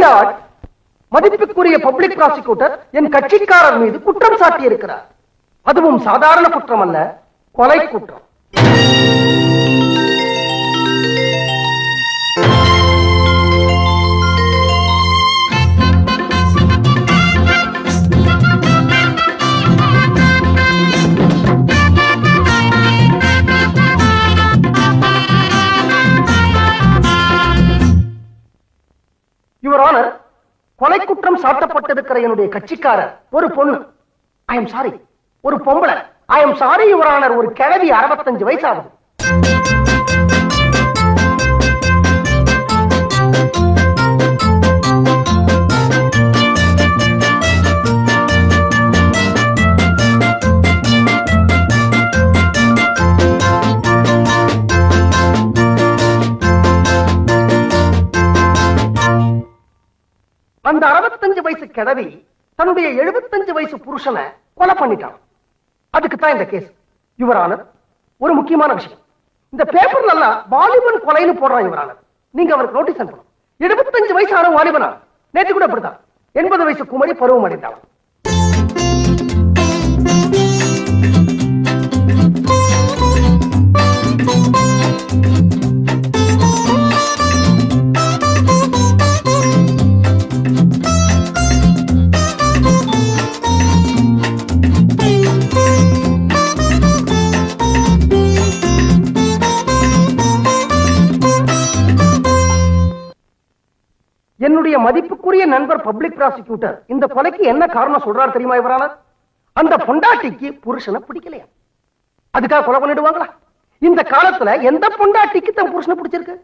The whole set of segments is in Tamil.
மைலார்ட், மதிப்புக்குரிய பப்ளிக் ப்ராசிக்யூட்டர் என் கட்சிக்காரர் மீது குற்றம் சாட்டி இருக்கிறார். அதுவும் சாதாரண குற்றம் அல்ல, கொலை குற்றம். யுவர் ஆனர், கொலை குற்றம் சாட்டப்பட்டிருக்கிற என்னுடைய கட்சிக்காரர் ஒரு பொண்ணு. ஐ எம் சாரி, ஒரு பொம்பளை. I am sorry your honour, ஒரு கிழவி, 65 வயசு ஆகுது. அந்த 65 வயசு கிழவி தன்னுடைய 75 வயசு புருஷனை கொலை பண்ணிட்டான். அதுக்கு தான் இந்த கேஸ். யுவர் ஆனர், ஒரு முக்கியமான விஷயம், இந்த பேப்பர்ல எல்லாம் வாலிபன் கொலைன்னு போடுறான். யுவர் ஆனர், நீங்க அவருக்கு நோட்டீஸ் அனுப்பணும். 75 வயசு ஆன வாலிபனா? நேற்று கூட அப்படித்தான் 80 வயசு குமரி பருவம் அடைந்தான். என்னுடைய மதிப்புக்குரிய நண்பர் பப்ளிக் ப்ராசிக்யூட்டர் இந்த கொலைக்கு என்ன காரணம் சொல்றாரு தெரியுமா யுவர் ஆனர்? அந்த பொண்டாட்டிக்கு புருஷனை பிடிக்கலையா, அதுக்காக கொலை பண்ணிடுவாங்களா? இந்த காலத்துல எந்த பொண்டாட்டிக்கு தன் புருஷனை பிடிச்சிருக்கு?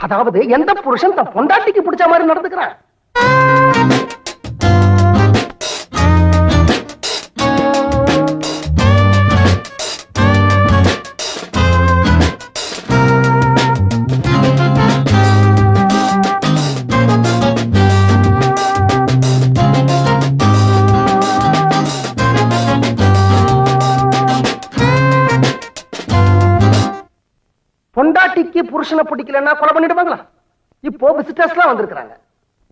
அதாவது எந்த புருஷன் தன் பொண்டாட்டிக்கு பிடிச்ச மாதிரி நடந்துக்கிறான்? பொண்டாட்டிக்கு புருஷனை பிடிக்கலன்னா கொலை பண்ணிடுவாங்களா? இப்போ விசிட்டர்ஸ்லாம் வந்திருக்காங்க,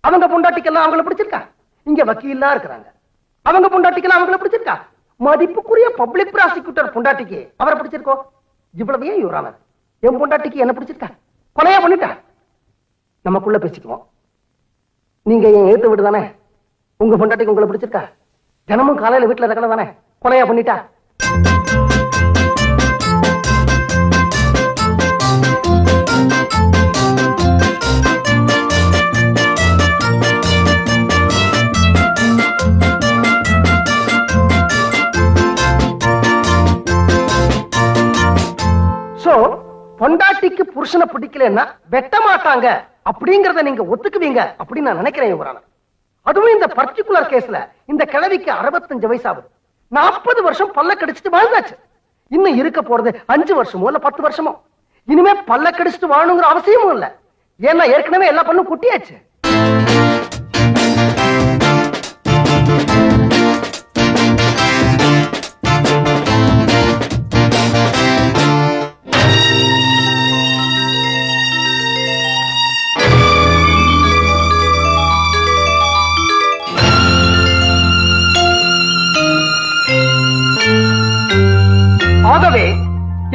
அவங்க பொண்டாட்டிக்கெல்லாம் அவங்கள பிடிச்சிருக்கா? இங்க வக்கீலா இருக்கிறாங்க, அவங்க பொண்டாட்டிக்கெல்லாம் அவங்கள பிடிச்சிருக்கா? மதிப்புக்குரிய பப்ளிக் ப்ராசிக்யூட்டர் பொண்டாட்டிக்கு அவரை பிடிச்சிருக்கோ? இவ்வளவு ஏன் யுவர் ஆனர், என் பொண்டாட்டிக்கு என்ன பிடிச்சிருக்கா? கொலையா பண்ணிட்டா? நமக்குள்ள பேசிக்குவோம். நீங்க என் எழுத்து வீடு தானே, உங்க பொண்டாட்டிக்கு உங்களை பிடிச்சிருக்கா? தினமும் காலையில வீட்டுல இருக்கல தானே, கொலையா பண்ணிட்டா? பொண்டாட்டிக்கு புருஷனை பிடிக்கலன்னா வெட்ட மாட்டாங்க அப்படிங்கறத நீங்க ஒத்துக்குவீங்க அப்படின்னு நான் நினைக்கிறேன் யுவர் ஆனர். அதுவும் இந்த பர்டிகுலர் கேஸ்ல இந்த கிழவிக்கு 65 வயசு ஆகுது. 40 வருஷம் பல்ல கடிச்சிட்டு வாழ்ந்தாச்சு. இன்னும் இருக்க போறது 5 வருஷமோ இல்ல 10 வருஷமோ. இனிமே பல்ல கடிச்சிட்டு வாழணுங்கிற அவசியமும் இல்ல, ஏன்னா ஏற்கனவே எல்லா பண்ணும் குட்டியாச்சு. ஆகவே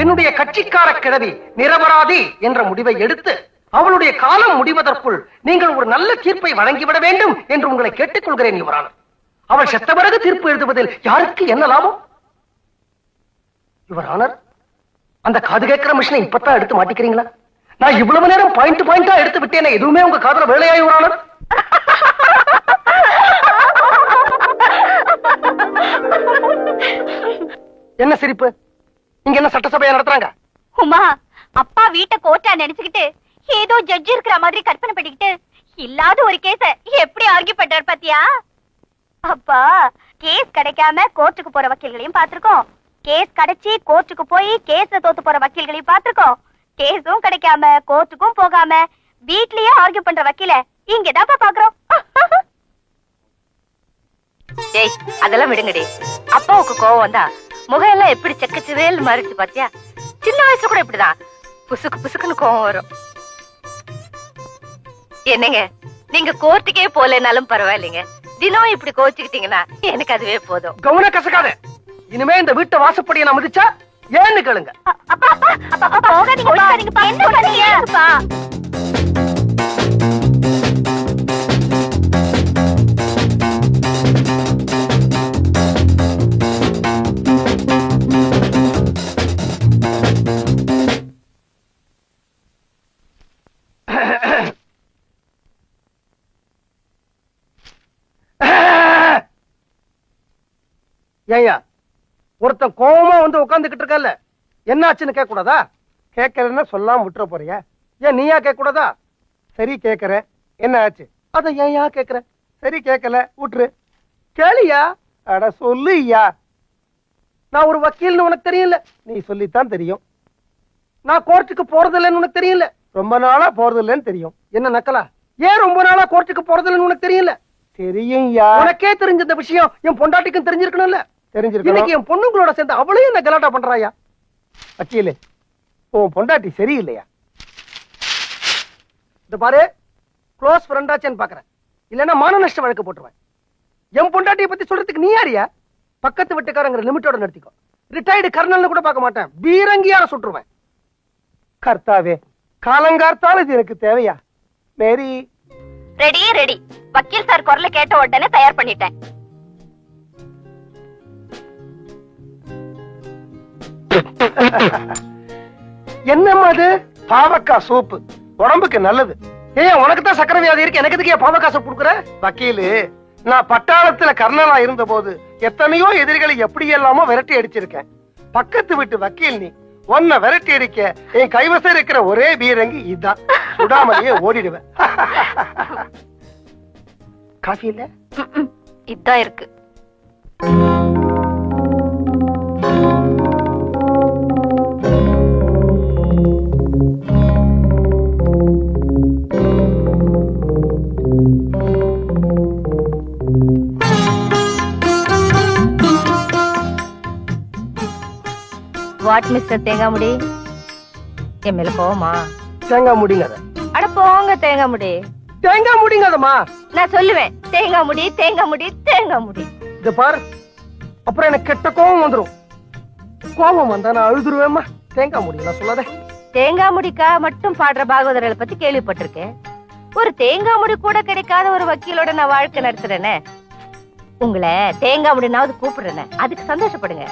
என்னுடைய கட்சிக்கார கிழவி நிரபராதி என்ற முடிவை எடுத்து அவளுடைய காலம் முடிவதற்குள் நீங்கள் ஒரு நல்ல தீர்ப்பை வழங்கிவிட வேண்டும் என்று உங்களை கேட்டுக்கொள்கிறேன் யுவர் ஆனர். அவள் செத்த பிறகு தீர்ப்பு எழுதுவதில் யாருக்கு என்ன லாபம்? யுவர் ஆனர், அந்த காது கேட்கிற மிஷினை இப்பதான் எடுத்து மாட்டிக்கிறீங்களா? நான் இவ்வளவு நேரம் பாயிண்ட் பாயிண்டா எடுத்து விட்டேனே, எதுவுமே உங்க காதுல வேலையா யுவர் ஆனர்? என்ன சிரிப்பு? இங்க என்ன சட்டசபையா நடத்துறாங்க? உமா, அப்பா வீட்டை கோர்ட்டா நினைச்சுக்கிட்டு ஏதோ ஜட்ஜ் இருக்கிற மாதிரி கற்பனை பண்ணிக்கிட்டு இல்லாத ஒரு கேஸ எப்படி ஆர்கியூ பண்றாரு பாத்தியா? அப்பா, கேஸ் கிடைக்காம கோர்ட்டுக்கு போற வக்கீல்களையும் பாத்துருக்கோம், கேஸ் கிடைச்சி கோர்ட்டுக்கு போய் கேஸ்ல தோத்து போற வக்கீல்களையும் பாத்துருக்கோம், கேஸும் கிடைக்காம கோர்ட்டுக்கும் போகாம வீட்லயே ஆர்கியூ பண்ற வக்கீல இங்கதான் பாக்குறோம். டேய், அதெல்லாம் விடுங்கடி. அப்பாவுக்கு கோவம் வந்தா முகம் எல்லாம் எப்படி செக்கச்சுவேல் மாறிடுச்சு பாத்தியா? சின்ன வயசுல கூட இப்படிதான் புசுக்கு புசுக்குன்னு கோவம் வரும். என்னங்க, நீங்க கோர்ட்டுக்கே போலனாலும் பரவாயில்லைங்க. தினம் இப்படி கோச்சுக்கிட்டீங்கன்னா எனக்கு அதுவே போதும். கவன கசக்காத. இனிமே இந்த வீட்டை வாசப்படியை நான் மிதிச்சா ஏன்னு கேளுங்க. அப்பா அப்பா அப்பா போகாதீங்கப்பா. என்ன பண்ணீங்கப்பா? ஏய்யா, ஒருத்தன் கோவமா வந்து உட்காந்துக்கிட்டு இருக்கல, என்ன ஆச்சுன்னு கேட்க கூடாதா? கேட்கறேன்னா சொல்லாம விட்டுற போறியா? ஏன் நீயா கேட்க கூடாதா? சரி கேட்கறேன், என்ன ஆச்சு? அத ஏன்யா கேக்குற? சரி கேட்கல, விட்டுரு. கேளியா. அட சொல்லு ஐயா. நான் ஒரு வக்கீல்னு உனக்கு தெரியல. நீ சொல்லித்தான் தெரியும். நான் கோர்ட்டுக்கு போறதில்லைன்னு உனக்கு தெரியல. ரொம்ப நாளா போறது இல்லைன்னு தெரியும். என்ன நக்கலா? ஏன் ரொம்ப நாளா கோர்ட்டுக்கு போறதில்லைன்னு உனக்கு தெரியல? தெரியும் யா. உனக்கே தெரிஞ்ச இந்த விஷயம் என் பொண்டாட்டிக்கும் தெரிஞ்சிருக்கணும்ல. தெரிஞ்சிருக்கணும். இன்னைக்கு என் பொண்ணுங்களோட சேர்ந்து அவளையும் என்ன கலாட்டா பண்றாயா? வக்கீலு, உன் பொண்டாட்டி சரியில்லையா? இந்த பாரு, க்ளோஸ் ஃப்ரெண்டாச்சேன்னு பாக்குறேன், இல்லன்னா மான நஷ்ட வழக்கு போட்டுருவேன். என் பொண்டாட்டியை பத்தி சொல்றதுக்கு நீ யாரியா? பக்கத்து வீட்டுக்காரங்கிற லிமிட்டோட நடத்திக்கோ. ரிட்டையர்டு கர்னல்னு கூட பார்க்க மாட்டேன், பீரங்கியார சுட்டுருவேன். கர்த்தாவே, காலங்கார்த்தால இது எனக்கு தேவையா? மேரி ரெடி ரெடி. வக்கீல் சார் குரல கேட்ட உடனே தயார் பண்ணிட்டேன். என்னம்மா அது? பாவக்காய் சூப்பு உடம்புக்கு நல்லது. ஏன் உனக்கு தான் சக்கரை வியாதி இருக்கு, எனக்கு எதுக்கு பாவக்காசை கொடுக்குற? வக்கீலு, நான் பட்டாளத்துல கர்னலா இருந்த போது எத்தனையோ எதிரிகளை எப்படி எல்லாமோ விரட்டி அடிச்சிருக்கேன். பக்கத்து வீட்டு வக்கீல் நீ, உன்னை விரட்டி அடிக்க என் கைவசம் இருக்கிற ஒரே பீரங்கி இதுதான். சுடாமலேயே ஓடிடுவேன். காஃபி இல்ல? இதான் இருக்கு. வாட் மிஸ்டர் தேங்காமுடி, என் மேல கோவமா? தேங்காய் முடிங்க. அட போங்க தேங்காமுடி. தேங்காய் முடிங்காதம்மா. நான் சொல்லுவேன் தேங்காமுடி தேங்காமுடி தேங்காமுடி. இத பாரு, அப்புறம் எனக்கு கெட்ட கோவம் வந்துரும். கோவம் வந்தா நான் அழுதுருவேம்மா. தேங்காய் முடி நான் சொல்லாத. தேங்காமுடிக்கா மட்டும் பாடுற பாகவதர்களை பத்தி கேள்விப்பட்டிருக்கேன். ஒரு தேங்காமுடி கூட கிடைக்காத ஒரு வக்கீலோட நான் வாழ்க்கை நடத்துறேனே. உங்களை தேங்காமுடினாவது கூப்பிடுறேனே, அதுக்கு சந்தோஷப்படுங்க.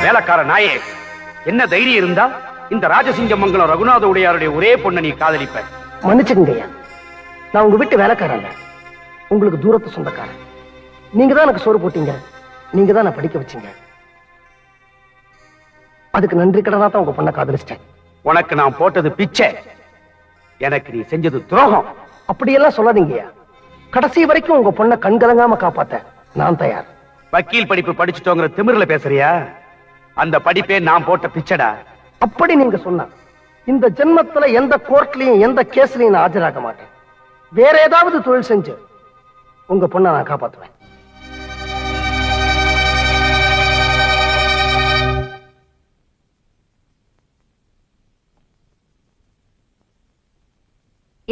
வேலைக்கார நாயே, என்ன தைரியம் இருந்தா இந்த ராஜசிங்கமங்கலம் ரகுநாத உடையாருடைய ஒரே பொண்ணை நீ காதலிப்ப? மன்னிச்சுக்கங்க, நான் உங்க வீட்டு வேலைக்காரன், உங்களுக்கு தூரத்து சொந்தக்காரன். நீங்க தான் எனக்கு சோறு போட்டீங்க, நீங்க தான் நான் படிக்க வச்சீங்க. அதுக்கு நன்றி கடனா தான் உங்க பொண்ணை காதலிச்சிட்டேன். உனக்கு நான் போட்டது பிச்சை, எனக்கு நீ செஞ்சது துரோகம். அப்படியெல்லாம் சொல்லாதீங்கய்யா. கடைசி வரைக்கும் உங்க பொண்ணை கண்கலங்காம காப்பாத்த நான் தயார். வக்கீல் படிப்பு படிச்சுட்டோங்கிற திமிர்ல பேசுறியா? அந்த படிப்பே நான் போட்ட பிச்சடா. அப்படி நீங்க சொன்னா இந்த ஜென்மத்துல எந்த கோர்ட்லயும் எந்த கேஸ்லயும் நான் ஆஜராக மாட்டேன். வேற ஏதாவது தொழில் செஞ்சு உங்க பொண்ணை நான் காப்பாத்துவேன்.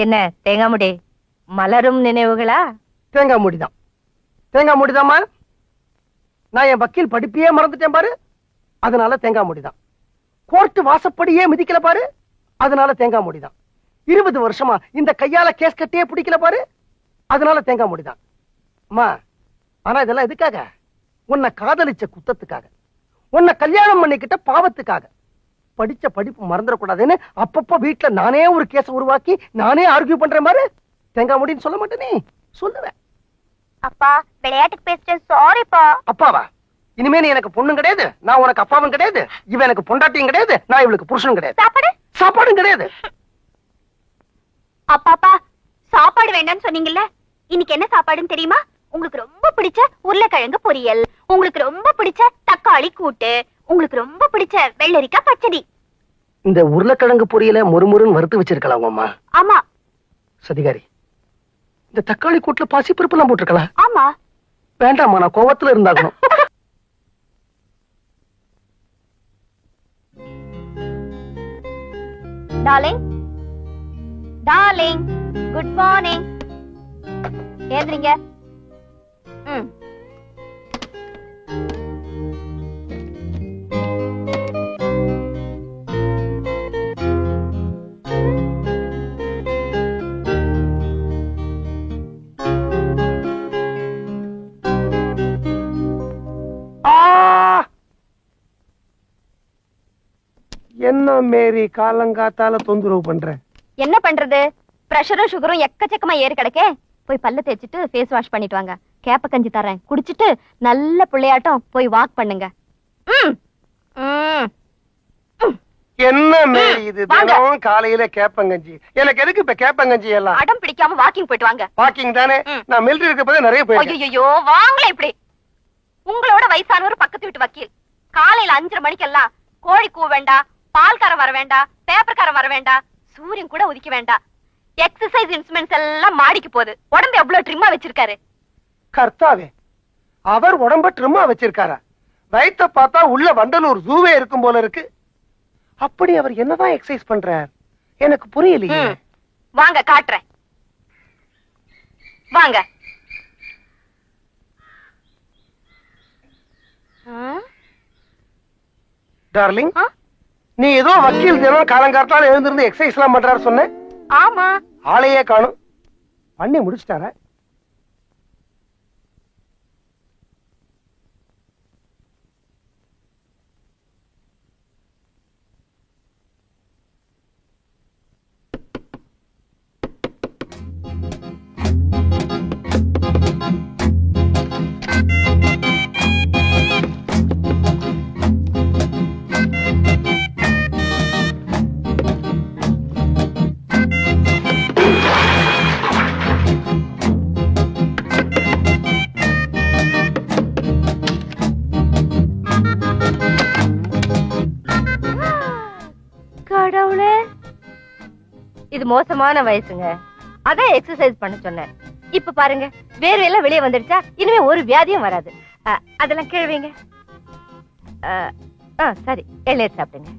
என்ன தேங்காமுடி, மலரும் நினைவுகளா? தேங்காய் மூடிதான். தேங்காய் மூடிதாம்மா. நான் என் வக்கீல் படிப்பையே மறந்துட்டேன் பாரு, அதனால தேங்காய் மூடிதான். கோர்ட் வாசப்படியே மிதிக்கல பாரு, அதனால தேங்காய் மூடிதான். 20 வருஷமா இந்த கையால கேஸ் கட்டியே பிடிக்கல பாரு, அதனால தேங்காய் மூடிதான். அம்மா, ஆனா இதெல்லாம் எதுக்காக? உன்னை காதலிச்ச குத்தத்துக்காக, உன்னை கல்யாணம் பண்ணிக்கிட்ட பாவத்துக்காக. படிச்ச படிப்பு மறந்துடக்கூடாதுன்னு அப்பப்ப வீட்டுல நானே ஒரு கேஸ் உருவாக்கி நானே ஆர்கியூ பண்றேன் பாரு. தேங்காய் மூடின்னு சொல்ல மாட்டேனே, சொல்லுவேன். அப்பா, விளையாட்டுக்கு பேசிட்டேன், சாரிப்பா. அப்பாவா? இனிமே நீ எனக்கு பொண்ணும் கிடையாது, நான் உனக்கு அப்பாவும் கிடையாது, இவன் எனக்கு பொண்டாட்டியும் கிடையாது, நான் இவளுக்கு புருஷனும் கிடையாது. சாப்பாடு சாப்பாடும் கிடையாது. அப்பாப்பா, சாப்பாடு வேண்டாம்னு சொன்னீங்கல்ல, இன்னைக்கு என்ன சாப்பாடுன்னு தெரியுமா? உங்களுக்கு ரொம்ப பிடிச்ச உருளைக்கிழங்கு பொரியல், உங்களுக்கு ரொம்ப பிடிச்ச தக்காளி கூட்டு, உங்களுக்கு ரொம்ப பிடிச்ச வெள்ளரிக்காய் பச்சடி. இந்த உருளைக்கிழங்கு பொரியல முறுமுறுன்னு வறுத்து வச்சிருக்கலாம் அம்மா. ஆமா. சதிகாரி, இந்த தக்காளி கூட்டுல பாசி பருப்பு எல்லாம் போட்டிருக்கலாம். ஆமா. வேண்டாமா, நான் கோவத்துல இருந்தாகணும். Darling, darling, good morning. ஏந்திரிங்க. என்ன மேரி காலங்காத்தால தொந்தரவு பண்ற? என்ன பண்றது, பிரஷரும் சுகரும் எக்கச்சக்கமா ஏறி கிடக்கே. போய் பல்ல தேய்ச்சிட்டு ஃபேஸ் வாஷ் பண்ணிட்டு வாங்க. கேப்ப கஞ்சி தரேன், குடிச்சிட்டு நல்ல பிள்ளையாட்டம் போய் வாக் பண்ணுங்க. என்ன மேரி இது, தினமும் காலையில கேப்பங்கஞ்சி? எனக்கு எதுக்கு இப்ப கேப்பங்கஞ்சி எல்லாம்? அடம் பிடிக்காம வாக்கிங் போயிட்டு வாங்க. வாக்கிங் தானே, நான் மிலிட்டரி இருக்க போதே நிறைய போயிருக்கேன். ஐயோ வாங்களே இப்படி. உங்களோட வயசானவர் பக்கத்து வீட்டு வக்கீல் காலையில 5:30 மணிக்கெல்லாம் கோழி கூ வேண்டாம், பால்காரன் வர வேண்டாம், பேப்பர்காரன் வர வேண்டாம், சூரியன் கூட உதிக்க வேண்டாம், எக்ஸசைஸ் இன்ஸ்ட்ருமெண்ட்ஸ் எல்லாம் மாடிக்கு போகுது. உடம்பு எவ்வளவு ட்ரிம்மா வச்சிருக்காரு. கர்த்தாவே, அவர் உடம்ப ட்ரிம்மா வச்சிருக்காரா? வயிற்ற பார்த்தா உள்ள வண்டலூர் ஜூவே இருக்கும் போல இருக்கு. அப்படி அவர் என்னதான் எக்ஸசைஸ் பண்றார் எனக்கு புரியலையே. வாங்க காட்டுறேன், வாங்க. டார்லிங், நீ ஏதோ வக்கீல் தினம் காலங்காத்தால எழுந்திருந்து எக்ஸசைஸ் எல்லாம் பண்றாரு சொன்ன. ஆமா, ஆளையே காணும். பண்ணி முடிச்சிட்டாரா? இது மோசமான வயசுங்க, அதான் எக்ஸசைஸ் பண்ண சொன்னேன். இப்ப பாருங்க, வேர்வையெல்லாம் வெளியே வந்துடுச்சா, இனிமே ஒரு வியாதியும் வராது. அதெல்லாம் கீழ்வீங்க. சரி, எண்ணெய் சாப்பிடுங்க.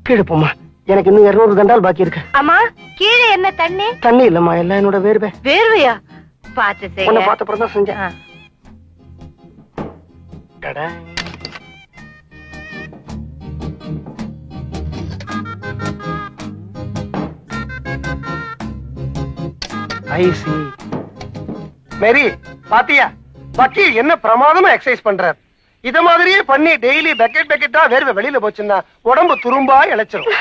கீழே போமா, எனக்கு இன்னும் 200 தண்டால் பாக்கி இருக்கு. ஆமா, கீழே என்ன தண்ணி? தண்ணி இல்லம்மா, எல்லாம் என்னோட வேர்வை. வேர்வையா? பார்த்து செய்யுங்க. பார்த்த அப்புறம் தான் செஞ்சேன். மேரி பாத்தியா, வக்கீல் என்ன பிரமாதமா எக்ஸசைஸ் பண்றார். இத மாதிரியே பண்ணி டெய்லி பக்கெட் பக்கெட்டா வேர்வை வெளியில போச்சுன்னா உடம்பு துரும்பா இழைச்சிரும்.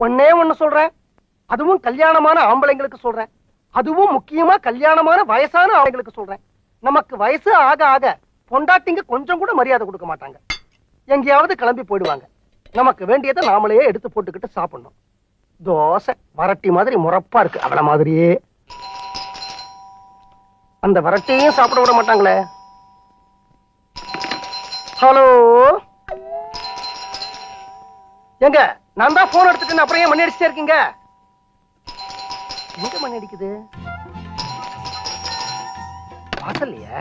ஒன்னே ஒண்ணு சொல்றேன், அதுவும் கல்யாணமான ஆம்பளைங்களுக்கு சொல்றேன், அதுவும் முக்கியமா கல்யாணமான வயசான ஆம்பளைங்களுக்கு சொல்றேன். நமக்கு வயசு ஆக ஆக பொண்டாட்டிங்க கொஞ்சம் கூட மரியாதை கொடுக்க மாட்டாங்க. எங்கேயாவது கிளம்பி போயிடுவாங்க. நமக்கு வேண்டியதை நாமளே எடுத்து போட்டுக்கிட்டு சாப்பிடணும். தோசை வரட்டி மாதிரி முறப்பா இருக்கு, அவள மாதிரியே. அந்த வரட்டியையும் சாப்பிட விட மாட்டாங்களே. ஹலோ, எங்க நான் தான் போன் எடுத்துட்டு அப்புறம் ஏன் மணி அடிச்சுட்டே இருக்கீங்க? எங்க மணி அடிக்குது? வாசல்லையா?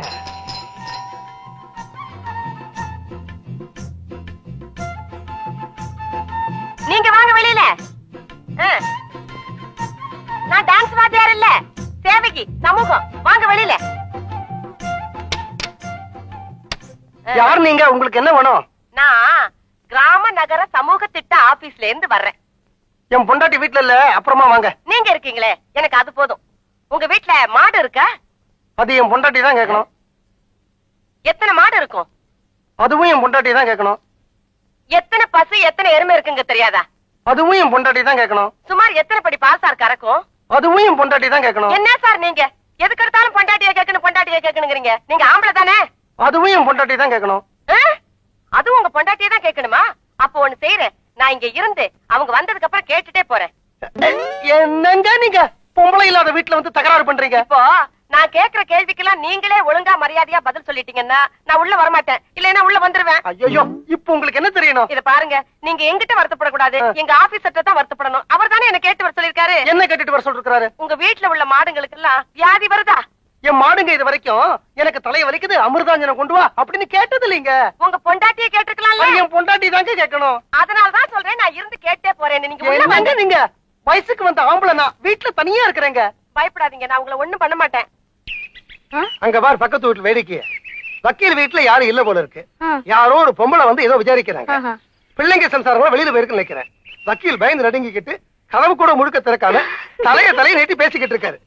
நீங்க வாங்க வெளியில. நான் டான்ஸ் வாத்தியார் இல்ல, சேவைக்கு சமூகம். வாங்க வெளியில. யார் நீங்க? உங்களுக்கு என்ன வேணும்? நான் கிராம நகர சமூக திட்ட ஆபீஸ்ல இருந்து வர்றேன். என் பொண்டாட்டி வீட்டுல இல்ல, அப்புறமா வாங்க. நீங்க இருக்கீங்களே, எனக்கு அது போதும். உங்க வீட்டுல மாடு இருக்கா? அது என் பொண்டாட்டி தான் கேட்கணும். எத்தனை மாடு இருக்கும்? அதுவும் என் பொண்டாட்டி தான் கேட்கணும். எத்தனை பசு எத்தனை எருமை இருக்குங்க தெரியாதா? அதுவும் என் பொண்டாட்டி தான் கேட்கணும். சுமார் எத்தனை படி பால் சார் கறக்கும்? அதுவும் என் பொண்டாட்டி தான் கேட்கணும். என்ன சார் நீங்க எதுக்கு எடுத்தாலும் பொண்டாட்டியை கேட்கணும் பொண்டாட்டியை கேட்கணுங்கிறீங்க? நீங்க ஆம்பளை தானே? அதுவும் என் பொண்டாட்டி தான் கேட்கணும். அதுவும் உங்க பொண்டாட்டியை தான் கேட்கணுமா? அப்போ ஒண்ணு செய்யறேன், நான் இங்க இருந்து அவங்க வந்ததுக்கு அப்புறம் கேட்டுட்டே போறேன். என்னங்க நீங்க பொம்பளை இல்லாத வீட்டுல வந்து தகராறு பண்றீங்க? இப்போ நான் கேக்குற கேள்விக்கெல்லாம் நீங்களே ஒழுங்கா மரியாதையா பதில் சொல்லிட்டீங்கன்னா நான் உள்ள வரமாட்டேன், இல்லைன்னா உள்ள வந்துருவேன். ஐயோ, இப்ப உங்களுக்கு என்ன தெரியணும்? இத பாருங்க, நீங்க எங்கிட்ட வருத்தப்படக்கூடாது, எங்க ஆபீசர்ட்ட தான் வருத்தப்படணும். அவர் தானே என்ன கேட்டு வர சொல்லிருக்காரு. என்ன கேட்டுட்டு வர சொல்லிருக்காரு? உங்க வீட்டுல உள்ள மாடுங்களுக்கு எல்லாம் வியாதி வருதா? என் மாடுங்க இது வரைக்கும் எனக்கு தலைய வலிக்குது, அமிர்தாஞ்சனம் கொண்டு வா அப்படின்னு கேட்டது இல்லைங்க. உங்க பொண்டாட்டிய கேட்டிருக்கலாம்ல. என் பொண்டாட்டி தாங்க கேட்கணும். அதனாலதான் சொல்றேன், நான் இருந்து கேட்டே போறேன். நீங்க உள்ள என்னங்க வாங்க. நீங்க வயசுக்கு வந்த ஆம்பளை, நான் வீட்டுல தனியா இருக்கிறேங்க. பயப்படாதீங்க, நான் உங்களை ஒண்ணும் பண்ண மாட்டேன். அங்க பார் பக்கத்து வீட்டுல வேடிக்கை. வக்கீல் வீட்டுல யாரும் இல்ல போல இருக்கு. யாரோ ஒரு பொம்பளை வந்து ஏதோ விசாரிக்கிறாங்க. பிள்ளைங்க சம்சாரமா வெளியில போயிருக்கு நினைக்கிறேன். வக்கீல் பயந்து நடுங்கிக்கிட்டு கதவு கூட முழுக்க திறக்காம தலைய நீட்டி பேசிக்கிட்டு இருக்காரு.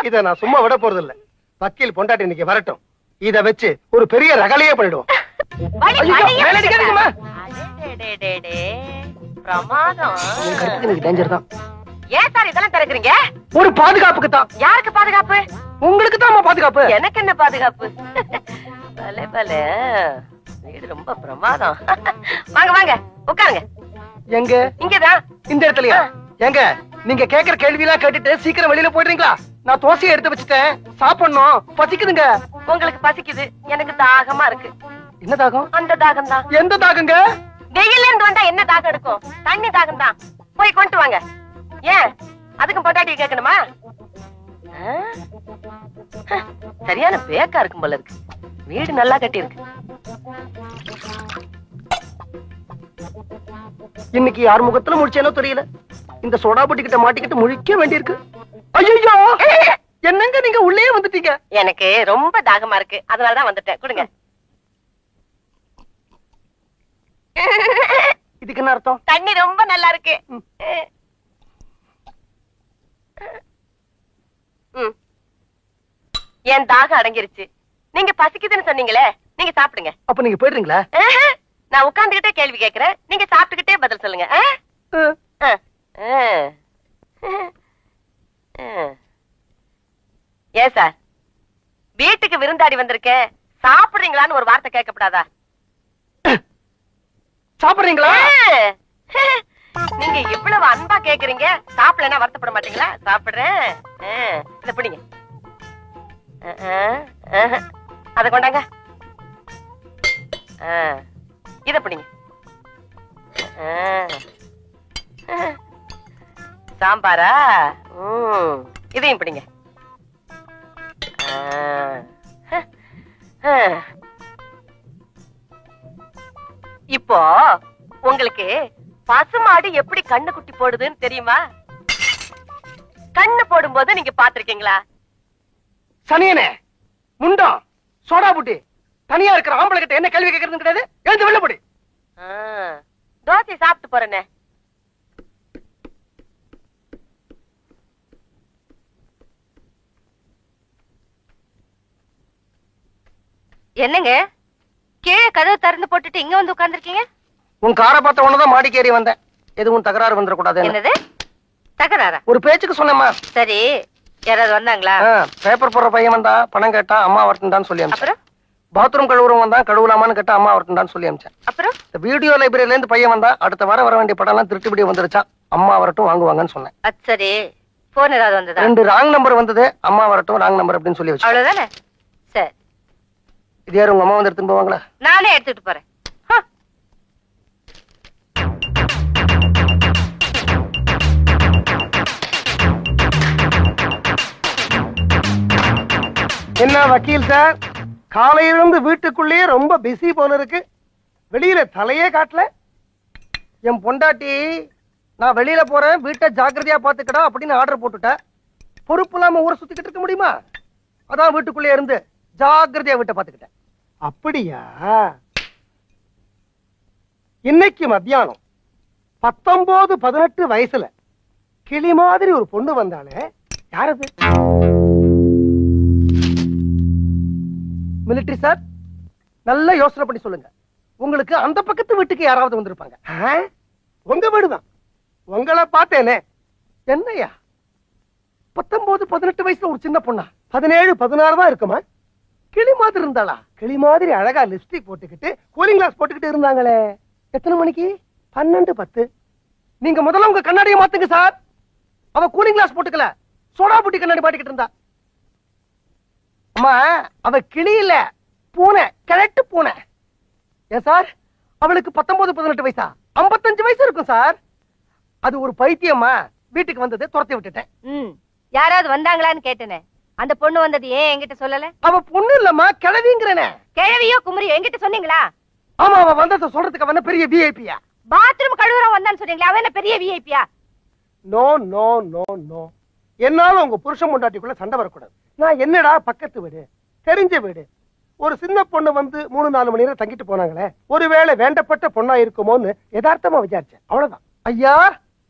இத நான் சும்மா விட போறது இல்ல. வக்கீல் பொண்டாட்டி இன்னைக்கு வரட்டும், இத வச்சு ஒரு பெரிய ரகலையே பண்ணிடுவோம். பிரமாதம். டேஞ்சர் தான். ஏன் சார் இதெல்லாம் திறக்கிறீங்க? ஒரு பாதுகாப்புக்கு தான். யாருக்கு பாதுகாப்பு? உங்களுக்கு தான் பாதுகாப்பு. எனக்கு என்ன பாதுகாப்பு? பலே பலே, வீடு ரொம்ப பிரமாதம். வாங்க வாங்க உட்காருங்க. எங்க? இங்கதான். இந்த இடத்துலயா? எங்க நீங்க கேக்குற கேள்வி எல்லாம் கேட்டுட்டு சீக்கிரம் வெளியில போயிடுறீங்களா? நான் தோசையை எடுத்து வச்சுட்டேன், சாப்பிடணும், பசிக்குதுங்க. உங்களுக்கு பசிக்குது, எனக்கு தாகமா இருக்கு. என்ன தாகம்? அந்த தாகம் தான். எந்த தாகங்க? வெயில்ல இருந்து வந்தா என்ன தாகம் இருக்கும்? தண்ணி தாகம் தான். போய் கொண்டு வாங்க. ஏன் அதுக்கும் பொண்டாட்டியை கேட்கணுமா? சரியான பேக்கா இருக்கும் போல இருக்கு. வீடு நல்லா கட்டி இருக்கு. இன்னைக்கு யார் முகத்துல முடிச்சேனோ தெரியல. இந்த சோடா புட்டி கிட்ட மாட்டிக்கிட்டு முழிக்க வேண்டியிருக்கு. ஐயோ, என்னங்க நீங்க உள்ளே வந்துட்டீங்க? எனக்கு ரொம்ப தாகமா இருக்கு, அதனாலதான் வந்துட்டேன். கொடுங்க. இதுக்கு என்ன அர்த்தம்? தண்ணி ரொம்ப நல்லா இருக்கு. என் தாகம் அடங்கிருச்சு. நீங்க பசிக்குதுன்னு சொன்னீங்களே, நீங்க சாப்பிடுங்க. அப்ப நீங்க போயிடுறீங்களா? நான் உட்கார்ந்துகிட்டே கேள்வி கேட்கிறேன், நீங்க சாப்பிட்டுக்கிட்டே பதில் சொல்லுங்க. ஏன் சார், வீட்டுக்கு விருந்தாடி வந்திருக்கேன், சாப்பிடுறீங்களான்னு ஒரு வார்த்தை கேட்கப்படாதா? சாப்பிடுறீங்களா? நீங்க இவ்வளவு அன்பா கேக்குறீங்க, சாப்பிடலன்னா வருத்தப்பட மாட்டீங்களா? சாப்பிடுறேன். இத பிடிங்க. அத கொண்டாங்க. இத பிடிங்க. சாம்பாரா? இதையும் பிடிங்க. இப்போ உங்களுக்கு பசுமாடு எப்படி கண்ணு குட்டி போடுதுன்னு தெரியுமா? கண்ணு போடும்போது நீங்க பாத்திருக்கீங்களா? சனியனே, முண்டம், சோடா புட்டி, தனியா இருக்கிற ஆம்பளை கிட்ட என்ன கேள்வி கேட்கறது கிடையாது. எழுந்து வெளில போடி. தோசை சாப்பிட்டு போறேனே. என்னங்க கீழே கதவு திறந்து போட்டுட்டு இங்க வந்து உட்கார்ந்துருக்கீங்க? உன் காரை பார்த்த உடனே மாடிக்கு ஏறி வந்தேன். எதுவும் தகராறு வந்துடக்கூடாது. என்னது தகராறா? ஒரு பேச்சுக்கு சொன்னேம்மா. சரி, யாராவது வந்தாங்களா? பேப்பர் போடுற பையன் வந்தா, பணம் கேட்டா அம்மா வரட்டும்டான்னு சொல்லி அனுப்பிச்சேன். அப்புறம் பாத்ரூம் கழுவுறவன் வந்தா, கழுவலாமான்னு கேட்டா அம்மா வரட்டும்டான்னு சொல்லி அனுப்பிச்சேன். அப்புறம் இந்த வீடியோ லைப்ரரியில இருந்து பையன் வந்தா, அடுத்த வாரம் வர வேண்டிய படம் எல்லாம் திருட்டு வீடியோ வந்துருச்சா, அம்மா வரட்டும் வாங்குவாங்கன்னு சொன்னேன். அது சரி, போன் ஏதாவது வந்ததா? 2 ராங் நம்பர் வந்தது. அம்மா வரட்டும் ராங் நம்பர் அப்படின்னு சொல்லி வச்சு. அவ்வளவுதானே? சரி, இது யாரும் உங்க அம்மா வந்து எடுத்துட்டு போவாங்களா? நானே எடுத்துட்டு போறேன். என்ன வக்கீல் சார், காலையிலிருந்து வீட்டுக்குள்ளேயே ரொம்ப பிஸி போல இருக்கு. வெளியில தலையே காட்டல. என் பொண்டாட்டி நான் வெளியில போறேன், வீட்டை ஜாக்கிரதையா பாத்துக்கடா அப்படின்னு ஆர்டர் போட்டுட்டேன். பொறுப்பு இல்லாம ஊரை சுத்திக்கிட்டு இருக்க முடியுமா? அதான் வீட்டுக்குள்ளே இருந்து ஜாக்கிரதையா வீட்டை பாத்துக்கிட்டேன். அப்படியா? இன்னைக்கு மத்தியானம் 19-18 வயசுல கிளி மாதிரி ஒரு பொண்ணு வந்தாலே, யாரது? மிலிட்டரி சார், நல்லா யோசனை பண்ணி சொல்லுங்க. உங்களுக்கு அந்த பக்கத்து வீட்டுக்கு யாராவது வந்திருப்பாங்க. உங்க வீடுதான். உங்களை பார்த்தேனே. என்னையா 19-18 வயசுல ஒரு சின்ன பொண்ணா? 17-16 தான் இருக்குமா? கிளி மாதிரி இருந்தாளா? கிளி மாதிரி அழகா லிப்ஸ்டிக் போட்டுக்கிட்டு கூலிங் கிளாஸ் போட்டுக்கிட்டு இருந்தாங்களே. எத்தனை மணிக்கு? 12-10. நீங்க முதல்ல உங்க கண்ணாடியை மாத்துங்க சார். அவ கூலிங் கிளாஸ் போட்டுக்கல, சோடா புட்டி கண்ணாடி மாட்டிக்கிட்டு இருந்தா. அம்மா அவ கிளி இல்ல, பூனை, கிழட்டு பூனை. ஏன் சார், அவளுக்கு 19-18 வயசா? 55 வயசு இருக்கும் சார். அது ஒரு பைத்தியம்மா. வீட்டுக்கு வந்தது, துரத்தி விட்டுட்டேன். யாராவது வந்தாங்களான்னு கேட்டேனே. அந்த பொண்ணு வந்தது ஏன் என்கிட்ட சொல்லல? அவ பொண்ணு இல்லம்மா, கிழவிங்கிறனே. கிழவியோ குமரியோ என்கிட்ட சொன்னீங்களா? ஆமா, அவ வந்தத சொல்றதுக்கு அவன பெரிய விஐபியா? பாத்ரூம் கழுவுறவன் வந்தான்னு சொன்னீங்களா? அவன் என்ன பெரிய விஐபியா? No no no no. என்னால உங்க புருஷன் பொண்டாட்டிக்குள்ள சண்டை வரக்கூடாது. நான் என்னடா பக்கத்து வீடு, தெரிஞ்ச வீடு, ஒரு சின்ன பொண்ணு வந்து 3-4 மணி நேரம் தங்கிட்டு போனாங்களே, ஒருவேளை வேண்டப்பட்ட பொண்ணா இருக்குமோன்னு யதார்த்தமா விசாரிச்சேன், அவ்வளவுதான். ஐயா,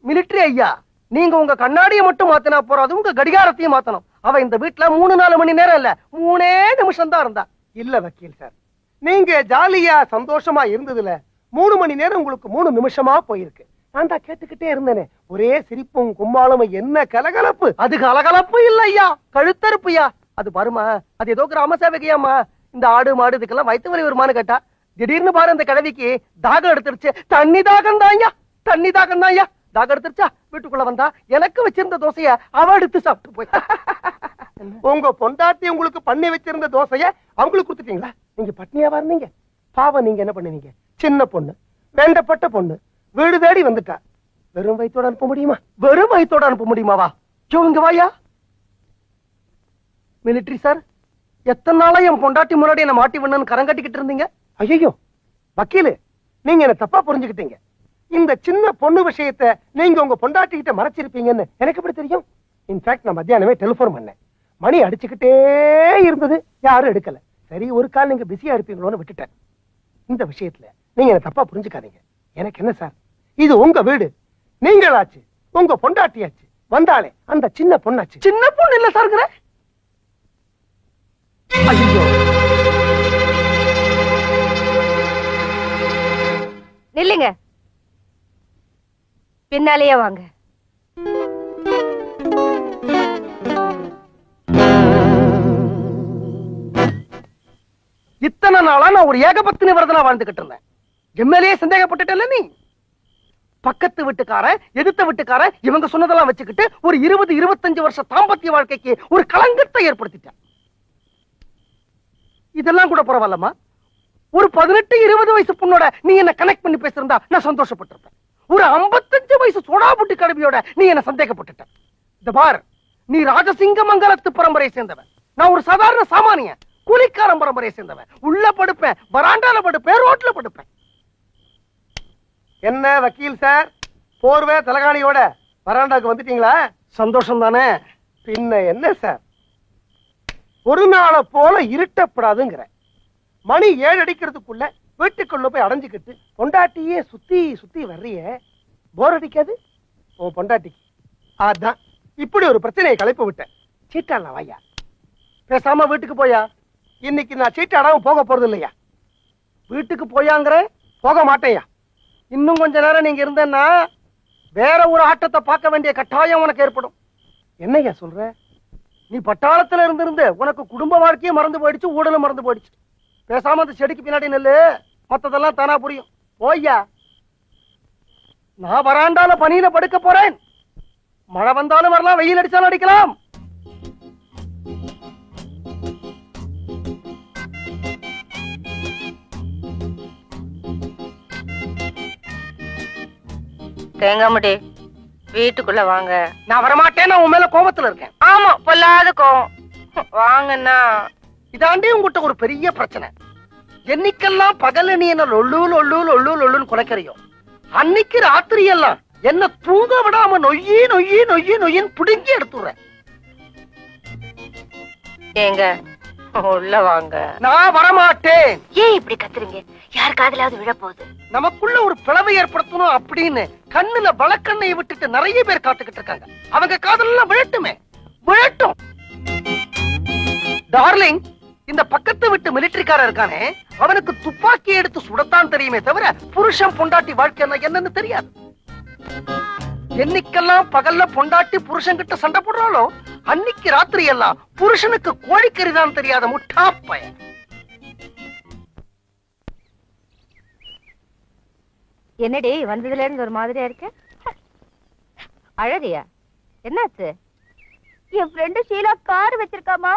மிலிட்டரி ஐயா, நீங்க உங்க கண்ணாடியை மட்டும் மாத்தினா போறாது, உங்க கடிகாரத்தையும் மாத்தணும். அவ இந்த வீட்டுல 3-4 மணி நேரம் இல்ல, 3 நிமிஷம் தான் இருந்தா. இல்ல வக்கீல் சார், நீங்க ஜாலியா சந்தோஷமா இருந்ததுல 3 மணி நேரம் உங்களுக்கு 3 நிமிஷமா போயிருக்கு. நான் தான் கேட்டுக்கிட்டே இருந்தேனே, ஒரே சிரிப்பும் கும்மாளம், என்ன கலகலப்பு. அது கலகலப்பு இல்ல ஐயா, கழுத்தறுப்புயா. அது பாருமா, அது ஏதோ கிராம சேவகையாமா. இந்த ஆடு மாடு இதுக்கெல்லாம் வயிற்று வலி வருமானு கேட்டா, திடீர்னு பாரு அந்த கிழவிக்கு தாகம் எடுத்துருச்சு. தண்ணி தாகம் தான் ஐயா, தண்ணி தாகம் தான் ஐயா. தாகம் எடுத்துருச்சா, வீட்டுக்குள்ள வந்தா எனக்கு வச்சிருந்த தோசைய அவ எடுத்து சாப்பிட்டு போய். உங்க பொண்டாட்டி உங்களுக்கு பண்ணி வச்சிருந்த தோசைய அவங்களுக்கு கொடுத்துட்டீங்களா? நீங்க பட்னியாவா இருந்தீங்க? பாவம், நீங்க என்ன பண்ணுவீங்க? சின்ன பொண்ணு, வேண்டப்பட்ட பொண்ணு, வீடு தேடி வந்துட்டா. வெறும் வயித்தோட அனுப்ப முடியுமா? வெறும் வயித்தோட அனுப்ப முடியுமாவா? இங்க வாயா. மிலிட்டரி சார், எத்தனை நாளா என் பொண்டாட்டி முன்னாடி என்ன மாட்டி விடணும்னு கரங்கட்டிக்கிட்டு இருந்தீங்க? ஐயோ வக்கீலு, நீங்க என்ன தப்பா புரிஞ்சுக்கிட்டீங்க. இந்த சின்ன பொண்ணு விஷயத்தை நீங்க உங்க பொண்டாட்டி கிட்ட மறைச்சிருப்பீங்கன்னு எனக்கு எப்படி தெரியும்? இன்ஃபேக்ட் நான் மத்தியானமே டெலிபோன் பண்ணேன். மணி அடிச்சுக்கிட்டே இருந்தது, யாரும் எடுக்கல. சரி, ஒரு கால் நீங்க பிஸியா இருப்பீங்களோன்னு விட்டுட்டேன். இந்த விஷயத்துல நீங்க என்ன தப்பா புரிஞ்சுக்காதீங்க. எனக்கு என்ன சார், இது உங்க வீடு, நீங்களாச்சு, உங்க பொண்டாட்டியாச்சு, வந்தாலே அந்த சின்ன பொண்ணாச்சு. சின்ன பொண்ணு இல்ல சார். ஐயோ, நில்லுங்க, பின்னாலேயே வாங்க. இத்தனை நாளா நான் ஒரு ஏகபத்தினி விரதனா வாழ்ந்துகிட்டு இருந்தேன். எம்எல்ஏ சந்தேகப்பட்டுட்டல நீ. பக்கத்து வீட்டுக்காரன், எதிர்த்த வீட்டுக்காரன், இவங்க சொன்னதெல்லாம் வச்சுக்கிட்டு ஒரு 20-25 வருஷ தாம்பத்திய வாழ்க்கைக்கு ஒரு களங்கத்தை ஏற்படுத்திட்டேன். இதெல்லாம் கூட பரவாயில்லம்மா, ஒரு 18-20 வயசு பொண்ணோட நீ என்ன கனெக்ட் பண்ணி பேசிருந்தா நான் சந்தோஷப்பட்டிருப்பேன். ஒரு 55 வயசு சோடாபுட்டி கடுமையோட நீ என்ன சந்தேகப்பட்டுட்ட. இந்த பார், நீ ராஜசிங்க மங்கலத்து பரம்பரையை சேர்ந்தவன், நான் ஒரு சாதாரண சாமானியன், கூலிக்காரன் பரம்பரையை சேர்ந்தவன். உள்ள படுப்பேன், வராண்டால படுப்பேன், ரோட்ல படுப்பேன். என்ன வக்கீல் சார், போர்வை தலகாணியோட வராண்டாக்கு வந்துட்டீங்களா? சந்தோஷம் தானே? பின்ன என்ன சார், ஒரு நாளை போல இருட்டப்படாதுங்கிற. மணி 7 அடிக்கிறதுக்குள்ள வீட்டுக்குள்ள போய் அடைஞ்சுக்கிட்டு பொண்டாட்டியே சுத்தி சுத்தி வர்றிய, போர் அடிக்காது உன் பொண்டாட்டிக்கு? அதான் இப்படி ஒரு பிரச்சனையை கலைப்பு விட்டேன். சீட்டாள வாயா, பேசாம வீட்டுக்கு போயா. இன்னைக்கு நான் சீட்டாடாம போக போறது இல்லையா? வீட்டுக்கு போயாங்கிற? போக மாட்டேயா. இன்னும் கொஞ்ச நேரம் நீங்க இருந்தேன்னா வேற ஒரு ஆட்டத்தை பார்க்க வேண்டிய கட்டாயம் உனக்கு ஏற்படும். என்னையா சொல்ற? நீ பட்டாளத்துல இருந்து உனக்கு குடும்ப வாழ்க்கையே மறந்து போயிடுச்சு, ஊடலும் மறந்து போயிடுச்சு. பேசாம அந்த செடிக்கு பின்னாடி நெல்லு, மத்ததெல்லாம் தானா புரியும். போய்யா. நான் வராண்டால பனியில படுக்க போறேன். மழை வந்தாலும் வரலாம், வெயில் அடிச்சாலும் அடிக்கலாம். தேங்காமடி, வீட்டுக்குள்ள வாங்க. நான் வரமாட்டேன், நான் உன் மேல கோபத்துல இருக்கேன். ஆமா, பொல்லாத கோவம். வாங்கண்ணா. இதாண்டி உங்ககிட்ட ஒரு பெரிய பிரச்சனை. என்னைக்கெல்லாம் பகல நீ என்ன லொல்லு லொல்லு லொல்லு லொல்லுன்னு குலைக்கிறியோ, அன்னைக்கு ராத்திரி எல்லாம் என்ன தூங்க விடாம நொய்யி நொய்யி நொய்யி நொய்யின்னு புடுங்கி எடுத்துறேன். ஏங்க, உள்ள வாங்க. நான் வரமாட்டேன். ஏன் இப்படி கத்துறீங்க? யார் காதலாவது விழ போகுது? நமக்குள்ள ஒரு பிளவை ஏற்படுத்தணும் அப்படின்னு கண்ணுல வழக்கண்ணையை விட்டுட்டு நிறைய பேர் காத்துக்கிட்டு இருக்காங்க. அவங்க காதலாம் விழட்டுமே, விழட்டும். டார்லிங், இந்த பக்கத்து விட்டு மிலிட்டரிக்காரன் இருக்கானே, அவனுக்கு துப்பாக்கி எடுத்து சுடத்தான் தெரியுமே தவிர புருஷன் பொண்டாட்டி வாழ்க்கை என்னன்னு தெரியாது. என்னைக்கெல்லாம் பகல்ல பொண்டாட்டி புருஷன் கிட்ட சண்டை போடுறாளோ, அன்னைக்கு ராத்திரி எல்லாம் புருஷனுக்கு கோழிக்கறிதான் தெரியாத முட்டா பையன். என்னடி வந்ததுல இருந்து ஒரு மாதிரியா இருக்க? அழறியா? என்னாச்சு? என் ஃப்ரெண்டு ஷீலா கார் வச்சிருக்காமா,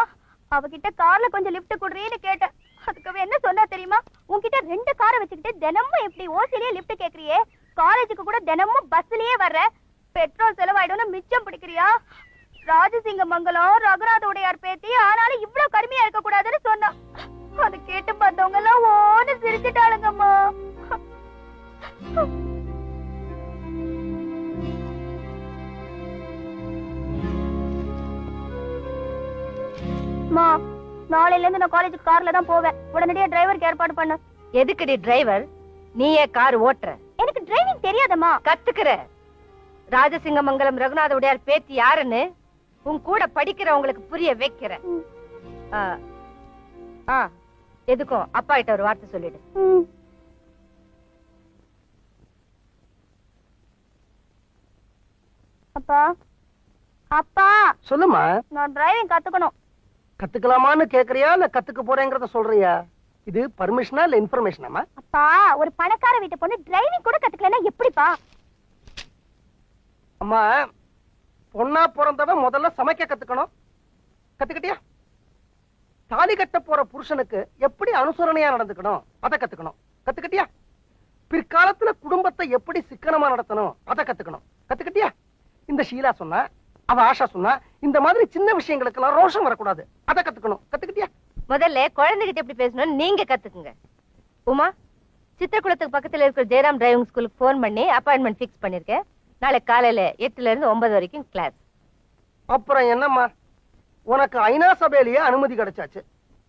அவகிட்ட கார்ல கொஞ்சம் லிஃப்ட் குடுறேன்னு கேட்டேன். அதுக்கு அவ என்ன சொன்னா தெரியுமா? உன்கிட்ட 2 காரை வச்சுக்கிட்டு தினமும் இப்படி ஓசிலேயே லிஃப்ட் கேக்குறியே, காலேஜுக்கு கூட தினமும் பஸ்லயே வர்ற, பெட்ரோல் செலவாயிடும்னு மிச்சம் பிடிக்கிறியா? ராஜசிங்கமங்கலம் ரகுநாத உடையார் பேத்தி, ஆனாலும் இவ்வளவு கடுமையா இருக்க கூடாதுன்னு சொன்னா. அதை கேட்டு பார்த்தவங்க எல்லாம் ஓன்னு சிரிச்சுட்டாளுங்கம்மா. நாளையில இருந்து நான் காலேஜுக்கு கார்ல தான் போவேன். உடனடியா டிரைவருக்கு ஏற்பாடு பண்ணு. எதுக்குடி டிரைவர்? நீயே கார் ஓட்டுற? எனக்கு டிரைவிங் தெரியாதம்மா. கத்துக்கிற. ராஜசிங்கமங்கலம் ரகுநாத உடையார் பேத்தி யாருன்னு உன் கூட படிக்கிறவங்களுக்கு புரிய வைக்கிற. எதுக்கும் அப்பா கிட்ட ஒரு வார்த்தை சொல்லிடு. அப்பா அப்பா சொல்லுமா. நான் டிரைவிங் கத்துக்கணும். கத்துக்கலாமான்னு கேக்குறியா இல்ல கத்துக்க போறேங்கறத சொல்றியா? இது பர்மிஷனா இல்ல இன்ஃபர்மேஷனாமா? அப்பா, ஒரு பணக்கார வீட்டு பொண்ணு டிரைவிங் கூட கத்துக்கலன்னா எப்படிப்பா? அம்மா, பொண்ணா பிறந்தவன் முதல்ல சமைக்க கத்துக்கணும். கத்துக்கிட்டியா? தாலி கட்ட போற புருஷனுக்கு எப்படி அனுசரணையா நடந்துக்கணும் அதை கத்துக்கணும். கத்துக்கிட்டியா? பிற்காலத்துல குடும்பத்தை எப்படி சிக்கனமா நடத்தணும் அதை கத்துக்கணும். கத்துக்கிட்டியா? இந்த ஷீலா சொன்னா, அவ ஆஷா சொன்னா, இந்த மாதிரி சின்ன விஷயங்களுக்கு எல்லாம் ரோஷம் வரக்கூடாது, அதை கத்துக்கணும். கத்துக்கிட்டியா? முதல்ல குழந்தைகிட்ட எப்படி பேசணும் நீங்க கத்துக்குங்க. உமா, சித்திரகுளத்துக்கு பக்கத்துல இருக்கிற ஜெயராம் டிரைவிங் ஸ்கூலுக்கு போன் பண்ணி அப்பாயின்மெண்ட் பிக்ஸ் பண்ணிருக்கேன். நாளை காலையில 8ல இருந்து 9 வரைக்கும் கிளாஸ். அப்புறம் என்னம்மா, உனக்கு ஐநா சபையிலேயே அனுமதி கிடைச்சாச்சு.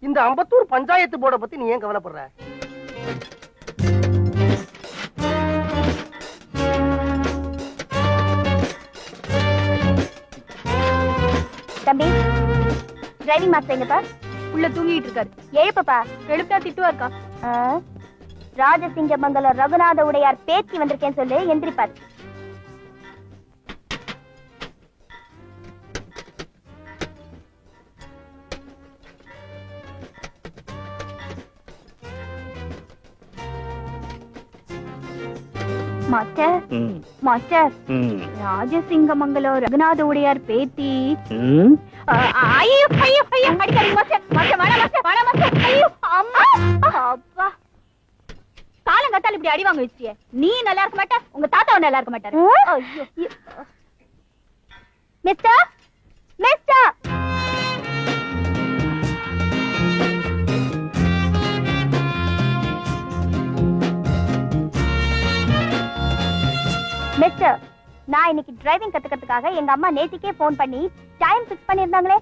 இந்த அம்பத்தூர் பஞ்சாயத்து போர்டை பத்தி நீ ஏன் கவலைப்படுற? தம்பி, டிரைவிங் மாஸ்டர் எங்கப்பா? உள்ள தூங்கிட்டு இருக்காரு. ஏப்பா எழுப்பா திட்டுவா இருக்கா? ராஜசிங்கமங்கலம் ரகுநாத உடையார் பேத்தி வந்திருக்கேன்னு சொல்லு, எந்திரிப்பாரு. மாஸ்டர் மாஸ்டர், ராஜசிங்கமங்கலம் ரகுநாத உடையார் பேத்தி. ஐயோ ஐயோ ஐயோ, அடிக்காதீங்க மாஸ்டர். மாஸ்டர் வேணாம் மாஸ்டர், வேணாம் மாஸ்டர். ஐயோ அம்மா, அப்பா, காலங்கத்தால இப்படி அடி வாங்க வச்சியே. நீ நல்லா இருக்க மாட்ட, உங்க தாத்தாவும் நல்லா இருக்க மாட்டாரு. ஐயோ மிஸ்டர் மிஸ்டர், மிஸ்டர், நான் இன்னைக்கு டிரைவிங் கத்துக்கிறதுக்காக எங்க அம்மா நேத்திக்கே போன் பண்ணி டைம் ஃபிக்ஸ் பண்ணிருந்தாங்களே.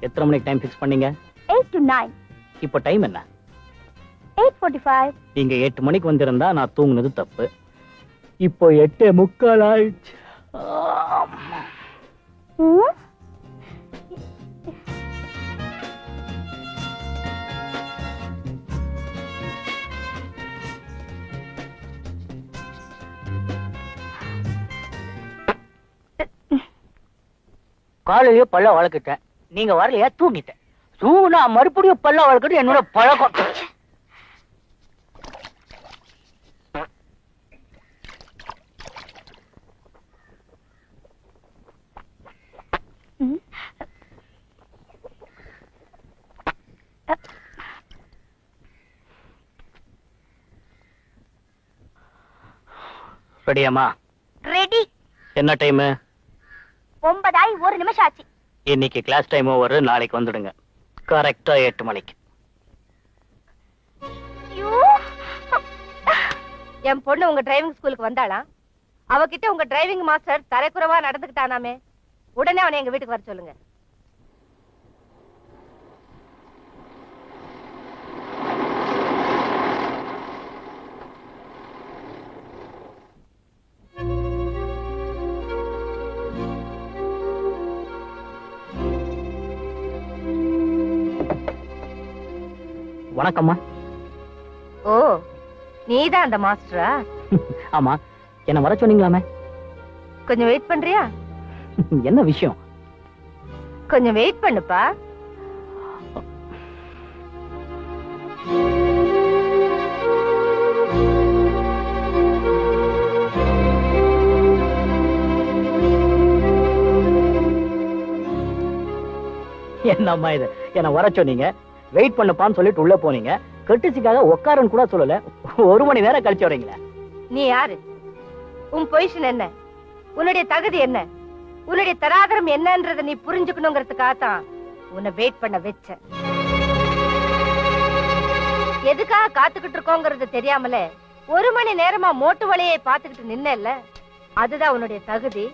எத்தனை மணிக்கு டைம் ஃபிக்ஸ் பண்ணீங்க? 8 to 9. இப்போ டைம் என்ன? 8:45. நீங்க 8 மணிக்கு வந்திருந்தா நான் தூங்குனது தப்பு. இப்போ 8:45 ஆயிடுச்சு. காலையிலேயே பல்ல வளர்க்கிட்டேன், நீங்க வரலையா? தூங்கிட்டேன். தூங்குனா மறுபடியும் பல்ல வளர்க்கிட்டு என்னோட பழக்கம். ரெடியாமா? ரெடி. என்ன டைம்? 9:01 நிமிஷம் ஆச்சு. இன்னைக்கு கிளாஸ் டைம் ஓவர், நாளைக்கு வந்துடுங்க கரெக்டா 8 மணிக்கு. என் பொண்ணு உங்க டிரைவிங் ஸ்கூலுக்கு வந்தாளா? அவகிட்ட உங்க டிரைவிங் மாஸ்டர் தரைக்குறவா நடந்துக்கிட்டானாமே, உடனே அவனை எங்க வீட்டுக்கு வர சொல்லுங்க. வணக்கம்மா. ஓ, நீதான் அந்த மாஸ்டரா? ஆமா, என்ன வர சொன்னீங்களாமே. கொஞ்சம் வெயிட் பண்றியா? என்ன விஷயம்? கொஞ்சம் வெயிட் பண்ணுப்பா. என்னம்மா இது, என்ன வர சொன்னீங்க, வெயிட் பண்ணப்பான்னு சொல்லிட்டு உள்ள போனீங்க, கெட்டிசிக்காக உட்காரன்னு கூட சொல்லல, 1 மணி நேரம் கழிச்சு வரீங்களா? நீ யாரு? உன் பொசிஷன் என்ன? உன்னுடைய தகுதி என்ன? உன்னுடைய தராதரம் என்னன்றத நீ புரிஞ்சுக்கணுங்கிறதுக்காகத்தான் உன்னை வெயிட் பண்ண வச்ச. எதுக்காக காத்துக்கிட்டு இருக்கோங்கிறது தெரியாமல 1 மணி நேரமா மோட்டு வழியை பாத்துக்கிட்டு நின்னல, அதுதான் உன்னுடைய தகுதி,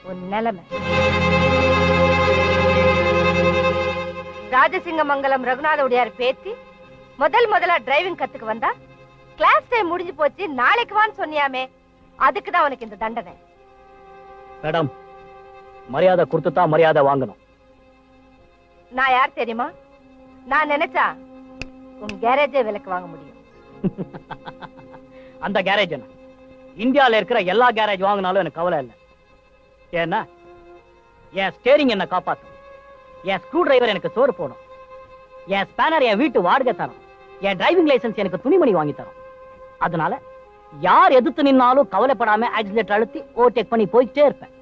உன் நிலைமை. ராஜசிங்கமங்கலம் ரகுநாத உடையார் பேத்தி முதலா டிரைவிங் கத்துக்கு வந்தா, கிளாஸ் டைம் முடிஞ்சு போச்சு, நாளைக்கு வான்னு சொன்னியாமே, அதுக்குதான் உனக்கு இந்த தண்டனை. மேடம், மரியாதை கொடுத்துதான் மரியாதை வாங்கணும். நான் யார் தெரியுமா? நான் நினைச்சா உன் கேரேஜே விலைக்கு வாங்க முடியும். அந்த கேரேஜ் என்ன, இந்தியால இருக்கிற எல்லா கேரேஜ் வாங்கினாலும் எனக்கு கவலை இல்லை. ஏன்னா என் ஸ்டேரிங் என்ன காப்பாத்தும், என் ஸ்க்ரூ டிரைவர் எனக்கு சோறு போடும், என் ஸ்பேனர் என் வீட்டு வாடகை தரும், என் டிரைவிங் லைசன்ஸ் எனக்கு துணிமணி வாங்கி தரும். அதனால யார் எதிர்த்து நின்னாலும் கவலைப்படாம ஆக்சிலேட்டர் அழுத்தி ஓவர்டேக் பண்ணி போயிட்டே இருப்பேன்.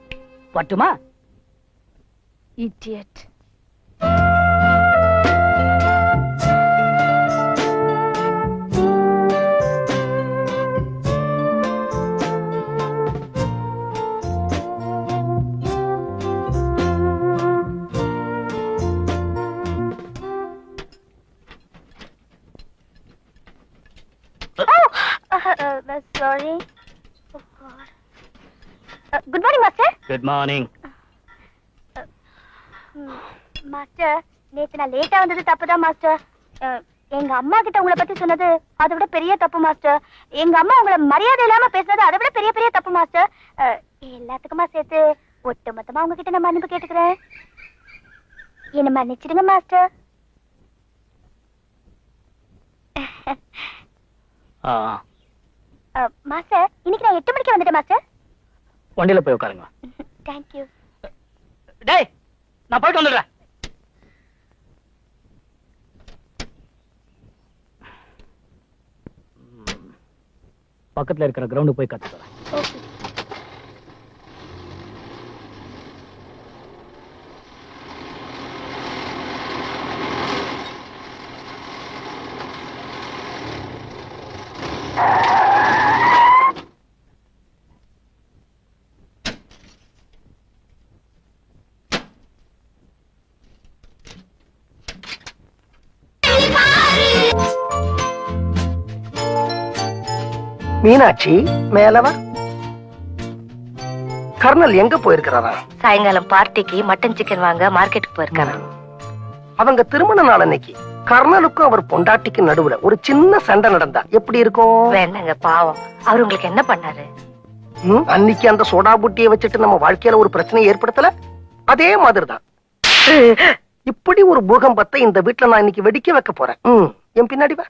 பட்டுமா? Idiot. Sorry. Oh God. Good morning, Master. Good morning. Master, நேத்து நான் லேட்டா வந்தது தப்புதான் மாஸ்டர். எங்க அம்மா கிட்ட உங்களை பத்தி சொன்னது அதை விட பெரிய தப்பு மாஸ்டர். எங்க அம்மா உங்களை மரியாதை இல்லாம பேசுனது அதை விட பெரிய பெரிய தப்பு மாஸ்டர். எல்லாத்துக்குமா சேர்த்து ஒட்டு மொத்தமா உங்ககிட்ட நான் மன்னிப்பு கேட்டுக்கிறேன். என்ன மன்னிச்சிடுங்க மாஸ்டர். மாஸ்டர், இன்னைக்கு நான் 8 மணிக்கு வந்துட்டேன் மாஸ்டர். வண்டியில போய் உட்காருங்க. Thank you. டேய், நான் போயிட்டு வந்துடுறேன். பக்கத்துல இருக்கிற கிரவுண்டு போய் கத்துக்கிறேன். ஓகே. மீனாட்சி, மேலவா. கர்னல் எங்க போயிருக்கிறாரா? சாயங்காலம் பார்ட்டிக்கு மட்டன் சிக்கன் வாங்க மார்க்கெட்டுக்கு போயிருக்காங்க. அவங்க திருமண நாள் அன்னைக்கு கர்னலுக்கும் அவர் பொண்டாட்டிக்கு நடுவுல ஒரு சின்ன சண்டை நடந்தா எப்படி இருக்கும்? வேண்டாங்க, பாவம். அவர் உங்களுக்கு என்ன பண்ணாரு? அன்னைக்கு அந்த சோடா புட்டியை வச்சுட்டு நம்ம வாழ்க்கையில ஒரு பிரச்சனை ஏற்படுத்தல, அதே மாதிரிதான் இப்படி ஒரு பூகம்பத்தை இந்த வீட்டுல நான் இன்னைக்கு வெடிக்க வைக்க போறேன். என் பின்னாடி வா.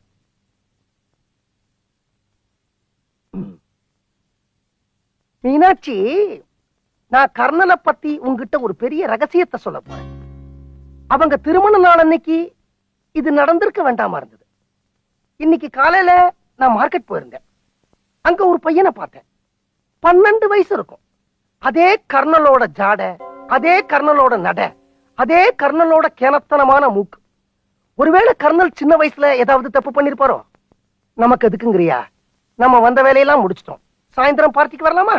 மீனாட்சி, நான் கர்னலை பத்தி உங்ககிட்ட ஒரு பெரிய ரகசியத்தை சொல்ல போறேன். அவங்க திருமண நாள் அன்னைக்கு இது நடந்திருக்க வேண்டாமா இருந்தது. இன்னைக்கு காலையில நான் மார்க்கெட் போயிருந்தேன். அங்க ஒரு பையனை பார்த்தேன். 12 வயசு இருக்கும். அதே கர்னலோட ஜாடை, அதே கர்னலோட நட, அதே கர்னலோட கேனத்தனமான மூக்கு. ஒருவேளை கர்னல் சின்ன வயசுல ஏதாவது தப்பு பண்ணிருப்பாரோ? நமக்கு எதுக்குங்கிறியா? நம்ம வந்த வேலையெல்லாம் முடிச்சிட்டோம். சாயந்தரம் பார்ட்டிக்கு வரலாமா?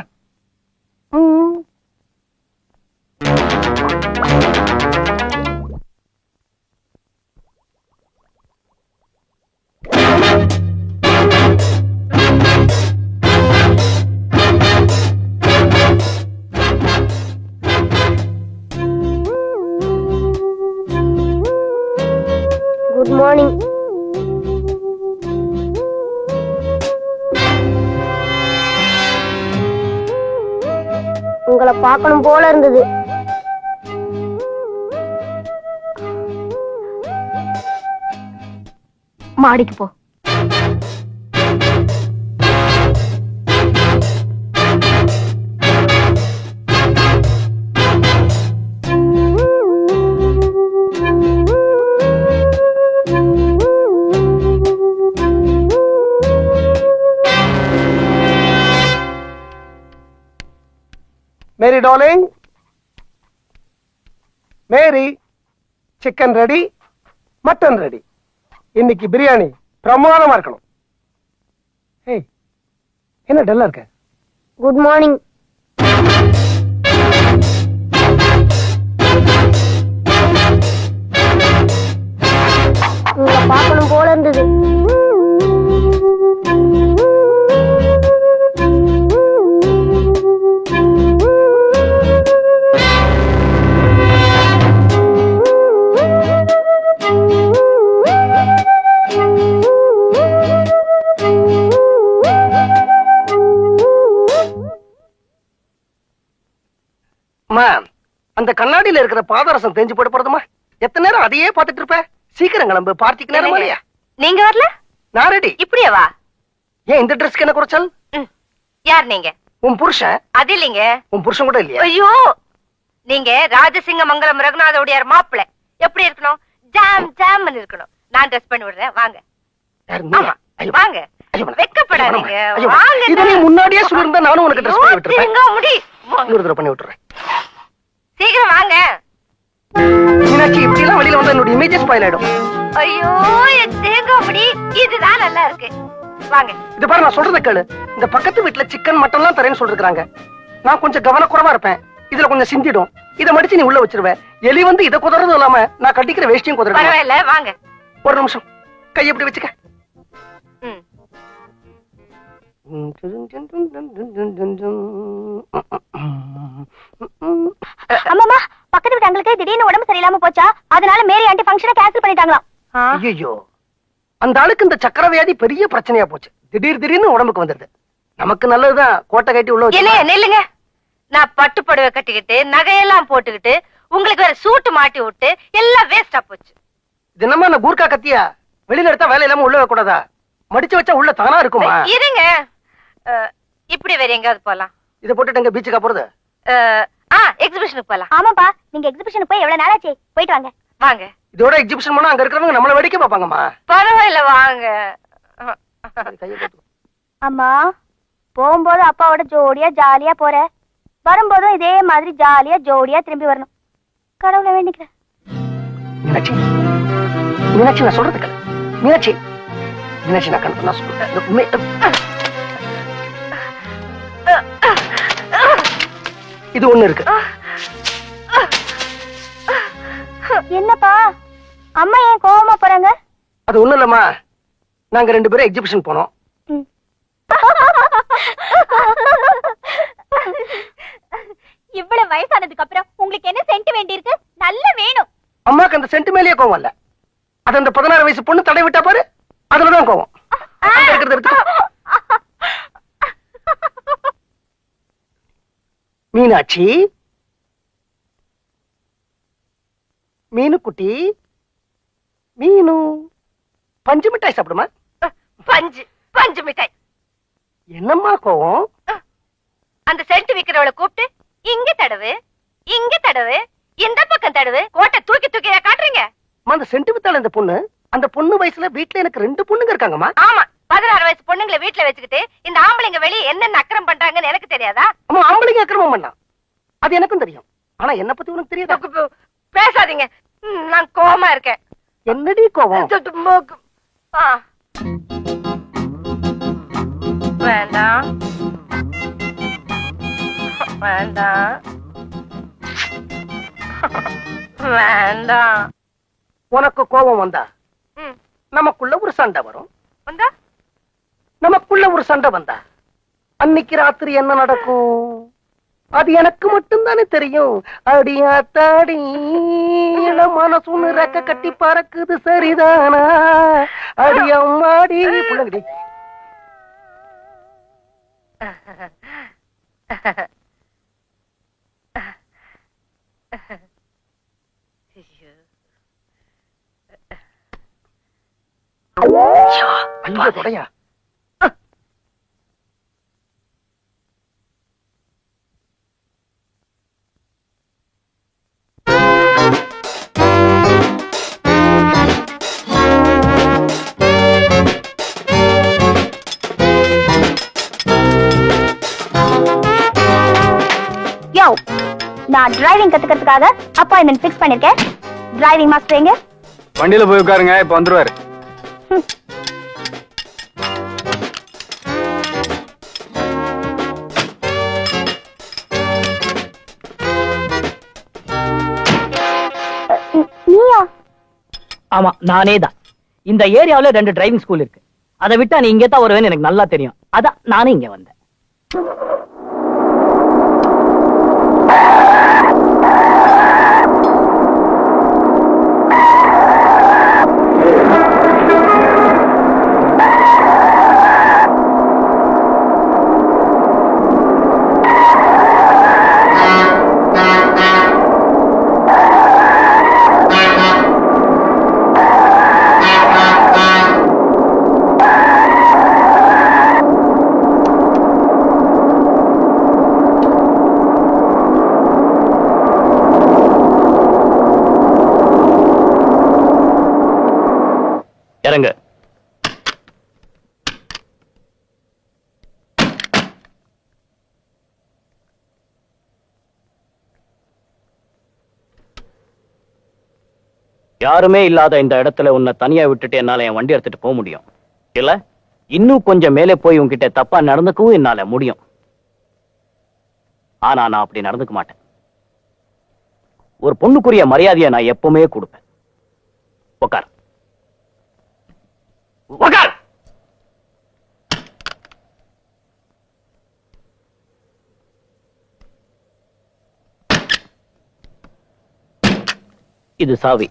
Good morning. உங்களை பார்க்கணும் போல இருந்தது. மாடிக்கு போ. Mary darling, Mary, chicken ready, mutton ready. இன்னைக்கு பிரியாணி பிரமாதமா இருக்கணும். ஏய், என்ன டல்லா இருக்க? Good morning. உங்களை பார்க்கணும் போல இருந்தது. அந்த கண்ணாடியில இருக்கிற பாதரசம் தேஞ்சு போட போறதுமா? எத்தனை நேரம் அதையே பாத்துட்டு இருப்ப? சீக்கிரம் கிளம்பு, பார்ட்டிக்கு நேரம் இல்லையா? நீங்க வரல? நான் ரெடி. இப்படியே வா. ஏன் இந்த ட்ரெஸ்க்கு என்ன குறைச்சல்? யார் நீங்க? உன் புருஷன். அது இல்லைங்க. உன் புருஷன் கூட இல்லையா? ஐயோ, நீங்க ராஜசிங்க மங்கலம் ரகுநாதோடையார் மாப்பிள்ளை. எப்படி இருக்கணும்? ஜாம் ஜாம் இருக்கணும். நான் ட்ரெஸ் பண்ணி விடுறேன், வாங்க. ஆமா, வாங்க. வெக்கப்படாதீங்க, வாங்க. இத நீ முன்னாடியே சொல்லிருந்தா நானும் உனக்கு ட்ரெஸ் பண்ணி விட்டுருப்பேன். முடி இன்னொரு தடவை பண்ணி விட்டுறேன். சீக்கிரம் வாங்க. மீனாட்சி, இப்படி எல்லாம் வெளியில வந்தா என்னோட இமேஜ் ஸ்பாயில் ஆயிடும். ஐயோ, என் தேங்காய் முடி இதுதான் நல்லா இருக்கு. வாங்க. இது பாரு, நான் சொல்றத கேளு. இந்த பக்கத்து வீட்டுல சிக்கன் மட்டன் எல்லாம் தரேன்னு சொல்லிருக்காங்க. நான் கொஞ்சம் கவனக்குறைவா இருப்பேன். இதுல கொஞ்சம் சிந்திடும். இதை மடிச்சு நீ உள்ள வச்சிருவேன். எலி வந்து இதை குதறதும் இல்லாம நான் கட்டிக்கிற வேஷ்டியும் குதறேன். பரவாயில்ல, வாங்க. ஒரு நிமிஷம், கை எப்படி வச்சுக்க. அம்மாமா, பக்கத்து வீட்டு அங்களுக்கு திடீர்னு உடம்பு சரியில்லாம போச்சா, அதனால மேரி ஆண்டி ஃபங்க்ஷனை கேன்சல் பண்ணிட்டாங்களாம். ஐயோ, அந்த ஆளுக்கு இந்த சக்கர வியாதி பெரிய பிரச்சனையா போச்சு. திடீர்னு உடம்புக்கு வந்துருது. நமக்கு நல்லதுதான் கோட்டை கட்டி உள்ள வச்சு. நில்லுங்க. நான் பட்டு புடவை கட்டிக்கிட்டு நகையெல்லாம் போட்டுக்கிட்டு உங்களுக்கு வேற சூட்டு மாட்டி விட்டு எல்லாம் வேஸ்டா போச்சு. தினமா நான் கூர்க்கா கத்தியா வெளியில எடுத்தா வேலை இல்லாம உள்ள வைக்க கூடாதா? மடிச்சு வச்சா உள்ள தானா இருக்குமா? இருங்க, இப்படி வேற எங்காவது போலாம். இதை போட்டுட்டு எங்க பீச்சுக்கா போறது? எக்ஸிபிஷனுக்கு போலாம். ஆமாப்பா, நீங்க எக்ஸிபிஷனுக்கு போய் எவ்வளவு நாளாச்சு? போயிட்டு வாங்க. வாங்க. இதோட எக்ஸிபிஷன் போனா அங்க இருக்கிறவங்க நம்மள வேடிக்கை பாப்பாங்கம்மா. பரவாயில்ல, வாங்க. அம்மா, போகும்போது அப்பாவோட ஜோடியா ஜாலியா போற, வரும்போதும் இதே மாதிரி ஜாலியா ஜோடியா திரும்பி வரணும். கடவுளை வேண்டிக்கிறேன். மீனாட்சி, மீனாட்சி, நான் சொல்றது கேளு. மீனாட்சி, மீனாட்சி, நான் கணக்கு நான் சொல்றேன். இது ஒண்ணு இருக்கு. என்னப்பா, அம்மா ஏன் கோவமா போறாங்க? அது ஒண்ணு இல்லம்மா, நாங்க 2 பேரும் எக்ஸிபிஷன் போனோம். இவ்வளவு வயசானதுக்கு அப்புறம் உங்களுக்கு என்ன சென்ட் வேண்டி இருக்கு? நல்ல வேணும். அம்மாக்கு அந்த சென்ட் மேலேயே கோவம் இல்ல. அது அந்த 16 வயசு பொண்ணு தடை விட்டா பாரு, அதுலதான் கோவம். மீனாட்சி, மீனு குட்டி, மீனு பஞ்சு மிட்டாய் சாப்பிடுமா? பஞ்சு மிட்டாய். என்னம்மா கோவம்? அந்த சென்ட் விக்கிறவளை கூப்பிட்டு இங்க தடவு, இங்க தடவு, இந்த பக்கம் தடவு, கோட்டை தூக்கி தூக்கி காட்டுறீங்க. அந்த சென்ட் வித்தால இந்த பொண்ணு, அந்த பொண்ணு வயசுல வீட்டுல எனக்கு 2 பொண்ணுங்க இருக்காங்கம்மா. ஆமா, 16 வயசு பொண்ணுங்களை வீட்டுல வச்சுக்கிட்டு இந்த ஆம்பளைங்க வெளியே என்னென்ன அக்கிரம் பண்றாங்கன்னு எனக்கு தெரியாதா? அம்மா, ஆம்பளைங்க அக்கிரமம் பண்ணா அது எனக்கும் தெரியும். ஆனா என்ன பத்தி உனக்கு தெரியாதா? பேசாதீங்க, நான் கோவமா இருக்கேன். என்னடி கோவம்? வேண்டாம் வேண்டாம் வேண்டாம். உனக்கு கோபம் வந்தா நமக்குள்ள ஒரு சண்டை வரும். வந்தா நமக்குள்ள ஒரு சண்டை வந்தா அன்னைக்கு ராத்திரி என்ன நடக்கும் அது எனக்கு மட்டும்தானே தெரியும். அடியாத்தாடி மனசுன்னு ரெக்க கட்டி பறக்குது சரிதானா? அடியம்மாடி பிள்ளைங்கடி. ஐயோ கொடையா. நான் டிரைவிங் கத்துக்கிறதுக்காக அப்பாயின்மெண்ட் ஃபிக்ஸ் பண்ணிருக்கேன். டிரைவிங் மாஸ்டர் எங்க? வண்டியில போய் உட்காருங்க, இப்ப வந்துருவாரு. நீயா? ஆமா, நானே தான். இந்த ஏரியாவுல 2 டிரைவிங் ஸ்கூல் இருக்கு. அதை விட்டா நீ இங்கே தான் வருவேன்னு எனக்கு நல்லா தெரியும். அதான் நானும் இங்க வந்தேன். இறங்க. யாருமே இல்லாத இந்த இடத்துல உன்னை தனியா விட்டுட்டு என்னால என் வண்டி எடுத்துட்டு போக முடியும் இல்ல? இன்னும் கொஞ்சம் மேலே போய் உன்கிட்ட தப்பா நடந்துக்கவும் என்னால முடியும். ஆனா நான் அப்படி நடந்துக்க மாட்டேன். ஒரு பொண்ணுக்குரிய மரியாதையை நான் எப்பவுமே கொடுப்பேன். உக்கார். உக்கார். இது சாவி.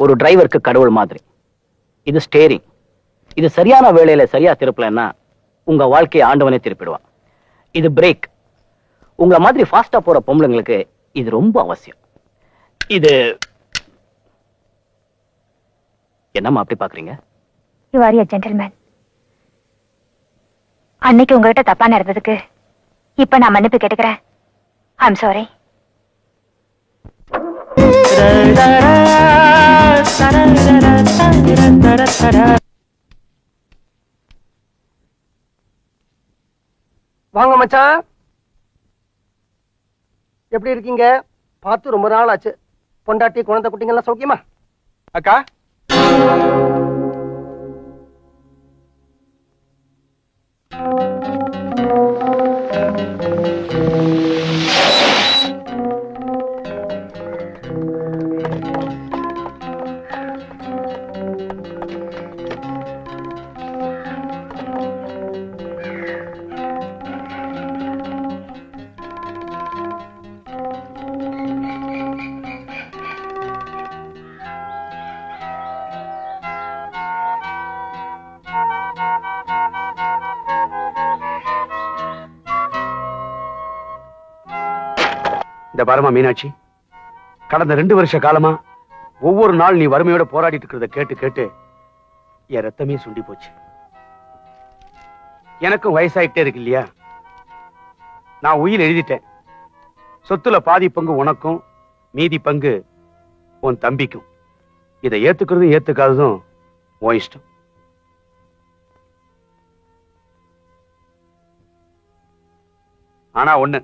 ஒரு டிரைவருக்கு கடவுள் மாதிரி. இது ஸ்டேரிங். இது சரியான வேளையில சரியா திருப்பலன்னா உங்க வாழ்க்கையை ஆண்டவனே திருப்பிடுவான். இது பிரேக். உங்களை மாதிரி ஃபாஸ்டா போற பொம்பளைங்களுக்கு இது ரொம்ப அவசியம். இது என்னம்மா அப்படி பாக்குறீங்க? You are a gentleman. அன்னைக்கு உங்ககிட்ட தப்பா நடந்ததுக்கு இப்ப நான் மன்னிப்பு கேட்டுக்கிறேன். I'm sorry. வாங்க மச்சான், எப்படி இருக்கீங்க? பார்த்து ரொம்ப நாள் ஆச்சு. பொண்டாட்டி குழந்தை குட்டிங்க எல்லாம் சௌக்கியமா? அக்கா, இந்த பாரமா மீனாட்சி, கடந்த 2 வருஷ காலமா ஒவ்வொரு நாள் நீ வறுமையோட போராடிட்டு இருக்கிறத கேட்டு கேட்டு என் ரத்தமே சுண்டி போச்சு. எனக்கும் வயசாயிட்டே இருக்கு இல்லையா? நான் உயிர் எழுதிட்டேன். சொத்துல பாதி பங்கு உனக்கும், மீதி பங்கு உன் தம்பிக்கும். இதை ஏத்துக்கிறதும் ஏத்துக்காததும் உன் இஷ்டம். ஆனா ஒண்ணு,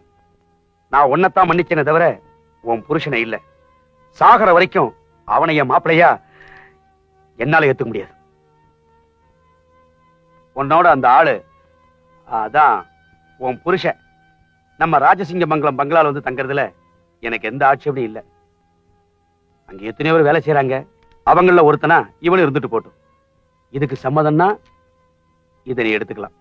நான் உன்னைத்தான் மன்னிச்சேனே தவிர உன் புருஷனை இல்ல. சாகர வரைக்கும் அவனை என் மாப்பிளையா என்னால ஏத்துக்க முடியாது. உன்னோட அந்த ஆளு, அதான் உன் புருஷன், நம்ம ராஜசிங்கமங்கலம் பங்களால வந்து தங்கறதுல எனக்கு எந்த ஆட்சேபனையும் இல்ல. அங்க எத்தனையோ பேர் வேலை செய்யறாங்க. அவங்கள ஒருத்தனா இவனும் இருந்துட்டு போட்டும். இதுக்கு சம்மதம்னா இதை நீ எடுத்துக்கலாம்.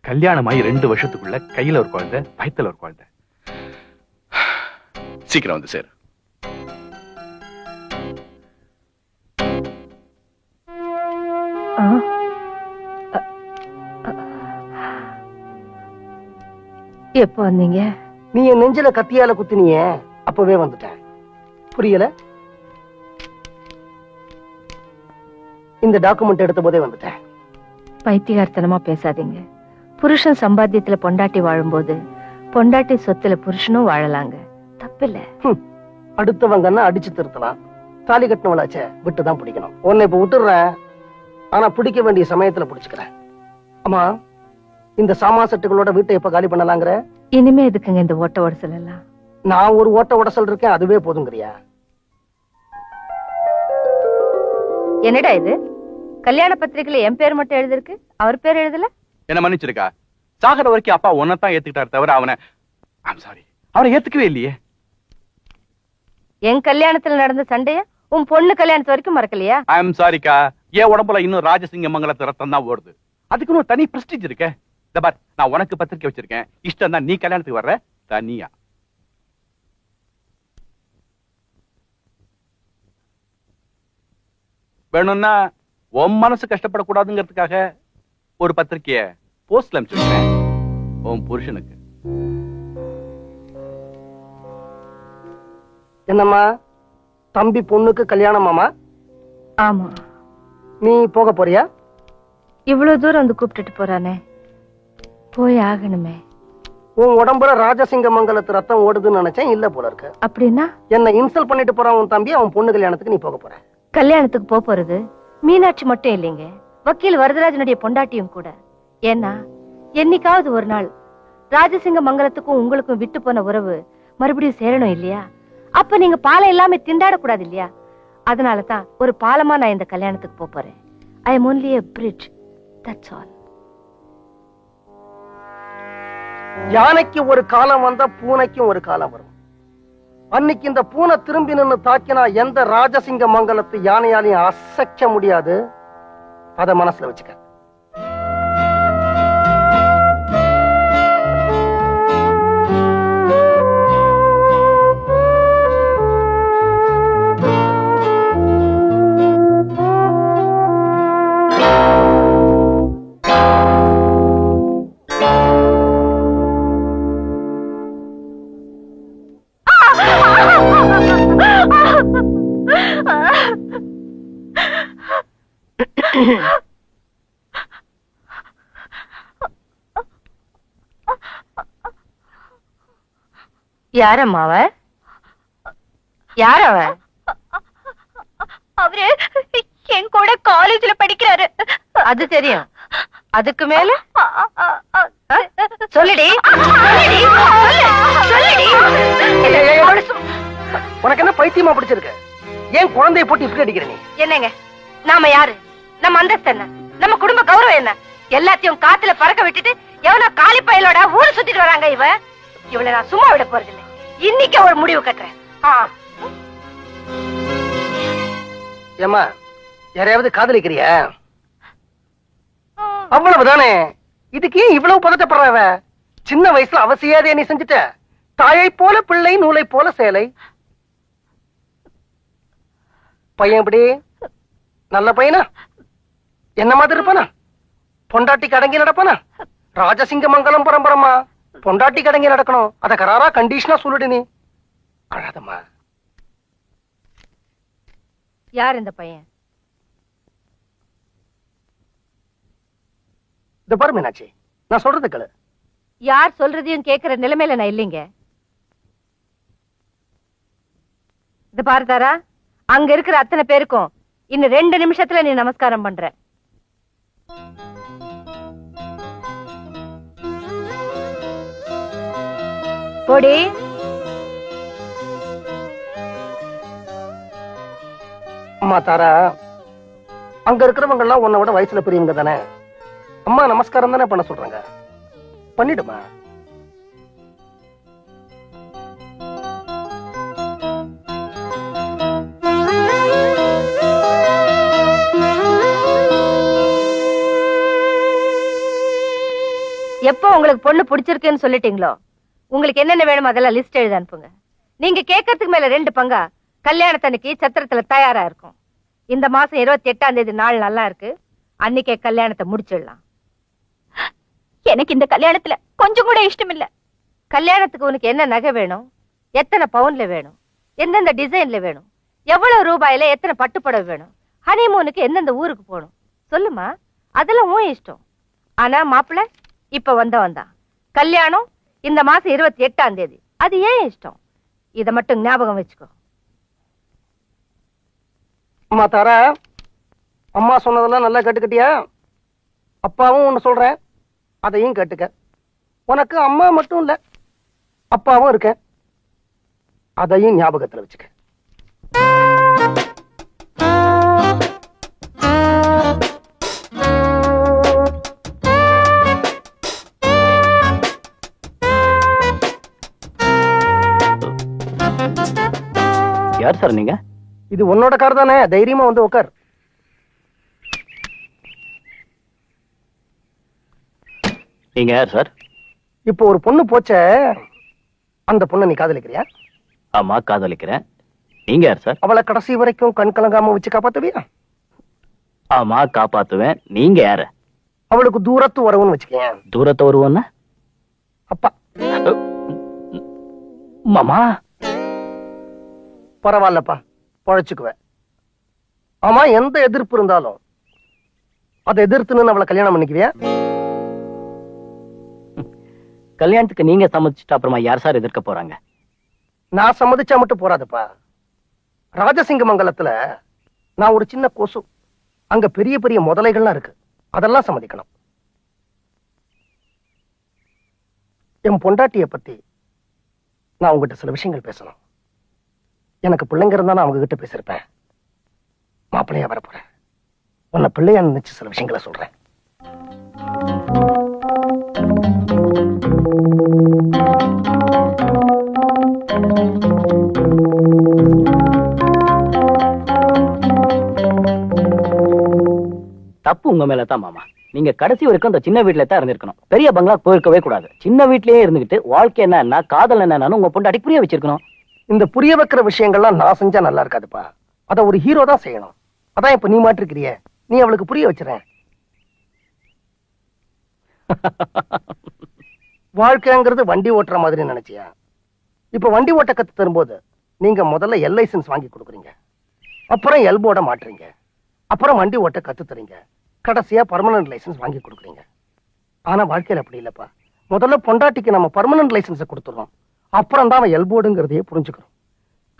கல்யாணமாயி 2 வருஷத்துக்குள்ள கையில ஒரு குழந்தை, வயித்துல ஒரு குழந்தை. சீக்கிரம் வந்து சேரு. எப்போ வந்தீங்க? நீ என் நெஞ்சில கத்தியால குத்தினியே, அப்பவே வந்துட்டேன். புரியல? இந்த டாக்குமெண்ட் எடுத்த போதே வந்துட்டேன். பைத்தியகார்த்தனமா பேசாதீங்க. புருஷன் சம்பாத்தியத்துல பொண்டாட்டி வாழும்போது பொண்டாட்டி சொத்துல புருஷனும் வாழலாங்க, தப்பில்ல. அடுத்தவங்கன்னா அடிச்சு திருத்தலாம், தாலி கட்டினவளாச்சே விட்டுதான் பிடிக்கணும். உன்னை இப்ப விட்டுடுறேன், ஆனா பிடிக்க வேண்டிய சமயத்துல பிடிச்சுக்கிறேன். அம்மா, இந்த சாமா செட்டுகளோட வீட்டை எப்ப காலி பண்ணலாங்கிற? இனிமே எதுக்குங்க இந்த ஓட்ட உடசல் எல்லாம்? நான் ஒரு ஓட்ட உடசல் இருக்கேன், அதுவே போதுங்கிறியா? என்னடா இது, கல்யாண பத்திரிகையில என் பேர் மட்டும் எழுதிருக்கு, அவர் பேர் எழுதல? என்ன மன்னிச்சிருக்கா, சாகர வரைக்கும் அப்பா உன்னைத்தான் ஏத்துக்கிட்டாரு தவிர அவனை ஏத்துக்கவே இல்லையே. என் கல்யாணத்துல நடந்த சண்டைய உன் பொண்ணு கல்யாணத்து வரைக்கும் மறக்கலையா? ஐ எம் சாரிக்கா, என் உடம்புல இன்னும் ராஜசிங்க மங்கலத்து ரத்தம் தான் ஓடுது. அதுக்கு ஒரு தனி பிரஸ்டீஜ் இருக்க. இந்த பார், நான் உனக்கு பத்திரிக்கை வச்சிருக்கேன், இஷ்டம் தான் நீ கல்யாணத்துக்கு வர்ற தனியா. வேணும்னா உன் மனசு கஷ்டப்படக்கூடாதுங்கிறதுக்காக ஒரு பத்திரிக்கைய போஸ்ட்ல அனுப்பிச்சிருக்கேன் உன் புருஷனுக்கு. என்னம்மா, தம்பி பொண்ணுக்கு கல்யாணமாமா? ஆமா. நீ போக போறியா? இவ்வளவு தூரம் வந்து கூப்பிட்டுட்டு போறானே, போய் ஆகணுமே. உன் உடம்புல ராஜசிங்க மங்கலத்து ரத்தம் ஓடுதுன்னு நினைச்சேன், இல்ல போல இருக்கு. அப்படின்னா என்ன இன்சல்ட் பண்ணிட்டு போறான் உன் தம்பி, அவன் பொண்ணு கல்யாணத்துக்கு நீ போக போற. கல்யாணத்துக்கு போறது மீனாட்சி மட்டும் இல்லைங்க, வக்கீல் வரதராஜனுடைய பொண்டாட்டியும் கூட. ஏன்னா என்னைக்காவது ஒரு நாள் ராஜசிங்க மங்கலத்துக்கும் உங்களுக்கும் விட்டு போன உறவு மறுபடியும் சேரணும் இல்லையா? அப்ப நீங்க பாலம் எல்லாமே திண்டாட கூடாது இல்லையா? அதனாலதான் ஒரு பாலமா நான் இந்த கல்யாணத்துக்கு போறேன். I am only a bridge, that's all. யானைக்கு ஒரு காலம் வந்தா பூனைக்கும் ஒரு காலம் வரும். அன்னைக்கு இந்த பூனை திரும்பி நின்னு தாக்கினா எந்த ராஜசிங்க மங்கலத்து யானையாலையும் அசைக்க முடியாது. அத மனசுல வச்சுக்க. யாரம்மா அவன்? யார் அவன்? அவரு என் கூட காலேஜ்ல படிக்கிறாரு. அது தெரியும். அதுக்கு மேல சொல்லுடி. உனக்கு என்ன பைத்தியமா பிடிச்சிருக்கு? ஏன் குழந்தைய போட்டு இப்படி அடிக்கிற நீ? என்னங்க, நாம யாரு? நம்ம அந்தஸ்து என்ன? நம்ம குடும்ப கௌரவம் என்ன? எல்லாத்தையும் காத்துல பறக்க விட்டுட்டு எவனோ காலி பயலோட ஊரு சுத்திட்டு வராங்க. இவளை நான் சும்மா விட போறதில்லை. இன்னைக்கு ஒரு முடிவு கட்டுறேன். ஏமா, யாரையாவது காதலிக்கிறியா? அவ்வளவுதானே. இதுக்கு ஏன் இவ்வளவு பதட்டப்படுறவ? சின்ன வயசுல அவசியாதே நீ செஞ்சுட்ட. தாயை போல பிள்ளை, நூலை போல சேலை. பையன் எப்படி? நல்ல பையனா? என்ன மாதிரி இருப்பானா? பொண்டாட்டிக்கு அடங்கி நடப்பானா? ராஜசிங்க மங்கலம் பரம்பரமா பொண்டாட்டிக்கு அடங்கி நடக்கணும். அத கராரா கண்டிஷனா சொல்லுடு. நீ அழாதம்மா. யார் இந்த பையன்? இந்த பாரு மீனாட்சி, நான் சொல்றது கேளு. யார் சொல்றதையும் கேட்கிற நிலைமையில நான் இல்லைங்க. இது பாருதாரா, அங்க இருக்கிற அத்தனை பேருக்கும் இன்னும் 2 நிமிஷத்துல நீ நமஸ்காரம் பண்ற. போடி. அம்மா தாரா, அங்க இருக்கிறவங்க எல்லாம் உன்னை விட வயசுல பெரியவங்க தானே. அம்மா நமஸ்காரம் தானே பண்ண சொல்றாங்க, பண்ணிடுமா. எப்போ உங்களுக்கு பொண்ணு பிடிச்சிருக்குன்னு சொல்லிட்டீங்களோ, உங்களுக்கு என்னென்ன வேணுமோ அதெல்லாம் லிஸ்ட் எழுதி அனுப்புங்க. நீங்க கேட்கறதுக்கு மேல 2 பங்கா கல்யாணத்தன்னைக்கு சத்திரத்துல தயாரா இருக்கும். இந்த மாசம் 28ஆம் தேதி நாள் நல்லா இருக்கு. அன்னைக்கே கல்யாணத்தை முடிச்சிடலாம். எனக்கு இந்த கல்யாணத்துல கொஞ்சம் கூட இஷ்டம் இல்ல. கல்யாணத்துக்கு உனக்கு என்ன நகை வேணும், எத்தனை பவுன்ல வேணும், எந்தெந்த டிசைன்ல வேணும், எவ்வளவு ரூபாயில எத்தனை பட்டுப்புடவை வேணும், ஹனிமூனுக்கு எந்தெந்த ஊருக்கு போகணும் சொல்லுமா, அதெல்லாம் உன் இஷ்டம். ஆனா மாப்பிள்ள இப்ப வந்தான், கல்யாணம் இந்த மாசம் 28ஆம் தேதி, அது ஏன் இஷ்டம். இத மட்டும் ஞாபகம் வச்சுக்கோ. அம்மா தாரா, அம்மா சொன்னதெல்லாம் நல்லா கேட்டுக்கிட்டியா? அப்பாவும் ஒண்ணு சொல்றேன், அதையும் கேட்டுக்க. உனக்கு அம்மா மட்டும் இல்ல, அப்பாவும் இருக்க, அதையும் ஞாபகத்துல வச்சுக்க. யார் சார் நீங்க? இது உன்னோட கார் தானே, தைரியமா வந்து உட்கார். நீங்க யார் சார்? இப்போ ஒரு பொண்ணு போச்ச, அந்த பொண்ணை நீ காதலிக்கிறியா? ஆமா, காதலிக்கிறேன். நீங்க யார் சார்? அவளை கடைசி வரைக்கும் கண் கலங்காம வச்சு காப்பாத்துவியா? ஆமா, காப்பாத்துவேன். நீங்க யாரு? அவளுக்கு தூரத்து உறவுன்னு வச்சுக்கேன். தூரத்தை வருவோன்னா? அப்பா. மாமா. பரவாயில்லப்பா, பழைச்சுக்குவேன். ஆமா, எந்த எதிர்ப்பு இருந்தாலும் அதை எதிர்த்துன்னு அவளை கல்யாணம் பண்ணிக்குவியா? கல்யாணத்துக்கு நீங்க சம்மதிச்சுட்டு அப்புறமா யார் சார் எதிர்க்க போறாங்க? நான் சம்மதிச்சா மட்டும் போறாதுப்பா. ராஜசிங்கமங்கலத்துல நான் ஒரு சின்ன கொசு, அங்க பெரிய பெரிய முதலைகள்லாம் இருக்கு, அதெல்லாம் சம்மதிக்கணும். என் பொண்டாட்டிய பத்தி நான் உங்ககிட்ட சில விஷயங்கள் பேசணும். எனக்கு பிள்ளைங்க இருந்தா நான் அவங்க கிட்ட பேசிருப்பேன். மாப்பிள்ளையா வரப்போறேன், உன்னை பிள்ளையா நினைச்சு சில விஷயங்களை சொல்றேன். தப்பு உங்க மேலதான் மாமா. நீங்க கடைசி வரைக்கும் அந்த சின்ன வீட்டுல தான் இருந்திருக்கணும். பெரிய பங்களா போயிருக்கவே கூடாது. சின்ன வீட்லயே இருந்துகிட்டு வாழ்க்கை என்னன்னா, காதல் என்னன்னு உங்க பொண்டாட்டி புரிய வச்சிருக்கணும். இந்த புரிய வைக்கிற விஷயங்கள்லாம் நான் செஞ்சா நல்லா இருக்காதுப்பா. அத ஒரு ஹீரோ தான் செய்யணும். அதான் இப்ப நீ மாட்டிருக்கிறிய, நீ அவளுக்கு புரிய வச்சிடறேன். வாழ்க்கைங்கிறது வண்டி ஓட்டுற மாதிரி நினைச்சியா? இப்ப வண்டி ஓட்ட கத்து தரும்போது நீங்க முதல்ல எல் லைசன்ஸ் வாங்கி கொடுக்குறீங்க, அப்புறம் எல்போர்ட மாட்டுறீங்க, அப்புறம் வண்டி ஓட்ட கத்து தரீங்க, கடைசியா பர்மனன்ட் லைசன்ஸ் வாங்கி கொடுக்குறீங்க. ஆனா வாழ்க்கையில அப்படி இல்லப்பா. முதல்ல பொண்டாட்டிக்கு நம்ம பர்மனன்ட் லைசன்ஸை கொடுத்துறோம், அப்புறம் தான் அவன் எல்போர்டுங்கிறதையே புரிஞ்சுக்கிறோம்.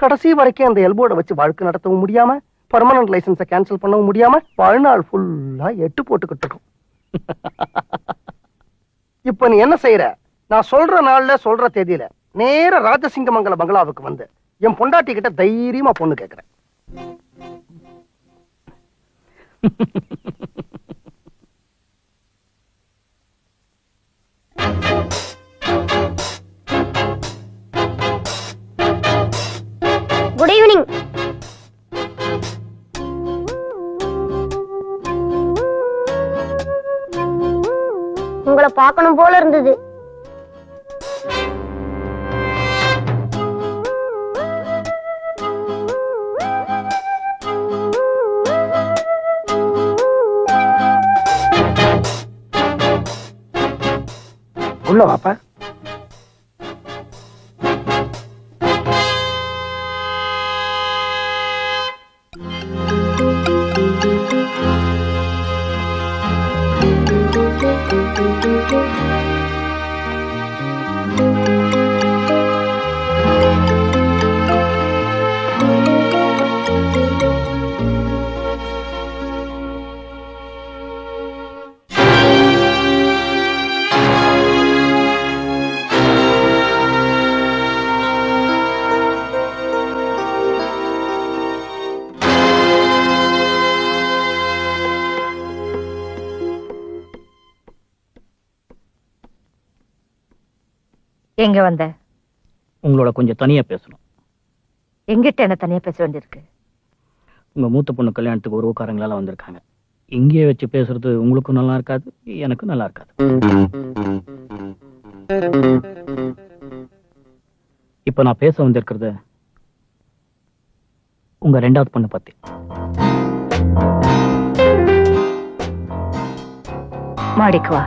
கடைசி வரைக்கும் அந்த எல்போர்டை வச்சு வாழ்க்கை நடத்தவும் முடியாம, பர்மனன்ட் லைசன்ஸை கேன்சல் பண்ணவும் முடியாம வாழ்நாள் ஃபுல்லா எட்டு போட்டுக்கிட்டு இருக்கும். இப்ப நீ என்ன செய்யற? நான் சொல்ற நாள்ல சொல்ற தேதியில நேர ராஜசிங்கமங்கல பங்களாவுக்கு வந்து என் பொண்டாட்டி கிட்ட தைரியமா பொண்ணு கேக்குறேன். Good evening. உங்களை பார்க்கணும் போல இருந்தது. உள்ள வாப்பா. எங்க வந்த? உங்களோட கொஞ்சம் தனியா பேசணும். எங்கிட்ட என்ன தனியா பேச வேண்டியிருக்கு? உங்க மூத்த பொண்ணு கல்யாணத்துக்கு உறவுக்காரங்களால வந்திருக்காங்க. இங்கேயே வச்சு பேசுறது உங்களுக்கும் நல்லா இருக்காது, எனக்கும் நல்லா இருக்காது. இப்ப நான் பேச வந்திருக்கிறது உங்க ரெண்டாவது பொண்ணு பத்தி. மாடிக்கு வா.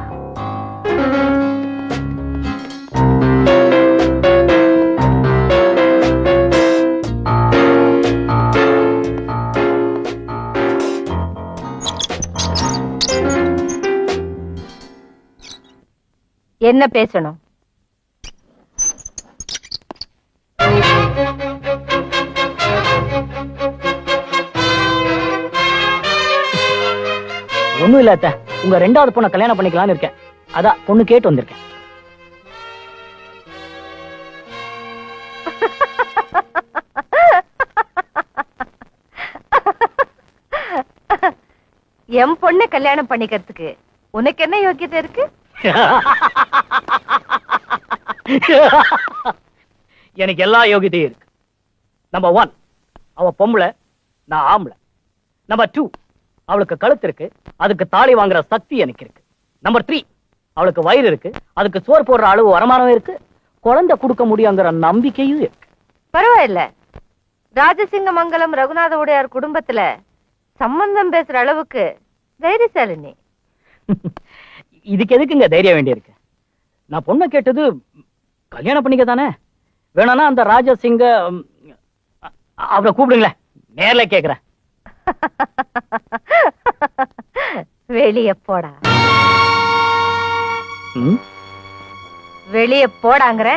என்ன பேசணும்? ஒண்ணும் இல்ல அத்தை, உங்க ரெண்டாவது பொண்ணை கல்யாணம் பண்ணிக்கலாம்னு இருக்கேன். அதான் பொண்ணு கேட்டு வந்திருக்கேன். என் பொண்ணை கல்யாணம் பண்ணிக்கிறதுக்கு உனக்கு என்ன யோக்கியதை இருக்கு? எனக்கு எல்லா யோகியத்தையும் இருக்கு. நம்பர் 1, அவ பொம்பளை, நான் ஆம்பளை. நம்பர் 2, அவளுக்கு கழுத்து இருக்கு, அதுக்கு தாலி வாங்குற சக்தி எனக்கு இருக்கு. நம்பர் 3, அவளுக்கு வயிறு இருக்கு, அதுக்கு சோறு போடுற அளவு வருமானம் இருக்கு, குழந்தை கொடுக்க முடியுங்கிற நம்பிக்கையும் இருக்கு. பரவாயில்ல, ராஜசிங்கமங்கலம் ரகுநாத உடையார் குடும்பத்துல சம்பந்தம் பேசுற அளவுக்கு தைரியசாலினி. இதுக்கு எதுக்குங்க தைரியம் வேண்டியிருக்கு? நான் பொண்ணை கேட்டது கல்யாணம் பண்ணிக்க தானே. வேணும்னா அந்த ராஜசிங்க அவரை கூப்பிடுங்களேன், நேர்ல கேக்குறேன். வெளிய போடா. வெளிய போடாங்கற.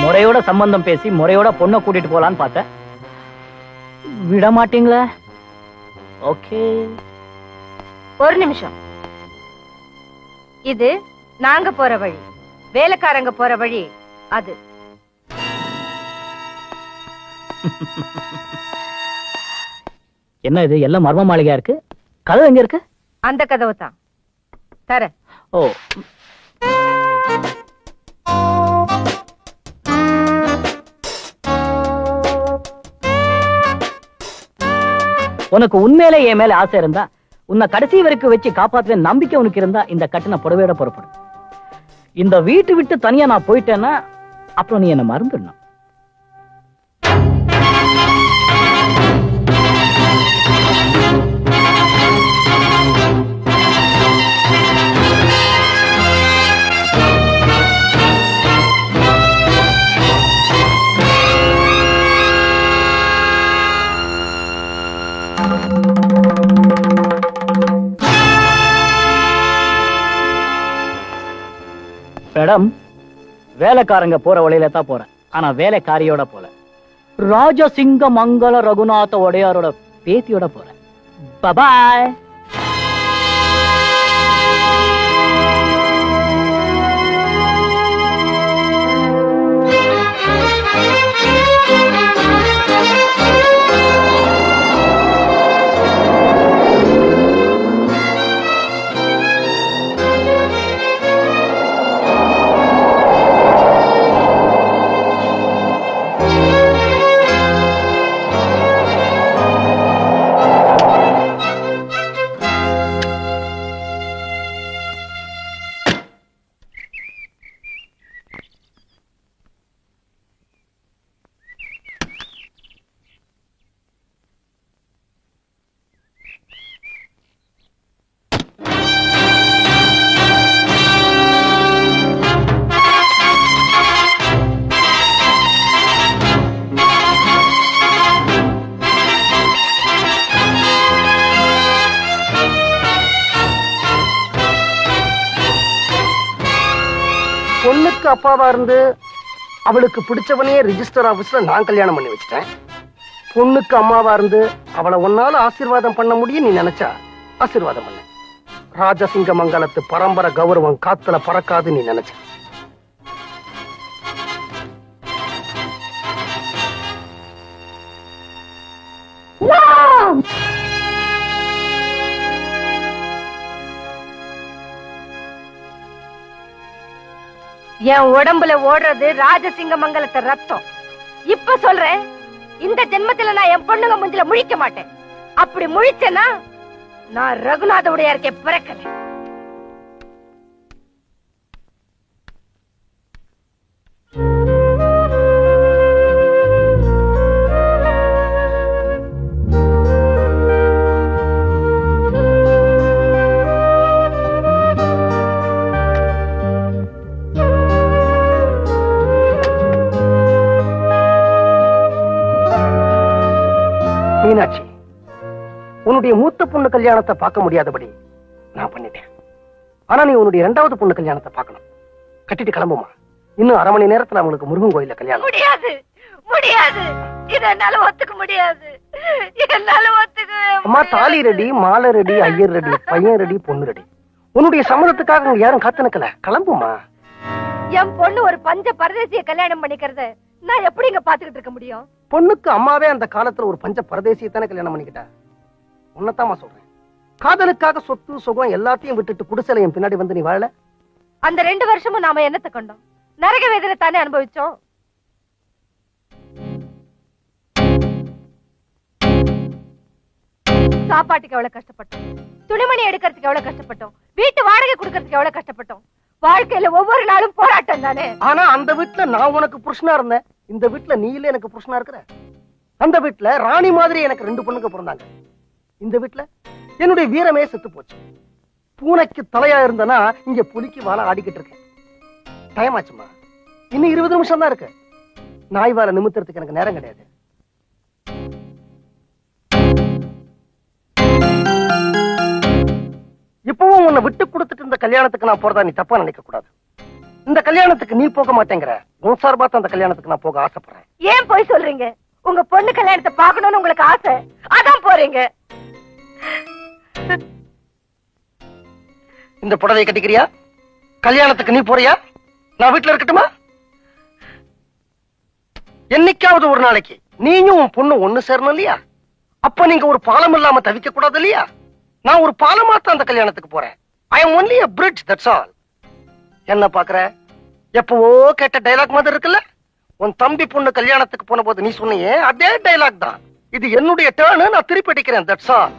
முறையோட சம்பந்தம் பேசி முறையோட பொண்ணை கூட்டிட்டு போலான்னு பார்த்தேன், விட மாட்டீங்களா? ஓகே, ஒரு நிமிஷம். இது நாங்க போற வழி, வேலைக்காரங்க போற வழி அது. என்ன இது எல்லாம் மர்ம மாளிகையா இருக்கு? கதவு எங்க இருக்கு? அந்த கதவு தான் தர. ஓ, உனக்கு உண்மையிலே என் மேல ஆசை இருந்தா, உன்னை கடைசி வரைக்கும் வச்சு காப்பாத்துற நம்பிக்கை உனக்கு இருந்தா இந்த கட்டின புடவையோட புறப்படும். இந்த வீட்டு விட்டு தனியா நான் போயிட்டேன்னா அப்புறம் நீ என்ன மறந்துடணும். மேடம், வேலைக்காரங்க போற வழியில தான் போறேன், ஆனா வேலைக்காரியோட போல. ராஜசிங்க மங்கள ரகுநாத உடையாரோட பேத்தியோட போறேன். பபாய். பொண்ணுக்கு அப்பாவா இருந்து அவளுக்கு பிடிச்சவனே ரிஜிஸ்டர் ஆபீஸ்ல நான் கல்யாணம் பண்ணி வச்சிட்டேன். பொண்ணுக்கு அம்மாவா இருந்து அவளை ஒன்னால ஆசீர்வாதம் பண்ண முடியும் நீ நினைச்சா ஆசீர்வாதம் பண்ண. ராஜசிங்க மங்கலத்து பரம்பரை கௌரவம் காத்துல பறக்காது நீ நினைச்ச. என் உடம்புல ஓடுறது ராஜசிங்க மங்கலத்து ரத்தம். இப்ப சொல்றேன், இந்த ஜென்மத்துல நான் என் பொண்ணுங்க முஞ்சில முழிக்க மாட்டேன். அப்படி முழிச்சேன்னா நான் ரகுநாத உடையாருக்கே பிறக்கல. மீனாட்சி, உன்னுடைய மூத்த பொண்ணு கல்யாணத்தை பார்க்க முடியாதபடி நான் பண்ணிட்டேன். ஆனா நீ உன்னுடைய 2வது பொண்ணு கல்யாணத்தை பார்க்கணும். கட்டிட்டு கிளம்புமா. இன்னும் 1/2 மணி நேரத்துல அவங்களுக்கு முருகன் கோயில்ல கல்யாணம். முடியாது முடியாது, இத என்னால ஒத்துக்க முடியாது. என்னால ஒத்துக்க அம்மா, தாலி ரெடி, மாலை ரெடி, ஐயர் ரெடி, பையன் ரெடி, பொண்ணு ரெடி. உன்னுடைய சம்மதத்துக்காக அவங்க யாரும் காத்து நிக்கல. கிளம்புமா. என் பொண்ணு ஒரு பஞ்ச பரதேசிய கல்யாணம் பண்ணிக்கிறத நான் எப்படி இங்க பாத்துக்கிட்டு இருக்க முடியும்? பொண்ணுக்கு அம்மாவே அந்த காலத்துல ஒரு பஞ்ச பரதேசியத்தானே கல்யாணம் பண்ணிக்கிட்டா. உன்னதாமா சொல்றேன். காதலுக்காக சொத்து சுகம் எல்லாத்தையும் விட்டுட்டு குடிசையில என் பின்னாடி வந்து நீ வாழல. அந்த 2 வருஷமும் நாம என்னத்தை கண்டோம்? நரக வேதனை தானே அனுபவிச்சோம். சாப்பாட்டுக்கு எவ்வளவு கஷ்டப்பட்டோம், துணிமணி எடுக்கிறதுக்கு எவ்வளவு கஷ்டப்பட்டோம், வீட்டு வாடகை கொடுக்கறதுக்கு எவ்வளவு கஷ்டப்பட்டோம். வாழ்க்கையில ஒவ்வொரு நாளும் போராட்டம் தானே. ஆனா அந்த வீட்டுல நான் உனக்கு புருஷனா இருந்தேன். இந்த வீட்டுல நீ இல்ல எனக்கு புருஷனா இருக்கிற. அந்த வீட்டுல ராணி மாதிரி எனக்கு 2 பொண்ணுங்க பிறந்தாங்க. இந்த வீட்டுல என்னுடைய வீரமே செத்து போச்சு. பூனைக்கு தலையா இருந்தனா இங்க புலிக்கு வாழ ஆடிக்கிட்டு இருக்கேன். டைம் ஆச்சுமா. இன்னும் 20 நிமிஷம் தான் இருக்கு. நாய் வாழ நிமித்துறதுக்கு எனக்கு நேரம் கிடையாது. இப்பவும் உன்னை விட்டு கொடுத்துட்டு இந்த கல்யாணத்துக்கு நான் போறதா நீ தப்பா நினைக்க கூடாது. இந்த கல்யாணத்துக்கு நீ போக மாட்டேங்கிற. உன் சார்பா அந்த கல்யாணத்துக்கு நான் போக ஆசைப்படுறேன். ஏன் போய் சொல்றீங்க? உங்க பொண்ணு கல்யாணத்தை பார்க்கணும்னு உங்களுக்கு ஆசை, அதான் போறீங்க. இந்த புடவையை கட்டிக்கிறியா? கல்யாணத்துக்கு நீ போறியா? நான் வீட்டுல இருக்கட்டுமா? என்னைக்காவது ஒரு நாளைக்கு நீயும் உன் பொண்ணு ஒண்ணு சேரணும் இல்லையா? அப்ப நீங்க ஒரு பாலம் இல்லாம தவிக்க கூடாது இல்லையா? நான் ஒரு பாலமாத்தான் அந்த கல்யாணத்துக்கு போறேன். I am only a bridge, that's all. என்ன பாக்குற? எப்பவோ கேட்ட டைலாக் மாதிரி இருக்குல்ல? உன் தம்பி பொண்ணு கல்யாணத்துக்கு போன போது நீ சொன்னியே அதே டைலாக் தான். இது என்னுடைய டர்ன், நான் திருப்பி அடிக்கிறேன், that's all.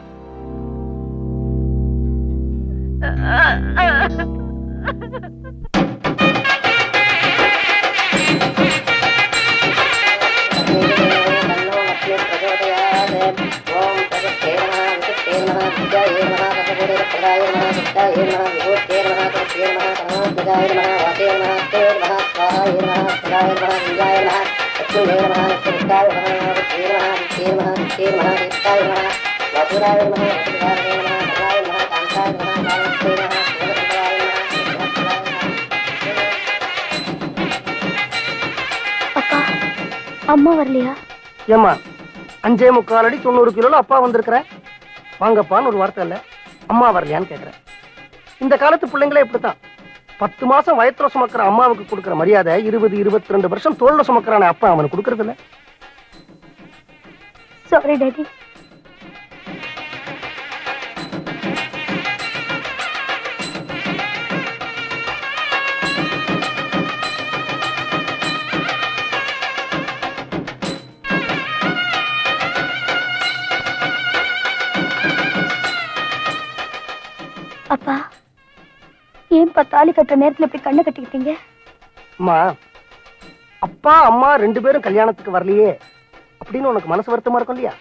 அப்பா, அம்மா வரலையா? ஏமா 5.25 அடி 90 கிலோல அப்பா வந்திருக்கிற. வாங்கப்பான்னு ஒரு வார்த்தை இல்ல. அம்மா வரலையான்னு கேக்குறேன். இந்த காலத்து பிள்ளைங்களே இப்படித்தான். 10 மாசம் வயத்துல சுமக்கிற அம்மாவுக்கு கொடுக்கிற மரியாதை 20-22 வருஷம் தோல்ல சுமக்கிறான அப்பா அவனுக்கு கொடுக்கறது இல்ல. Sorry daddy. அப்பா, ஏன் தாலி கட்டுற நேரத்துல இப்படி கண்ணை கட்டிக்கிட்டீங்க? அம்மா, அப்பா அம்மா 2 பேரும் கல்யாணத்துக்கு வரலையே அப்படின்னு உனக்கு மனசு வருத்தமா இருக்கும் இல்லையா?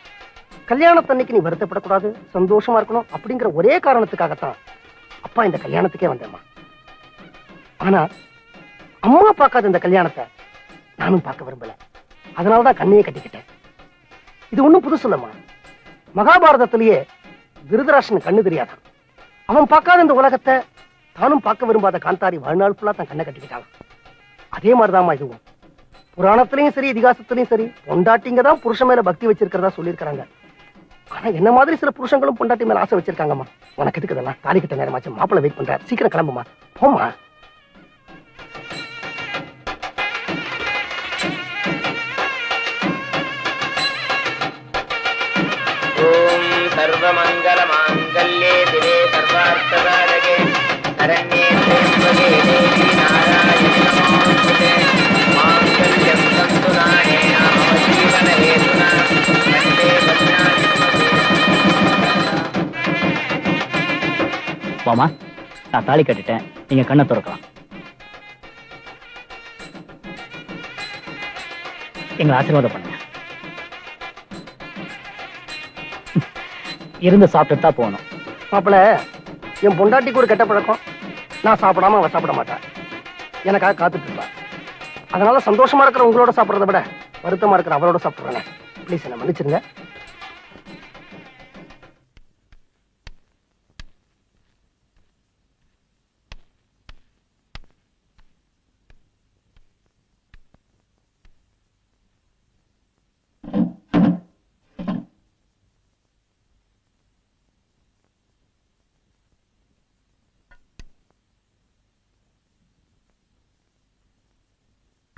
கல்யாணத்தன்னைக்கு நீ வருத்தப்படக்கூடாது, சந்தோஷமா இருக்கணும் அப்படிங்கிற ஒரே காரணத்துக்காகத்தான் அப்பா இந்த கல்யாணத்துக்கே வந்தேம்மா. ஆனா அம்மா பார்க்காத இந்த கல்யாணத்தை நானும் பார்க்க விரும்பல. அதனாலதான் கண்ணையே கட்டிக்கிட்டேன். இது ஒண்ணும் புதுசு இல்லம்மா. மகாபாரதத்திலேயே திருதராஷ்டிரன் கண்ணு தெரியாதான். அவன் பார்க்காத இந்த உலகத்தை தானும் பார்க்க விரும்பாத காந்தாரி வாழ்நாள் ஃபுல்லா தான் கண்ணை கட்டிக்கிட்டான். அதே மாதிரிதாம்மா இதுவும். புராணத்திலையும் சரி இதிகாசத்திலையும் சரி பொண்டாட்டிங்க தான் புருஷன் மேல பக்தி வச்சிருக்கிறதா சொல்லியிருக்காங்க. ஆனா என்ன மாதிரி சில புருஷங்களும் பொண்டாட்டி மேல ஆசை வச்சிருக்காங்கம்மா. உனக்கு எதுக்கு இதெல்லாம்? தாலி கட்ட நேரமாச்சு, மாப்பிள்ளை வெயிட் பண்றாரு, சீக்கிரம் கிளம்புமா, போமா. सर्वमंगल मांगल्ये दिवे सर्वार्थसाधके शरण्ये त्र्यंबके देवी नारायणी नमोस्तुते मांगल्यं तन्तु नानेन मम जीवन हेतुना वन्दे पद्मावती. வாமா, நான் தாலி கட்டிட்டேன், நீங்க கண்ணை திறக்கலாம். எங்களை ஆசீர்வாதம் பண்ணுங்க. இருந்து சாப்பிட்டு தான் போகணும். மாப்பிள்ள, என் பொண்டாட்டிக்கு ஒரு கெட்ட பழக்கம். நான் சாப்பிடாம அவ சாப்பிட மாட்டேன். எனக்காக காத்துட்டு இருப்பா. அதனால சந்தோஷமா இருக்கிற உங்களோட சாப்பிடறத விட வருத்தமா இருக்கிற அவரோட சாப்பிடுறேன். ப்ளீஸ் என்ன மன்னிச்சிருங்க.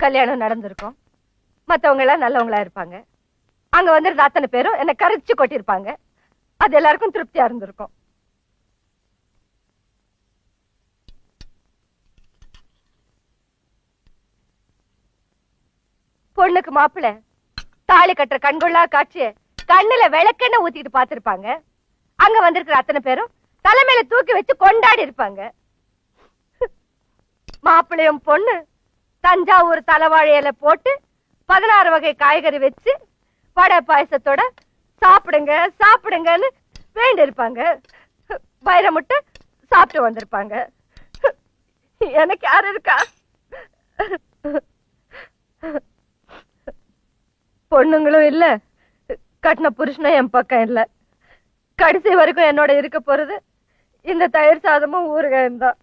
கல்யாணம் நடந்திருக்கும், மத்தவங்க எல்லாம் நல்லவங்களா இருப்பாங்க. அங்க வந்திருந்த அத்தனை பேரும் என்ன கரைச்சு கொட்டிருப்பாங்க. அது எல்லாருக்கும் திருப்தியா இருந்திருக்கும். பொண்ணுக்கு மாப்பிள்ளை தாலி கட்டுற கண்கொள்ளா காட்சி கண்ணுல விளக்கெண்ண ஊத்திட்டு பாத்திருப்பாங்க. அங்க வந்திருக்கிற அத்தனை பேரும் தலைமையில தூக்கி வச்சு கொண்டாடி இருப்பாங்க. மாப்பிள்ளையும் பொண்ணு தஞ்சாவூர் தலைவாழையில போட்டு 16 வகை காய்கறி வச்சு வடை பாயசத்தோட சாப்பிடுங்க சாப்பிடுங்கன்னு வேண்டி இருப்பாங்க. வைரமுட்டை சாப்பிட்டு வந்திருப்பாங்க. எனக்கு யாரு இருக்கா? பொண்ணுங்களும் இல்ல, கட்டின புருஷனும் என் பக்கம் இல்ல. கடைசி வரைக்கும் என்னோட இருக்க போறது இந்த தயிர் சாதமும் ஊறுகாயும் தான்.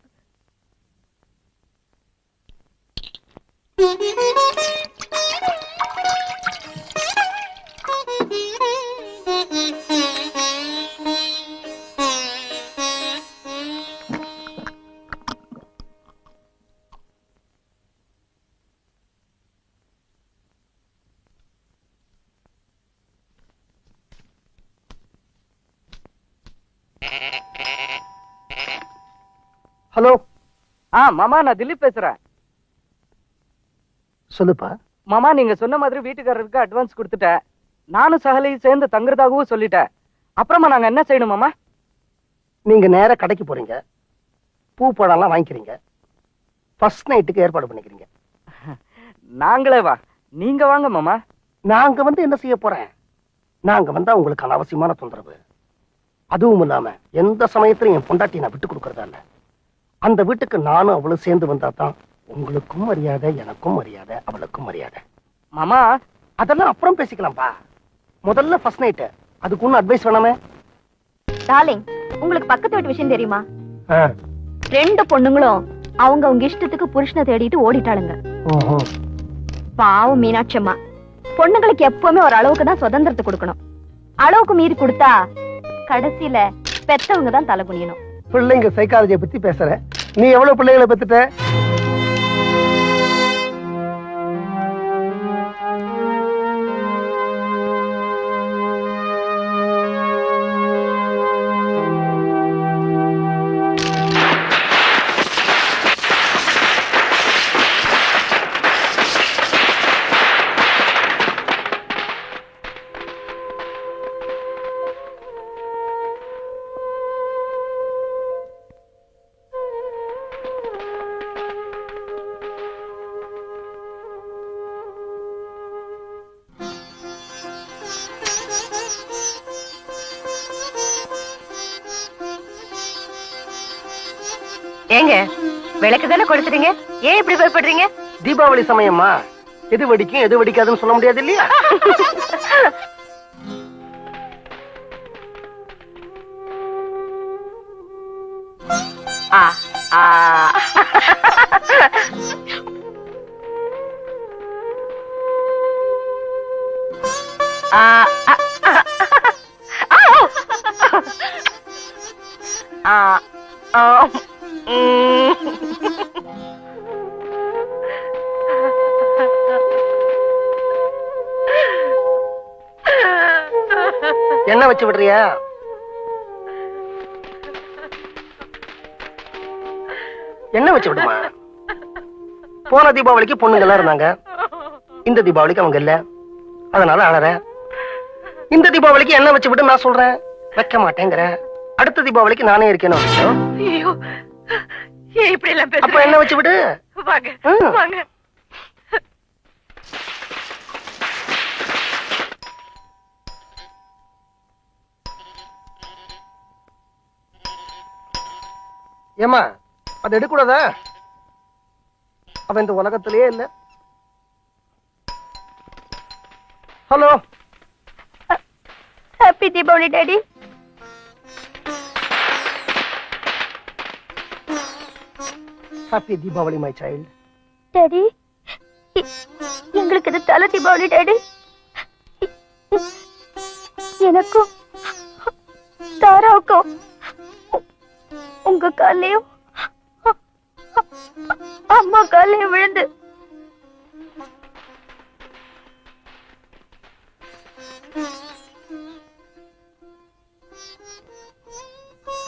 ஹலோ. மாமா, நான் திலீப் பேசுறேன். சொல்லுப்பா. மாமா, நீங்க சொன்ன மாதிரி வீட்டுக்காரருக்கு அட்வான்ஸ் கொடுத்துட்டேன். நானும் சகலையும் சேர்ந்து தங்குறதாகவும் சொல்லிட்டேன். அப்புறமா நாங்க என்ன செய்யணும் மாமா? நீங்க நேர கடைக்கு போறீங்க, பூ பழம்லாம் வாங்கிக்கிறீங்க, ஃபர்ஸ்ட் நைட்டுக்கு ஏற்பாடு பண்ணிக்கிறீங்க. நாங்களே வா, நீங்க வாங்க மாமா. நாங்க வந்து என்ன செய்ய போறேன்? நாங்க வந்தா உங்களுக்கு அனாவசியமான தொந்தரவு. அதுவும் இல்லாம எந்த சமயத்திலும் என் பொண்டாட்டி நான் விட்டு கொடுக்கறதா இல்ல. அந்த வீட்டுக்கு நானும் அவளும் சேர்ந்து வந்தா தான் உங்களுக்கும் மரியாதை, எனக்கும் மரியாதை, அவளுக்கும் மரியாதை. மாமா, அதெல்லாம் அப்புறம் பேசிக்கலாம்பா. முதல்ல ஃபர்ஸ்ட் நைட். அதுக்கு ஒன்னும் அட்வைஸ் வேணாமே? டார்லிங், உங்களுக்கு பக்கத்து வீட்டு விஷயம் தெரியுமா? 2 பொண்ணுங்களும் அவங்க இஷ்டத்துக்கு புருஷனை தேடிட்டு ஓடிட்டாளுங்க. பாவம் மீனாட்சி அம்மா. பொண்ணுங்களுக்கு எப்பவுமே ஒரு அளவுக்கு தான் சுதந்திரத்தை கொடுக்கணும். அளவுக்கு மீறி கொடுத்தா கடைசியில பெத்தவங்க தான் தலை குனியணும். பிள்ளைங்க சைக்காலஜியை பத்தி பேசுற. நீ எவ்வளவு பிள்ளைகளை பெத்துட்ட? ஏங்க, விளக்கு தானே கொடுத்துறீங்க, ஏன் இப்படி பயப்படுறீங்க? தீபாவளி சமயமா, எது வெடிக்கும் எது வெடிக்காதுன்னு சொல்ல முடியாது இல்லையா? என்ன வச்சு விடுறியா? என்ன வச்சு விடுமா? போன தீபாவளிக்கு பொண்ணுங்க எல்லாம் இருந்தாங்க, இந்த தீபாவளிக்கு அவங்க இல்ல, அதனால அழற. இந்த தீபாவளிக்கு என்ன வச்சு விட்டு நான் சொல்றேன், வைக்க மாட்டேங்கிற. அடுத்த தீபாவளிக்கு நானே இருக்கேன்னு. அப்ப என்ன வச்சு விடு. வாங்க. ஏமா, அது எடுக்கூடாதா? அவன் இந்த உலகத்திலேயே இல்ல. Hello. Happy Deepavali daddy. Happy Deepavali my child. Daddy, எங்களுக்கு இது தலை தீபாவளி டாடி. எனக்கும் தாராவுக்கும் உங்க காலையும் அம்மா காலையும் விழுந்து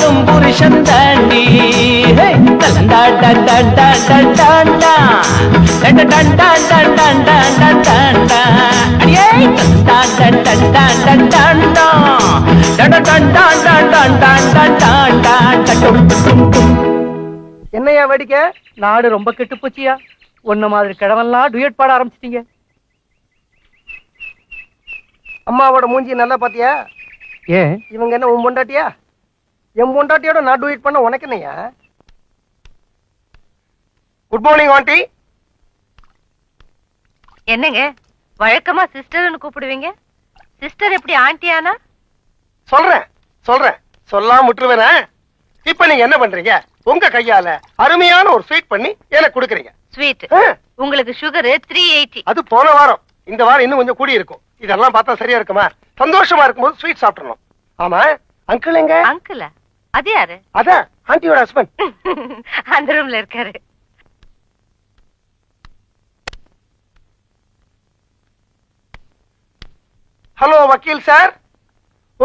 நாளும் புருஷன் தாண்டி என்னையா வேடிக்கை? நாடு ரொம்ப கெட்டு போச்சியா. ஒன்ன மாதிரி கிழவெல்லாம் டுயட் பாட ஆரம்பிச்சிட்டீங்க. அம்மாவோட மூஞ்சி நல்லா பாத்தியா? ஏன் இவங்க என்ன உன் பொண்டாட்டியா? என் பொண்டாட்டியோட நான் டூயிட் பண்ண உனக்கு என்னையா? Good morning aunty. என்னங்க வழக்கமா சிஸ்டர்னு கூப்பிடுவீங்க, சிஸ்டர் எப்படி ஆண்டி ஆனா? சொல்றேன் சொல்லாம விட்டுருவேனா? இப்ப நீங்க என்ன பண்றீங்க? உங்க கையால அருமையான ஒரு ஸ்வீட் பண்ணி எனக்கு கொடுக்குறீங்க. ஸ்வீட் உங்களுக்கு சுகர் 380. அது போன வாரம். இந்த வாரம் இன்னும் கொஞ்சம் கூடி இருக்கும். இதெல்லாம் பார்த்தா சரியா இருக்குமா? சந்தோஷமா இருக்கும்போது ஸ்வீட் சாப்பிடணும். ஆமா, அங்கிள் எங்க? அங்கிள் அது யாரு? அதான் ஆண்டியோட ஹஸ்பண்ட். அந்த ரூம்ல இருக்காரு. ஹலோ வக்கீல் சார்,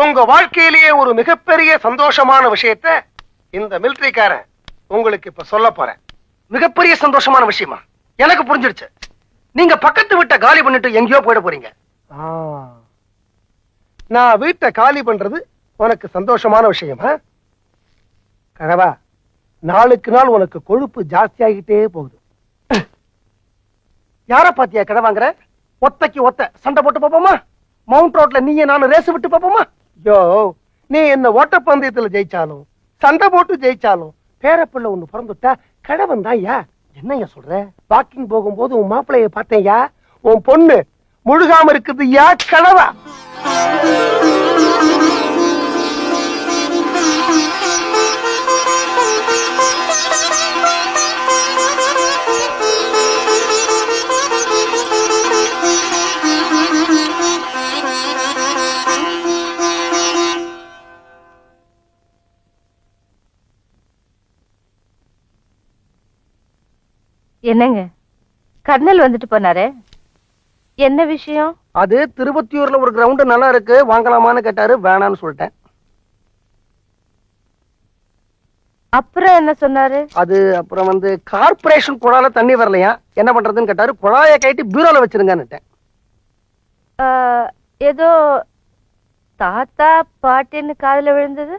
உங்க வாழ்க்கையிலேயே ஒரு மிகப்பெரிய சந்தோஷமான விஷயத்தை இந்த மிலிட்டரிக்காரன் உங்களுக்கு இப்ப சொல்ல போறேன். மிகப்பெரிய சந்தோஷமான விஷயமா? எனக்கு புரிஞ்சிடுச்சு. நீங்க பக்கத்து வீட்டை காலி பண்ணிட்டு எங்கேயோ போயிட போறீங்க. நான் வீட்டை காலி பண்றது உனக்கு சந்தோஷமான விஷயமா? கனவா, நாளுக்கு நாள் உனக்கு கொழுப்பு ஜாஸ்தி ஆகிட்டே போகுது. யார பாத்தியா கடவாங்கிற? ஒத்தைக்கு ஒத்த சண்டை போட்டு பாப்போமா? மவுண்ட் ரோட்ல நீயே நானும் ரேஸ் விட்டு பாப்போமா? யோ, நீ என்ன ஓட்டப்பந்தயத்துல ஜெயிச்சாலும் சண்டை போட்டு ஜெயிச்சாலும் பேரப்பிள்ளை ஒண்ணு பிறந்துட்டா கடவன் தான். யா என்னையா சொல்ற? வாக்கிங் போகும்போது உன் மாப்பிள்ளைய பார்த்தேயா, உன் பொண்ணு முழுகாம இருக்குது. யா கடவா? என்னங்க கர்னல் வந்துட்டு போனாரு, என்ன விஷயம்? அது திருவத்தியூர்ல ஒரு கிரவுண்ட் நல்லா இருக்கு, வாங்கலாமான்னு கேட்டாரு. வேணான்னு சொல்லிட்டேன். அப்புறம் என்ன சொன்னாரு? அது அப்புறம் கார்பரேஷன் குழால தண்ணி வரலையா, என்ன பண்றதுன்னு கேட்டாரு. குழாயை கைட்டி பீரோல வச்சிருங்கன்னுட்டேன். ஏதோ தாத்தா பாட்டின்னு காதுல விழுந்தது.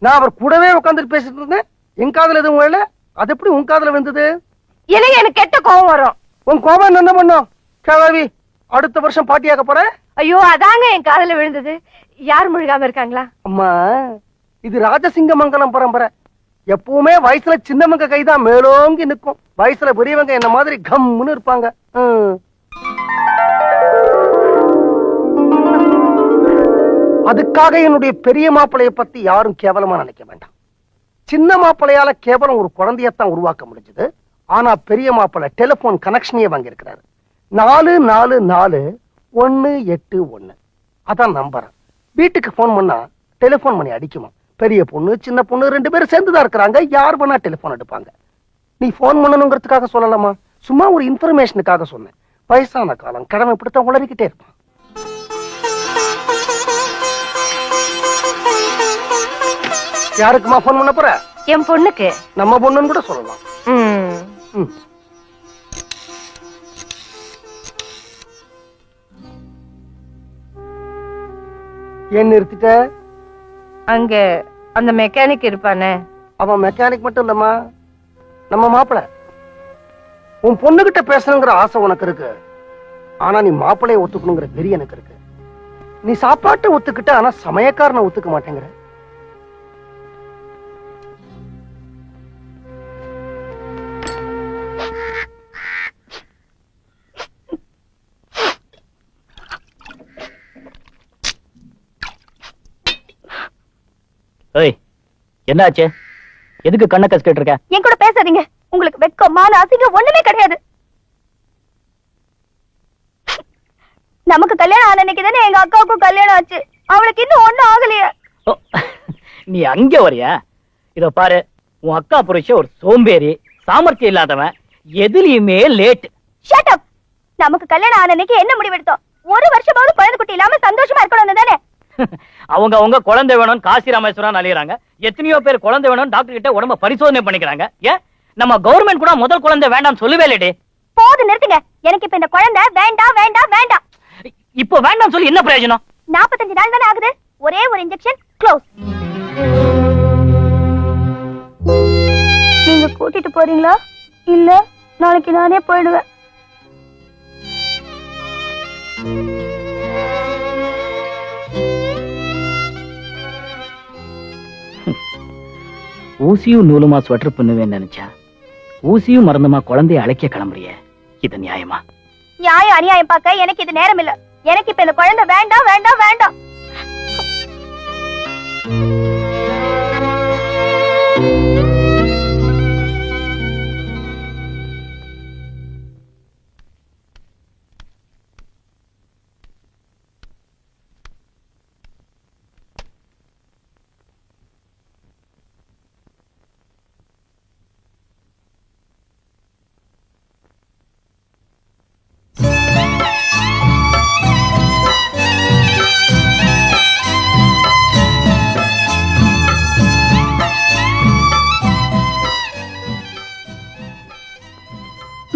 நான் அவர் கூடவே உட்காந்துட்டு பேசிட்டு இருந்தேன். என் காதுல எதுவும் விழல. அது எப்படி உன் காதுல விழுந்தது? எனக்கு எனக்கு கெட்ட கோபம் வரும். உன் கோபம் என்ன பண்ணும்? கிழவி, அடுத்த வருஷம் பாட்டியாக்க போற? ஐயோ, அதாங்க என் காதுல விழுந்தது. யார் முழுகாம இருக்காங்களா? அம்மா, இது ராஜசிங்க மங்கலம் பரம்பரை. எப்பவுமே வயசுல சின்னவங்க கைதான் மேலோங்கி நிற்கும். வயசுல பெரியவங்க என்ன மாதிரி கம்முன்னு இருப்பாங்க. அதுக்காக என்னுடைய பெரிய மாப்பிளைய பத்தி யாரும் கேவலமா நினைக்க வேண்டாம். சின்ன மாப்பிளையால கேவலம் ஒரு குழந்தையத்தான் உருவாக்க முடிஞ்சது. ஆனா பெரிய மாப்பிள்ளை டெலிபோன் கனெக்ஷனே வாங்கி இருக்கிறாரு. 444181 அதான் நம்பர். வீட்டுக்கு போன் பண்ணா டெலிபோன் பண்ணி அடிக்குமா. பெரிய பொண்ணு சின்ன பொண்ணு 2 பேரும் சேர்ந்துதான் இருக்கிறாங்க. யார் வேணா டெலிபோன் எடுப்பாங்க. நீ போன் பண்ணணுங்கிறதுக்காக சொல்லலாமா? சும்மா ஒரு இன்ஃபர்மேஷனுக்காக சொன்னேன். வயசான காலம், கடமை இப்படித்தான் உளறிக்கிட்டே இருப்பான். யாருக்குமா போன் பண்ண போற? என் பொண்ணுக்கு. நம்ம பொண்ணுன்னு கூட சொல்லலாம். ஏன் நிறுத்திட்ட? அங்க அந்த மெக்கானிக் இருப்பானே. அவன் மெக்கானிக் மட்டும் இல்லம்மா, நம்ம மாப்பிள. உன் பொண்ணுகிட்ட பேசணுங்கிற ஆசை உனக்கு இருக்கு. ஆனா நீ மாப்பிளைய ஒத்துக்கணுங்கிற வெறி எனக்கு இருக்கு. நீ சாப்பாட்டை ஒத்துக்கிட்ட, ஆனா சமயக்காரனை ஒத்துக்க மாட்டேங்கிற. ஏய், என்னாச்சு? எதுக்கு கண்ணை கசிக்கிட்டு இருக்க? என் கூட பேசாதீங்க. உங்களுக்கு வெக்கம் மான அசிங்கம் ஒண்ணுமே கிடையாது. நமக்கு கல்யாணம் ஆன அன்னைக்கு தானே எங்க அக்காவுக்கும் கல்யாணம் ஆச்சு. அவளுக்கு இன்னும் ஒண்ணும் ஆகலையா? நீ அங்க வரியா? இத பாரு, உன் அக்கா புருஷன் ஒரு சோம்பேறி, சாமர்த்தியம் இல்லாதவன், எதுலயுமே லேட். Shut up. நமக்கு கல்யாணம் ஆன அன்னைக்கு என்ன முடிவெடுத்தோம்? ஒரு வருஷமாவது குழந்தை குட்டி இல்லாம சந்தோஷமா இருக்கணும்னு தானே. அவங்க குழந்தை வேணும்னு காசி ராமேஸ்வரம் அலையறாங்க. எத்தனையோ பேர் குழந்தை வேணும்னு டாக்டர் கிட்ட உடம்ப பரிசோதனை பண்ணிக்கிறாங்க. ஏன் நம்ம கவர்மெண்ட் கூட முதல் குழந்தை வேண்டாம்னு சொல்லவே இல்லடே. போது நிறுத்துங்க. எனக்கு இப்ப இந்த குழந்தை வேண்டாம் வேண்டாம் வேண்டாம். இப்போ வேண்டாம் சொல்லி என்ன பிரயோஜனம்? 45 நாள் தானே ஆகுது. ஒரே ஒரு இன்ஜெக்ஷன் க்ளோஸ். நீங்க கூட்டிட்டு போறீங்களா இல்ல நாளைக்கு நானே போயிடுவேன். ஊசியும் நூலுமா ஸ்வெட்டர் பண்ணுவேன்னு நினைச்சா ஊசியும் மறந்துமா குழந்தைய அழைக்க கிளம்புறிய. இது நியாயமா? நியாயம் அநியாயம் பார்க்க எனக்கு இது நேரம் இல்ல. எனக்கு இப்ப இந்த குழந்தை வேண்டாம் வேண்டாம் வேண்டாம்.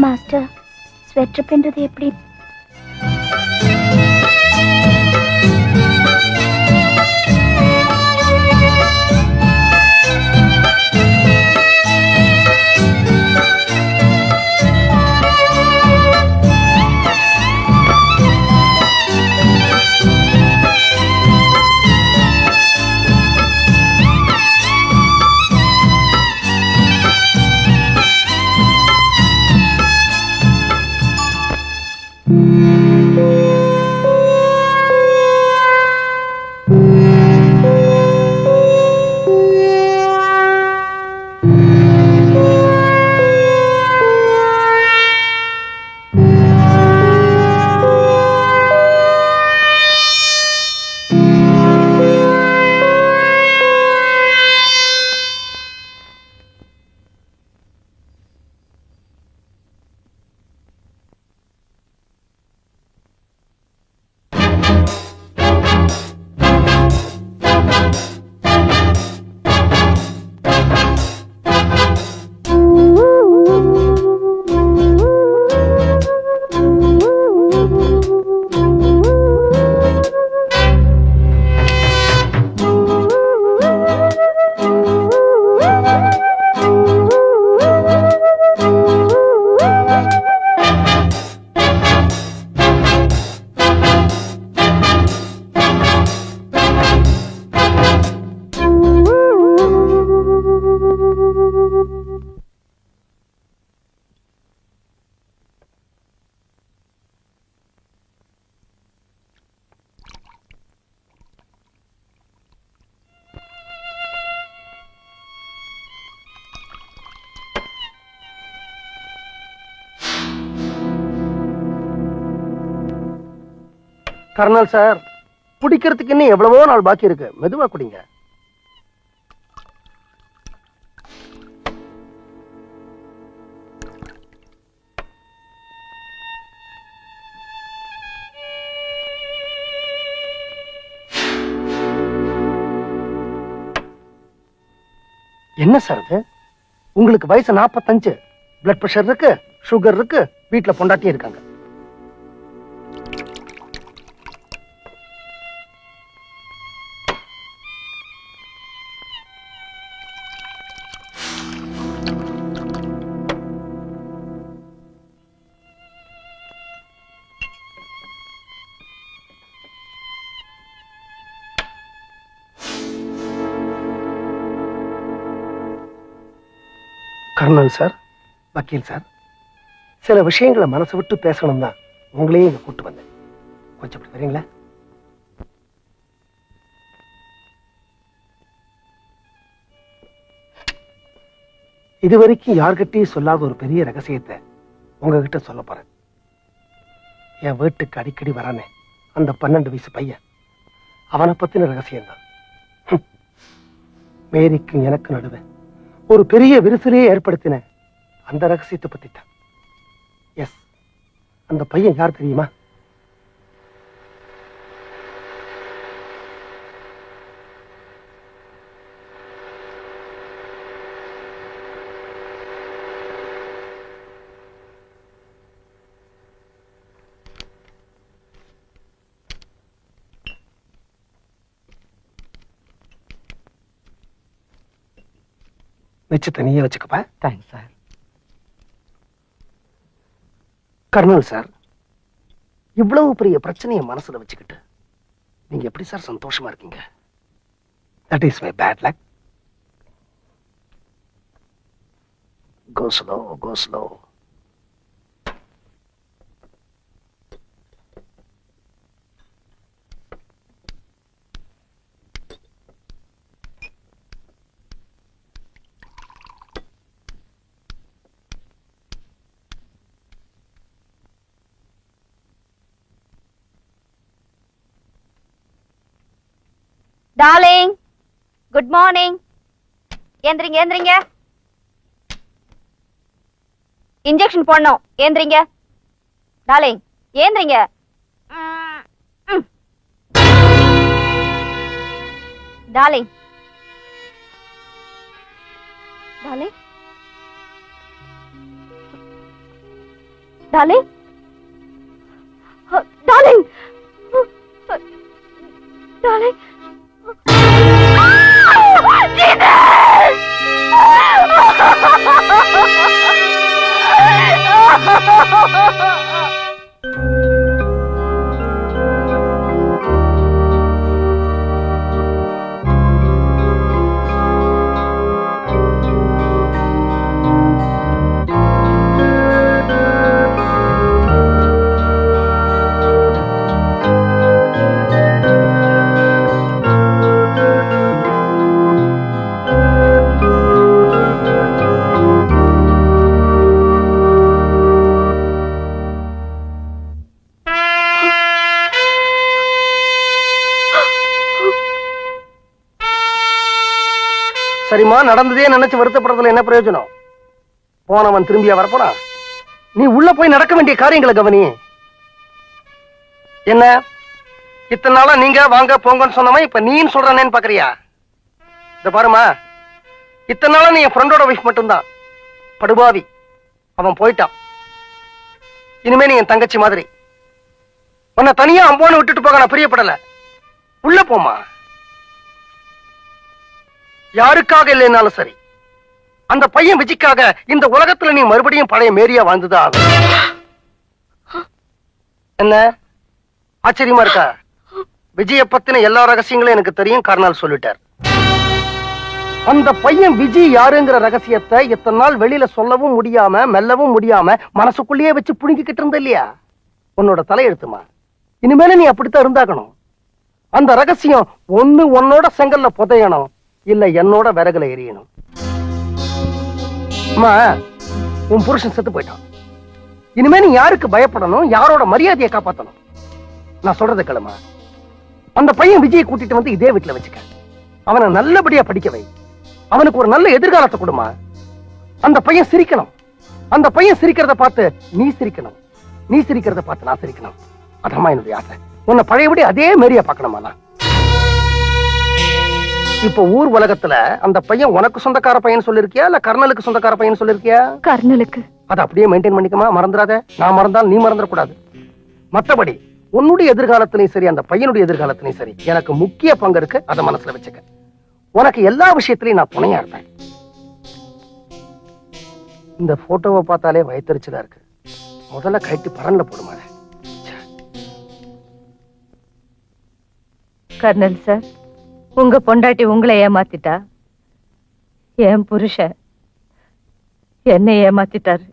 மாஸ்டர், ஸ்வெட்டர் பின்றது எப்படி? கர்னல் சார், குடிக்கிறதுக்கு இன்னும் எவ்வளவோ நாள் பாக்கி இருக்கு. மெதுவா குடிங்க. என்ன சார் இது? உங்களுக்கு வயசு 45, பிளட் பிரஷர் இருக்கு, சுகர் இருக்கு, வீட்டுல பொண்டாட்டி இருக்காங்க. கர்னல் சார், வக்கீல் சார், சில விஷயங்களை மனசு விட்டு பேசணும் தான் உங்களையே இங்க கூட்டு வந்தேன். கொஞ்சம் இப்படி வரீங்களா? இதுவரைக்கும் யார்கிட்டயும் சொல்லாத ஒரு பெரிய ரகசியத்தை உங்ககிட்ட சொல்ல போறேன். என் வீட்டுக்கு அடிக்கடி வரானே அந்த 12 வயசு பையன், அவனை பத்தின ரகசியம் தான். மேரிக்கும் எனக்கு நடுவே ஒரு பெரிய விரிசலையே ஏற்படுத்தின அந்த ரகசியத்தை பத்தி தான். எஸ், அந்த பையன் யார் தெரியுமா? வச்சு தனியே வச்சுக்கப்பா. Thanks sir. கர்னல் சார், இவ்வளவு பெரிய பிரச்சனையை மனசுல வச்சுக்கிட்டு நீங்க எப்படி சார் சந்தோஷமா இருக்கீங்க? That is my bad luck. Go slow, go slow. Darling, good morning. ஏந்திரிங்க ஏந்திரிங்க. இன்ஜெக்ஷன் போடணும். ஏந்திரிங்க டார்லிங், ஏந்திரிங்க. Darling darling darling darling darling. சரிம்மா, நடந்ததே நினைச்சு வருத்தப்படுறதுல என்ன பிரயோஜனம்? போனவன் திரும்பியா வரப்போறான்? நீ உள்ள போய் நடக்க வேண்டிய காரியங்களை கவனி. என்ன இத்தனை நாளா நீங்க வாங்க போங்கன்னு சொன்னவன் இப்ப நீன்னு சொல்றானேன்னு பாக்குறியா? இத பாருமா, இத்தனை நாளா நீ என் ஃப்ரெண்டோட வைஃப் மட்டும்தான். படுபாவி, அவன் போயிட்டான். இனிமே நீ என் தங்கச்சி மாதிரி. உன்னை தனியா அம்போன்னு விட்டுட்டு போக நான் பிரியப்படல. உள்ள போமா. யாருக்காக இல்லைனாலும் சரி, அந்த பையன் விஜிக்காக இந்த உலகத்துல நீ மறுபடியும் பழைய மேரியா வாழ்ந்துதான் ஆகும். என்ன ஆச்சரியமா இருக்கா? விஜய பத்தின எல்லா ரகசியங்களும் எனக்கு தெரியும், கர்னல் சொல்லிட்டார். அந்த பையன் விஜய் யாருங்கிற ரகசியத்தை இத்தனை நாள் வெளியில சொல்லவும் முடியாம மெல்லவும் முடியாம மனசுக்குள்ளேயே வச்சு புடுங்கிக்கிட்டு இருந்த இல்லையா? உன்னோட தலையெழுத்துமா. இனிமேல நீ அப்படித்தான் இருந்தாகணும். அந்த ரகசியம் ஒண்ணு உன்னோட செங்கல்ல புதையணும், இல்ல என்னோட விறகுல எரியணும். அம்மா, உன் புருஷன் செத்து போயிட்டான். இனிமே நீ யாருக்கு பயப்படணும், யாரோட மரியாதையை காப்பாத்தணும்? நான் சொல்றதை கேளுமா. அந்த பையன் விஜயை கூட்டிட்டு வந்து இதே வீட்டுல வச்சுக்க. அவனை நல்லபடியா படிக்க வை. அவனுக்கு ஒரு நல்ல எதிர்காலத்தை கொடுமா. அந்த பையன் சிரிக்கணும். அந்த பையன் சிரிக்கிறத பார்த்து நீ சிரிக்கணும். நீ சிரிக்கிறத பார்த்து நான் சிரிக்கணும். அதாம்மா என்னுடைய ஆசை. உன்னை பழையபடி அதே மாதிரியா பார்க்கணுமா நான். இப்ப ஊர் உலகத்துல அந்த பையன் உனக்கு சொந்தக்கார பையன் சொல்லிருக்கியா, இல்ல கர்னலுக்கு சொந்தக்கார பையன் சொல்லிருக்கியா? கர்னலுக்கு. அதை அப்படியே மெயின்டைன் பண்ணிக்கமா, மறந்துடாத. நான் மறந்தால் நீ மறந்துடக்கூடாது. மற்றபடி உன்னுடைய எதிர்காலத்திலையும் சரி, அந்த பையனுடைய எதிர்காலத்திலையும் சரி, எனக்கு முக்கிய பங்கு இருக்கு. அதை மனசுல வச்சுக்க. உனக்கு எல்லா விஷயத்திலையும் நான் துணையா இருப்பேன். இந்த போட்டோவை பார்த்தாலே வயிற்றுச்சலா இருக்கு. முதல்ல கைட்டு பரன்ல போடுமா. கர்னல் சார், உங்க பொண்டாட்டி உங்களை ஏமாத்திட்டா. என் புருஷன் என்னை ஏமாத்திட்டாரு.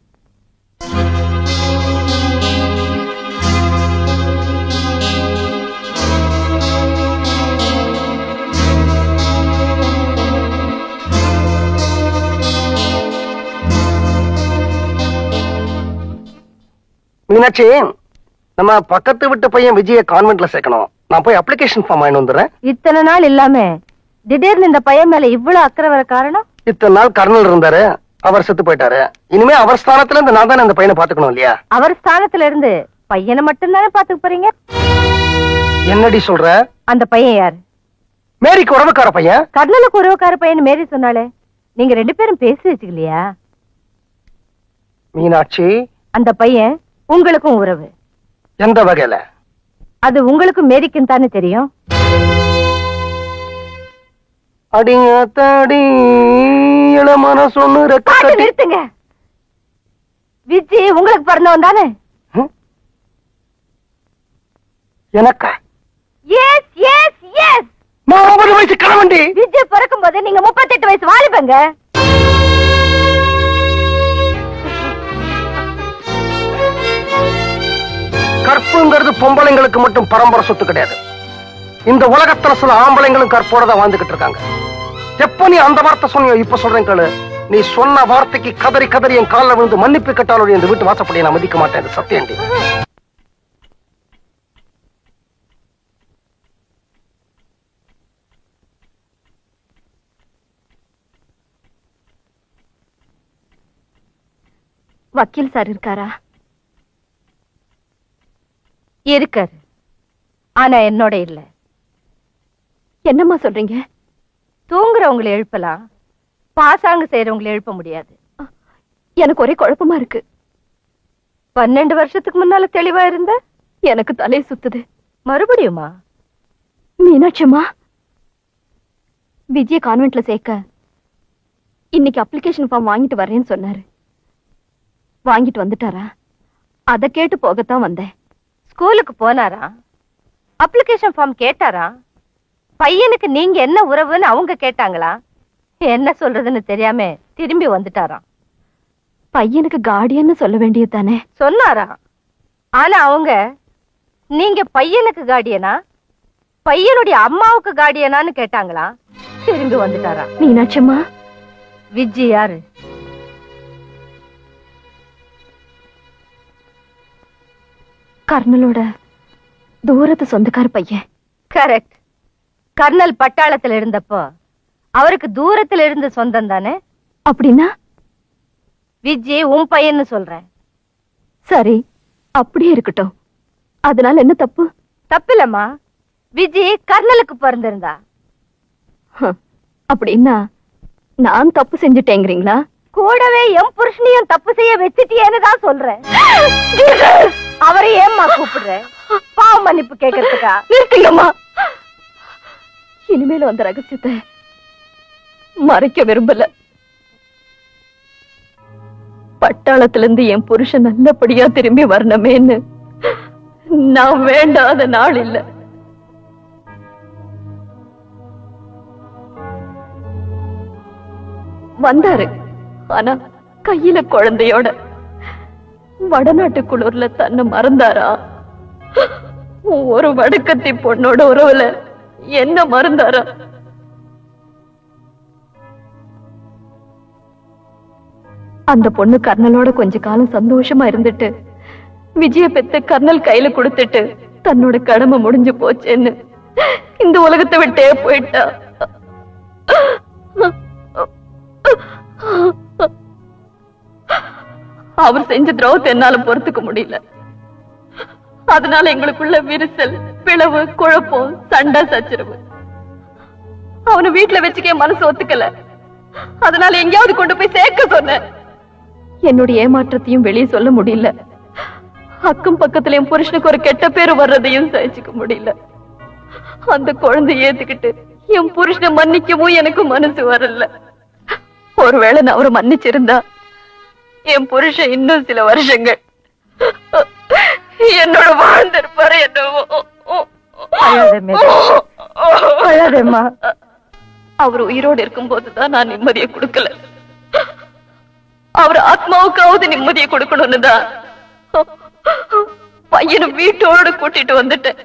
மீனாட்சி, நம்ம பக்கத்து விட்டு பையன் விஜய கான்வென்ட்ல சேர்க்கணும். நான் போய் அப்ளிகேஷன் ஃபார்ம் வாங்கி வந்துடுறேன். இத்தனை நாள் இல்லாம திடீர்னு இந்த பையன் மேல இவ்வளவு அக்கறை வர காரணம்? இத்தனை நாள் கர்னல் இருந்தாரு, அவர் செத்து போயிட்டாரு. இனிமே அவர் ஸ்தானத்துல இருந்து நான் தானே அந்த பையனை பாத்துக்கணும் இல்லையா? அவர் ஸ்தானத்துல இருந்து பையனை மட்டும் தானே பாத்துக்க போறீங்க. என்னடி சொல்ற? அந்த பையன் யாரு? மேரிக்கு உறவுக்கார பையன். கர்னலுக்கு உறவுக்கார பையன் மேரி சொன்னாலே. நீங்க ரெண்டு பேரும் பேசி வச்சுக்கலையா? மீனாட்சி, அந்த பையன் உங்களுக்கும் உறவு. எந்த வகையில? அது உங்களுக்கும் மேரிக்கும் தானே தெரியும். அடிங்க தாடி இளமன சொன்னு நிறுத்துங்க. விஜி உங்களுக்கு பிறந்தவன் தானே? எனக்கா? Yes yes yes. நான் 9 வயசு கிழவண்டி. விஜய் பிறக்கும் போது நீங்க 38 வயசு வாலிபங்க. கற்புங்கிறது பொம்பளைங்களுக்கு மட்டும் பரம்பரை சொத்து கிடையாது. இந்த உலகத்துல சில ஆம்பளைங்களும் கற்போட தான் வாழ்ந்துகிட்டு இருக்காங்க. எப்ப நீ அந்த வார்த்தை சொன்னியோ இப்ப சொல்றேன் கேளு. நீ சொன்ன வார்த்தைக்கு கதறி கதறி என் காலில் விழுந்து மன்னிப்பு கேட்டாலும் இந்த வீட்டு வாசப்படியை நான் மதிக்க மாட்டேன். இது சத்தியண்டி. வக்கீல் சார் இருக்காரா? இருக்காரு. ஆனா என்னோட இல்ல. என்னம்மா சொல்றீங்க? தூங்குறவங்களை எழுப்பலாம், பாசாங்க செய்யறவங்களை எழுப்ப முடியாது. எனக்கு ஒரே குழப்பமா இருக்கு. 12 வருஷத்துக்கு முன்னால தெளிவா இருந்த எனக்கு தலை சுத்துது. மறுபடியுமா? மீனாட்சியம்மா, விஜய கான்வென்ட்ல சேர்க்க இன்னைக்கு அப்ளிகேஷன் ஃபார்ம் வாங்கிட்டு வரேன்னு சொன்னாரு. வாங்கிட்டு வந்துட்டாரா? அத கேட்டு போகத்தான் வந்தேன். ஸ்கூலுக்கு போனாரா? அப்ளிகேஷன் ஃபார்ம் கேட்டாரா? பையனுக்கு நீங்க என்ன உறவுன்னு அவங்க கேட்டாங்களா? என்ன சொல்றதுன்னு தெரியாம திரும்பி வந்துட்டாராம். பையனுக்கு கார்டியன்னு சொல்ல வேண்டியது தானே? சொன்னாரா? ஆனா அவங்க நீங்க பையனுக்கு கார்டியனா பையனுடைய அம்மாவுக்கு கார்டியனான்னு கேட்டாங்களா? திரும்பி வந்துட்டாரா. மீனாட்சியம்மா, விஜி யாரு? கர்னலோட தூரத்து சொந்தக்கார பையன். கரெக்ட். கர்னல் பட்டாளத்துல இருந்தப்போ அவருக்கு தூரத்துல இருந்த சொந்தம் தானே? அப்படின்னா விஜய் உன் பையன்னு சொல்றேன். சரி, அப்படியே இருக்கட்டும். அதனால என்ன தப்பு? தப்பில்லம்மா, விஜய் கர்னலுக்கு பிறந்திருந்தா. அப்படின்னா நான் தப்பு செஞ்சுட்டேங்கிறீங்களா? கூடவே என் புருஷனையும் தப்பு செய்ய வச்சுட்டியேன்னு தான் சொல்றேன். அவரை ஏம்மா கூப்பிடுற? பாவ மன்னிப்பு கேட்கறதுக்கா? நிறுத்துங்கம்மா. இனிமேல வந்த ரகசியத்தை மறைக்க விரும்பல. பட்டாளத்துல இருந்து என் புருஷன் நல்லபடியா திரும்பி வரணுமேன்னு நான் வேண்டாத நாள் இல்ல. வந்தாரு, ஆனா கையில குழந்தையோட. வடநாட்டு குளூர்ல தன்னை மறந்தாரா? ஒரு வடக்கத்தி பொண்ணோட உறவுல என்ன மறந்தாரா? அந்த பொண்ணு கர்னலோட கொஞ்ச காலம் சந்தோஷமா இருந்துட்டு விஜய பெத்த கர்னல் கையில கொடுத்துட்டு தன்னோட கடமை முடிஞ்சு போச்சேன்னு இந்த உலகத்தை விட்டே போயிட்டா. அவர் செஞ்ச துரோகத்தை என்னால பொறுத்துக்க முடியல. அதனால எங்களுக்குள்ள விரிசல், பிளவு, குழப்பம், சண்டை, சச்சரவு. அவனை வீட்டுல வச்சுக்க மனசு ஒத்துக்கல. அதனால எங்கேயாவது கொண்டு போய் சேர்க்க சொன்ன. என்னுடைய ஏமாற்றத்தையும் வெளியே சொல்ல முடியல. அக்கம் பக்கத்துல என் புருஷனுக்கு ஒரு கெட்ட பேரு வர்றதையும் சகிச்சுக்க முடியல. அந்த குழந்தைய ஏத்துக்கிட்டு என் புருஷனை மன்னிக்கவும் எனக்கு மனசு வரல. ஒருவேளை நான் அவரை மன்னிச்சிருந்தா என் புருஷன் இன்னும் சில வருஷங்கள் என்னோட வாழ்ந்திருப்பாரு. என்னவோ அழாதேம்மா. அவர் உயிரோடு இருக்கும் போதுதான் நான் நிம்மதியை கொடுக்கல. அவர் ஆத்மாவுக்காவது நிம்மதியை கொடுக்கணும்னு தான் பையனை வீட்டோடு கூட்டிட்டு வந்துட்டேன்.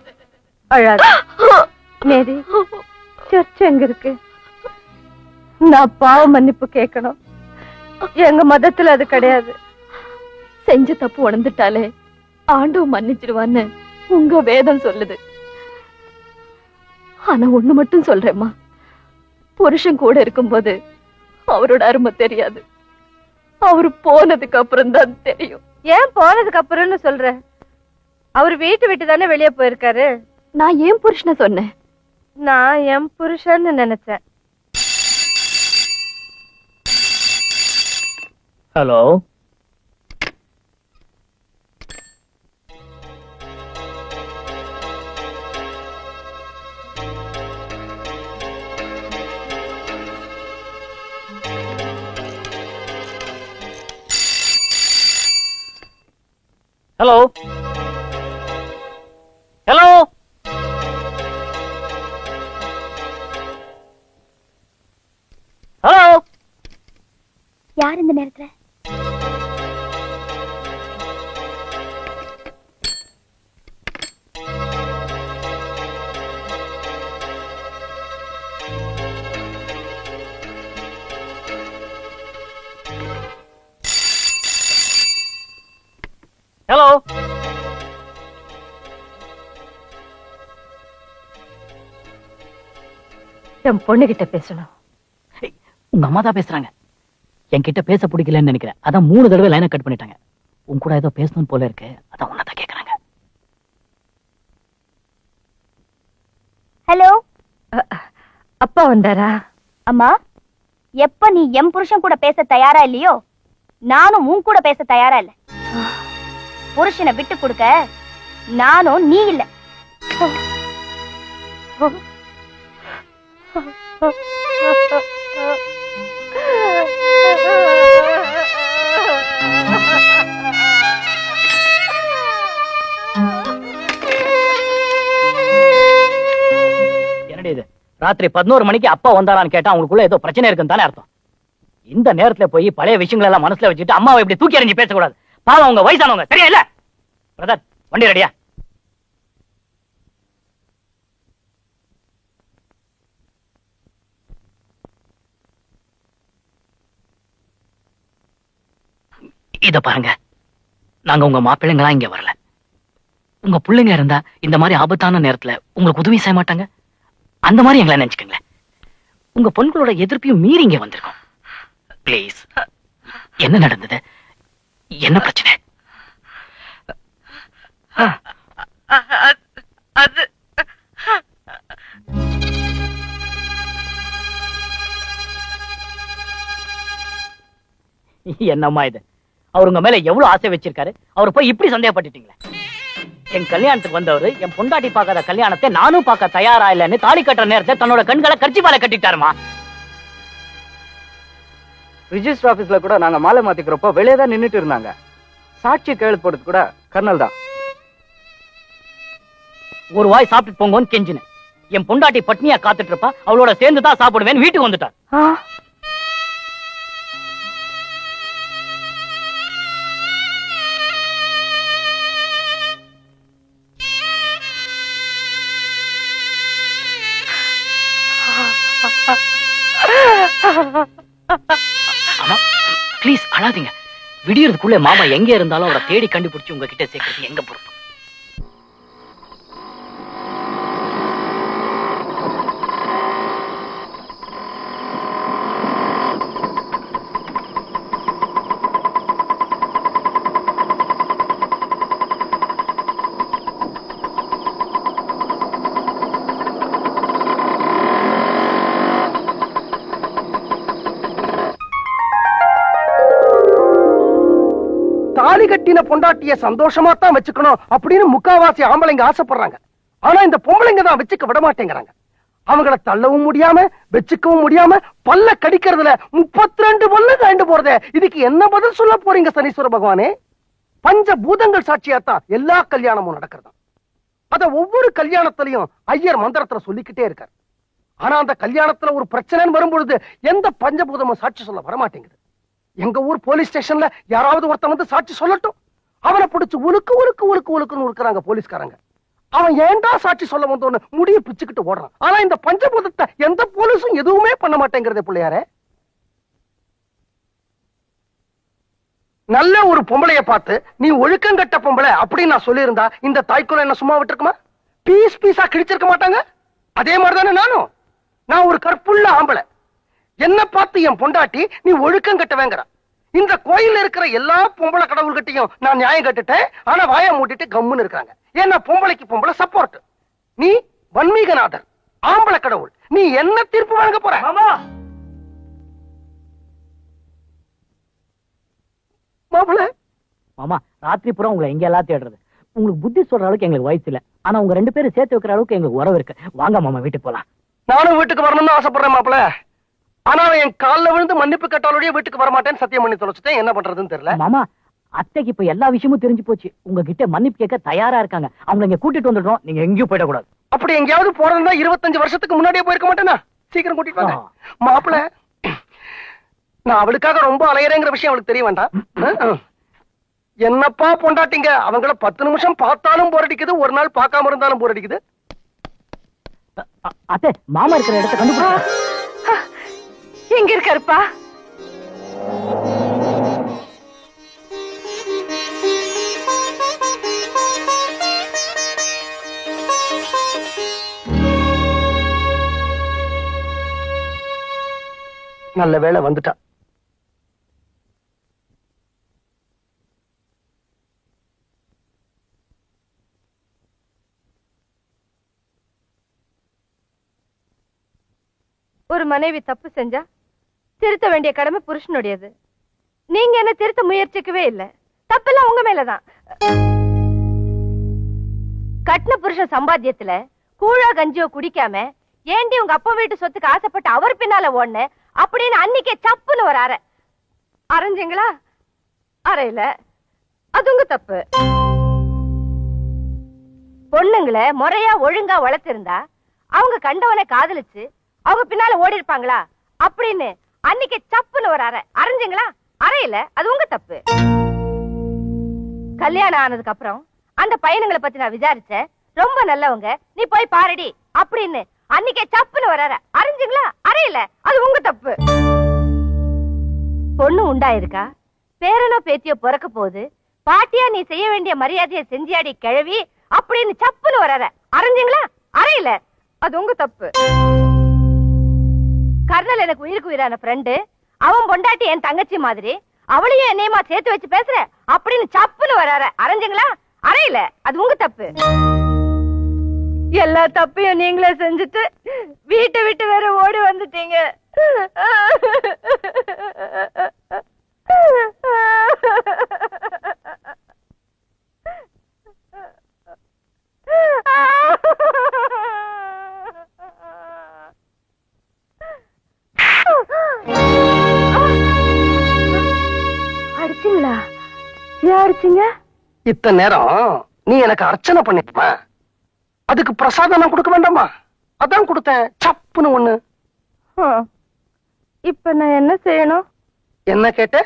அழாத மேரி, சர்ச் எங்க இருக்கு? நான் பாவ மன்னிப்பு கேட்கணும். எங்க மதத்துல அது கிடையாது. செஞ்ச தப்பு உணர்ந்துட்டாலே ஆண்டவன் மன்னிச்சிடுவான்னு உங்க வேதம் சொல்லுது. ஆனா ஒண்ணு மட்டும் சொல்றேம்மா, புருஷன் கூட இருக்கும்போது அவரோட அருமை தெரியாது. அவரு போனதுக்கு அப்புறம் தான் தெரியும். ஏன் போனதுக்கு அப்புறம்னு சொல்ற? அவர் வீட்டு விட்டு தானே வெளியே போயிருக்காரு. நான் ஏன் புருஷனை சொன்னேன்? நான் என் புருஷன்னு நினைச்சேன். Hello, hello hello hello. யார் இந்த நேரத்துல? ஹலோ. என் பொண்ணுகிட்ட பேசணும். உங்க அம்மா தான் பேசுறாங்க. என்கிட்ட பேச பிடிக்கலன்னு நினைக்கிறேன். அதான் 3 தடவை லைனை கட் பண்ணிட்டாங்க. உன் கூட ஏதோ பேசணும் போல இருக்கு. அதான் உன்னதான் கேக்குறாங்க. ஹலோ. அப்பா வந்தாரா? அம்மா, எப்ப நீ என் புருஷன் கூட பேச தயாரா இல்லையோ, நானும் உன் கூட பேச தயாரா இல்ல. புருஷனை விட்டு கொடுக்க நானும் நீ இல்ல. என்னடி இது? ராத்திரி 11 மணிக்கு அப்பா வந்தாரான்னு கேட்டா அவங்களுக்குள்ள ஏதோ பிரச்சனை இருக்குன்னு தானே அர்த்தம். இந்த நேரத்துல போய் பழைய விஷயங்கள் எல்லாம் மனசுல வச்சுட்டு அம்மாவை இப்படி தூக்கி எறிஞ்சு பேசக்கூடாது. பாவம் அவங்க வயசானவங்க, சரியா இல்ல? பிரதர், வண்டி ரெடியா? இத பாருங்க, நாங்க உங்க மாப்பிள்ளைங்களா இங்க வரல. உங்க பிள்ளைங்க இருந்தா இந்த மாதிரி ஆபத்தான நேரத்துல உங்களுக்கு உதவி செய்ய மாட்டாங்க. அந்த மாதிரி எங்களை நினைச்சுக்கங்களேன். உங்க பொண்களோட எதிர்ப்பையும் மீறி இங்க வந்திருக்கோம். பிளீஸ். என்ன நடந்தது? என்ன பிரச்சனை? அது என்னம்மா இது? அவர் உங்க மேல எவ்வளவு ஆசை வச்சிருக்காரு, அவரு போய் இப்படி சந்தேகப்பட்டுட்டீங்களே. என் கல்யாணத்துக்கு வந்தவரு என் பொண்டாட்டி பார்க்காத கல்யாணத்தை நானும் பார்க்க தயாரா இல்லன்னு தாலி கட்டுற நேரத்தை தன்னோட கண்களை கர்ச்சிபால கட்டிட்டாருமா. ரிஜிஸ்டர் ஆபீஸ்ல கூட நாங்க மாலை மாத்திக்கிறப்போ வெளியே தான் நின்னுட்டு இருந்தாங்க. சாட்சி கையெழுத்து போடுறது கூட கர்னல் தான். ஒரு வாய் சாப்பிட்டு போங்கன்னு கெஞ்சினேன். என் பொண்டாட்டி பட்னியா காத்துட்டு இருப்பா, அவளோட சேர்ந்து தான் சாப்பிடுவேன் வீட்டுக்கு வந்துட்டார். அம்மா, ப்ளீஸ் அழாதீங்க. விடியறதுக்குள்ள மாமா எங்க இருந்தாலும் அவரை தேடி கண்டுபிடிச்சு உங்ககிட்ட சேர்க்கறது எங்க பொறுப்பு. தாலி கட்டின பொண்டாட்டிய சந்தோஷமா தான் வச்சுக்கணும் அப்படின்னு முக்காவாசி ஆம்பளைங்க ஆசைப்படுறாங்க. ஆனா இந்த பொம்பளைங்க தான் வச்சுக்க விட மாட்டேங்கிறாங்க. அவங்கள தள்ளவும் முடியாம வச்சுக்கவும் முடியாம பல்ல கடிக்கிறதுல 32 பல்ல தாண்டு போறதே. இதுக்கு என்ன பதில் சொல்ல போறீங்க சனீஸ்வர பகவானே? பஞ்ச பூதங்கள் சாட்சியாத்தான் எல்லா கல்யாணமும் நடக்கிறதா. அத ஒவ்வொரு கல்யாணத்திலையும் ஐயர் மந்திரத்துல சொல்லிக்கிட்டே இருக்காரு. ஆனா அந்த கல்யாணத்துல ஒரு பிரச்சனைன்னு வரும்பொழுது எந்த பஞ்சபூதமும் சாட்சி சொல்ல வரமாட்டேங்குது. எங்க ஊர் போலீஸ் ஸ்டேஷன்ல யாராவது ஒருத்தன் வந்து சாட்சி சொல்லட்டும், அவனை பிடிச்சு உலுக்கு உலுக்கு உலுக்கு உலுக்குன்னு உழுக்குறாங்க போலீஸ்காரங்க. அவன் ஏண்டா சாட்சி சொல்ல வந்தோன்னு முடிய பிச்சுக்கிட்டு ஓடுறான். ஆனா இந்த பஞ்சபூதத்தை எந்த போலீஸும் எதுவுமே பண்ண மாட்டேங்கிறதே பிள்ளையாரே. நல்ல ஒரு பொம்பளைய பார்த்து நீ ஒழுக்கங்கட்ட பொம்பளை அப்படின்னு நான் சொல்லியிருந்தா இந்த தாய்க்குள்ள என்ன சும்மா விட்டுருக்குமா? பீஸ் பீஸா கிழிச்சிருக்க மாட்டாங்க. அதே மாதிரிதானே நானும். நான் ஒரு கற்புள்ள ஆம்பளை. என்ன பார்த்து என் பொண்டாட்டி நீ ஒழுக்கம் கட்டவேங்கிற. இந்த கோயில்ல இருக்கிற எல்லா பொம்பளை கடவுள்கிட்டையும் நான் நியாயம் கட்டுட்டேன். ஆனா வாய மூட்டிட்டு கம்முன்னு இருக்காங்க. ஏன்னா பொம்பளைக்கு பொம்பளை சப்போர்ட். நீ வன்மீகநாதர், ஆம்பளை கடவுள். நீ என்ன தீர்ப்பு வழங்க போற? மாமா, ராத்திரி பூரா உங்களை எங்க எல்லாம் தேடுறது. உங்களுக்கு புத்தி சொல்ற அளவுக்கு எங்களுக்கு வயசு இல்ல. ஆனா உங்க 2 பேரும் சேர்த்து வைக்கிற அளவுக்கு எங்களுக்கு உறவு இருக்கு. வாங்க மாமா, வீட்டுக்கு போலாம். நானும் வீட்டுக்கு வரணும்னு ஆசைப்படுறேன் மாப்பிள்ள. ஆனா என் காலில் விழுந்து மன்னிப்பு கேட்டாலோடய வீட்டுக்கு வரமாட்டேன்னு சத்தியம் பண்ணி தொலைச்சிட்டேன். என்ன பண்றதுன்னு தெரியல. மாமா, அத்தைக்கு இப்ப எல்லா விஷயமும் தெரிஞ்சு போச்சு. உங்ககிட்ட மன்னிப்பு கேட்க தயாரா இருக்காங்க. அவங்களை இங்க கூட்டிட்டு வந்துடுறோம். நீங்க எங்கேயும் போயிடக்கூடாது. அப்படி எங்கேயாவது போறதா 25 வருஷத்துக்கு முன்னாடியே போயிருக்க மாட்டேனா? சீக்கிரம் கூட்டிட்டு வாங்க. மாப்பிள, நான் அவளுக்காக ரொம்ப அலையறேங்கிற விஷயம் அவளுக்கு தெரிய வேண்டாம். என்னப்பா பொண்டாட்டிங்க, அவங்கள 10 நிமிஷம் பார்த்தாலும் போர் அடிக்குது, ஒரு நாள் பார்க்காம இருந்தாலும் போர் அடிக்குது. அத்தை, மாமா இருக்கிற இடத்தை கண்டுபிடிச்சா எங்க இருக்காருப்பா? நல்ல வேளை வந்துட்டா. ஒரு மனைவி தப்பு செஞ்சா திருத்த வேண்டிய கடமை புருஷனுடையது. நீங்க என்ன திருத்த முயற்சிக்கவே இல்லை. தப்பெல்லாம் உங்க மேலதான். கட்டின புருஷன் சம்பாத்தியத்துல கூழா கஞ்சியோ குடிக்காம ஏண்டி உங்க அப்பா வீட்டு சொத்துக்கு ஆசைப்பட்டு அவர் பின்னால ஓடுன அப்படின்னு அன்னைக்கே சப்புன்னு ஒரு அறை அரைஞ்சிங்களா? அறையில அது உங்க தப்பு. பொண்ணுங்களை முறையா ஒழுங்கா வளர்த்திருந்தா அவங்க கண்டவனை காதலிச்சு அவங்க பின்னால ஓடி இருப்பாங்களா அப்படின்னு அன்னைக்கு சப்புன்னு ஒரு அறை அரைஞ்சிங்களா? அறையில அது உங்க தப்பு. கல்யாணம் ஆனதுக்கு அப்புறம் அந்த பையனுங்களை பத்தி நான் விசாரிச்சேன். ரொம்ப நல்லவங்க, நீ போய் பாருடி அப்படின்னு அன்னைக்கே சப்புன்னு ஒரு அறை அரைஞ்சிங்களா? அறையில அது உங்க தப்பு. பொண்ணு உண்டாயிருக்கா, பேரனோ பேத்தியோ பிறக்க போகுது, பாட்டியா நீ செய்ய வேண்டிய மரியாதையை செஞ்சியாடி கிழவி அப்படின்னு சப்புன்னு ஒரு அறை அரைஞ்சிங்களா? அறையில அது உங்க தப்பு. கர்னல் எனக்கு உயிருக்கு உயிரான ஃப்ரெண்டு, அவன் பொண்டாட்டி என் தங்கச்சி மாதிரி, அவளையும் என்னையுமா சேர்த்து வச்சு பேசுற அப்படின்னு சப்புன்னு வராற அரைஞ்சிங்களா? அறையில அது உங்க தப்பு. எல்லா தப்பையும் நீங்களே செஞ்சுட்டு வீட்டை விட்டு வேற ஓடி வந்துட்டீங்க. அடிச்சீங்களா? ஏன் அடிச்சீங்க? இத்தனை நேரம் நீ எனக்கு அர்ச்சனை பண்ணிடுமா, அதுக்கு பிரசாதம் நான் கொடுக்க வேண்டாமா? அதான் கொடுத்தேன், சப்புன்னு ஒண்ணு. இப்ப நான் என்ன செய்யணும்? என்ன கேட்ட?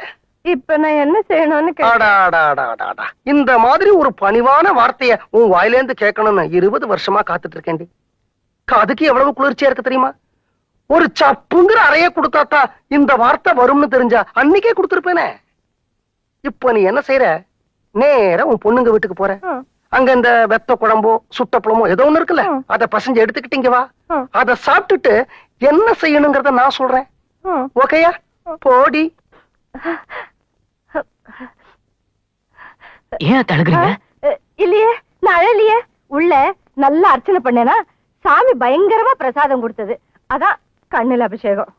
இப்ப நான் என்ன செய்யணும்னு கேட்டா, இந்த மாதிரி ஒரு பணிவான வார்த்தைய உன் வாயிலேந்து கேட்கணும்னு 20 வருஷமா காத்துட்டு இருக்கேன்டி. அதுக்கு எவ்வளவு குளிர்ச்சியா இருக்கு தெரியுமா? ஒரு சப்புங்கிற அறைய கொடுத்தாத்தா இந்த வார்த்தை வரும்னு தெரிஞ்சா அன்னைக்கே கொடுத்துருப்பேனே. இப்ப நீ என்ன செய்யற? நேரா உன் பொண்ணுங்க வீட்டுக்கு போற. அங்க இந்த வெத்த குழம்போ சுட்டப்பழமோ ஏதோ ஒண்ணு இருக்குல்ல, அத பசஞ்சு எடுத்துக்கிட்டீங்க வா. அத சாப்பிட்டுட்டு என்ன செய்யணுங்கிறத நான் சொல்றேன். ஓகேயா? போடி. ஏன் தடுக்கிறீங்க? இல்லையே, நான் அழலையே. உள்ள நல்லா அர்ச்சனை பண்ணேனா சாமி பயங்கரமா பிரசாதம் கொடுத்தது, அதான் கண்ணுல அபிஷேகம்.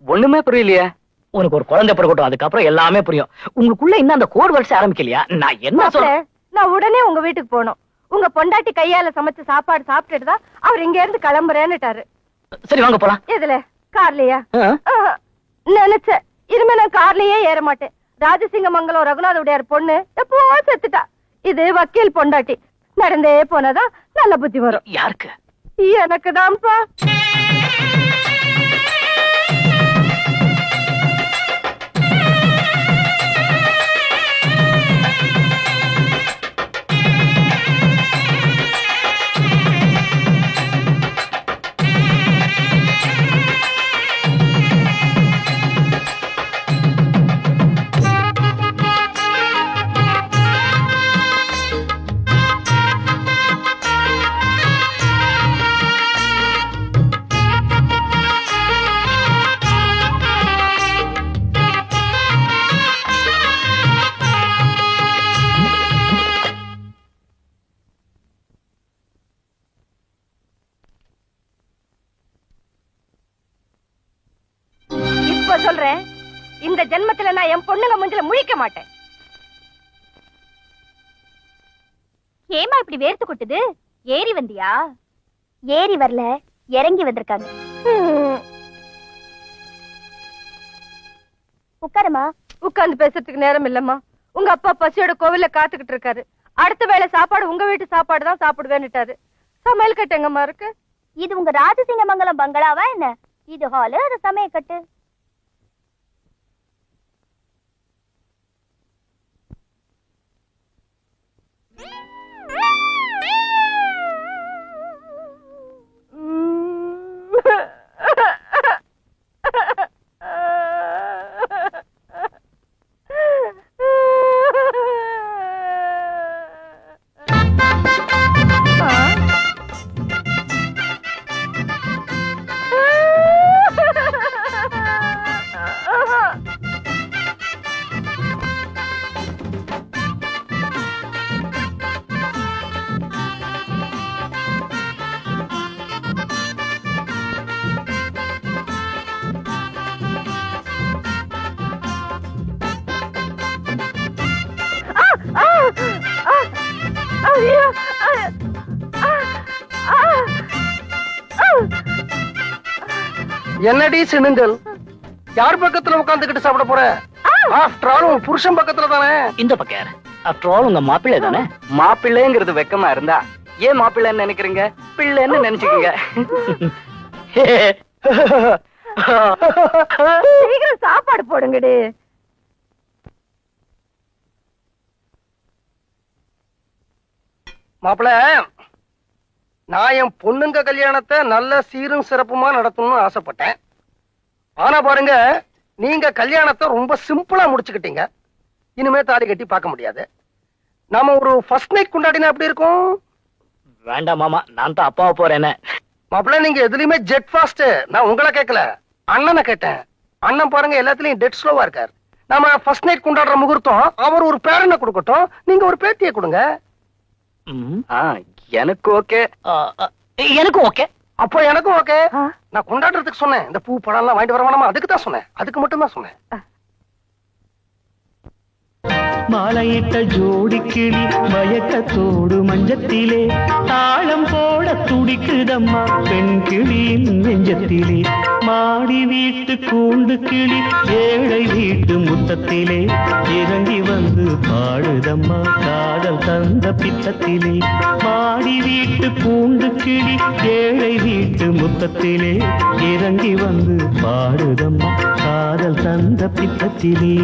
ஒண்ணுமே புரியலையே. உனக்கு ஒரு குழந்தை பிறக்கட்டும், அதுக்கப்புறம் எல்லாமே புரியும். உங்களுக்குள்ள இன்னும் அந்த கோட் வரிசை ஆரம்பிக்கலையா? நான் என்ன சொல்றேன், நான் உடனே உங்க வீட்டுக்கு போனோம். உங்க பொண்டாட்டி கையால சமைச்ச சாப்பாடு சாப்பிட்டுட்டு தான் அவர் இங்க இருந்து கிளம்புறேன்னுட்டாரு. சரி வாங்க போலாம். எதுல? கார்லயா? நினைச்ச இனிமே நான் கார்லயே ஏற மாட்டேன். ராஜசிங்கமங்கலம் ரகுநாத உடையார் பொண்ணு எப்போ செத்துட்டா. இது வக்கீல் பொண்டாட்டி. நடந்தே போனதான் நல்ல புத்தி வரும். யாருக்கு? எனக்கு தான்ப்பா. சொல்றேன், இந்த ஜென்மத்துல நான் என் பொண்ணுங்க முஞ்சில முழிக்க மாட்டேன். ஏமா இப்படி வேர்த்து கொட்டுது? ஏறி வந்தியா? ஏறி வரல, இறங்கி வந்திருக்காங்க. உட்காருமா. உட்கார்ந்து பேசுறதுக்கு நேரம் இல்லம்மா. உங்க அப்பா பசியோட கோவில்ல காத்துக்கிட்டு இருக்காரு. அடுத்த வேளை சாப்பாடு உங்க வீட்டு சாப்பாடு தான் சாப்பிடுவேன்னுட்டாரு. சமையல் கட்டு எங்கம்மா இருக்கு? இது உங்க ராஜசிங்கமங்கலம் பங்களாவா என்ன? இது ஹாலு, அது சமையல் கட்டு. என்னடி சினுங்கல்? யார் பக்கத்துல உட்காந்துக்கிட்டு சாப்பிட போற? ஆஃப்டர் ஆல் உன் புருஷன் பக்கத்துல தானே. இந்த பக்கம் ஆஃப்டர் ஆல் உங்க மாப்பிள்ளை தானே. மாப்பிள்ளைங்கிறது வெக்கமா இருந்தா ஏன் மாப்பிள்ளைன்னு நினைக்கிறீங்க? பிள்ளைன்னு நினைச்சுக்கீங்க. சீக்கிரம் சாப்பாடு போடுங்கடி. மாப்பிள்ள, நான் என் பொண்ணுங்க கல்யாணத்தை நல்ல சீரும் சிறப்புமா நடத்தணும்னு ஆசைப்பட்டேன். ஆனா பாருங்க, நீங்க கல்யாணத்தை ரொம்ப சிம்பிளா முடிச்சுக்கிட்டீங்க. இனிமே தாலி கட்டி பார்க்க முடியாது. நாம ஒரு ஃபர்ஸ்ட் நைட் கொண்டாடினா எப்படி இருக்கும்? வேண்டாம் மாமா, நான் தான் அப்பாவை போறேன். மாப்பிள்ள, நீங்க எதுலயுமே ஜெட் ஃபாஸ்ட். நான் உங்களை கேட்கல, அண்ணனை கேட்டேன். அண்ணன் பாருங்க எல்லாத்துலயும் டெட் ஸ்லோவா இருக்கார். நாம ஃபர்ஸ்ட் நைட் கொண்டாடுற முகூர்த்தம் அவர் ஒரு பேரனை கொடுக்கட்டும், நீங்க ஒரு பேத்தியை கொடுங்க. எனக்கு ஓகே. எனக்கும் ஓகே. அப்போ எனக்கும் ஓகே. நான் கொண்டாடுறதுக்கு சொன்னேன். இந்த பூ பழம் எல்லாம் வாங்கிட்டு வர வேணாமா? அதுக்கு தான் சொன்னேன். அதுக்கு மட்டும் தான் சொன்னேன். மாலையிட்ட ஜோடி கிளி மயக்கத்தோடு மஞ்சத்திலே தாளம் போட துடிக்குதம்மா பெண் கிளியின் நெஞ்சத்திலே. மாடி வீட்டு கூண்டு கிளி ஏழை வீட்டு முத்தத்திலே இறங்கி வந்து பாடுதம்மா காதல் தந்த பித்தத்திலே. மாடி வீட்டு கூண்டு கிளி ஏழை வீட்டு முத்தத்திலே இறங்கி வந்து பாடுதம்மா காதல் தந்த பித்தத்திலே.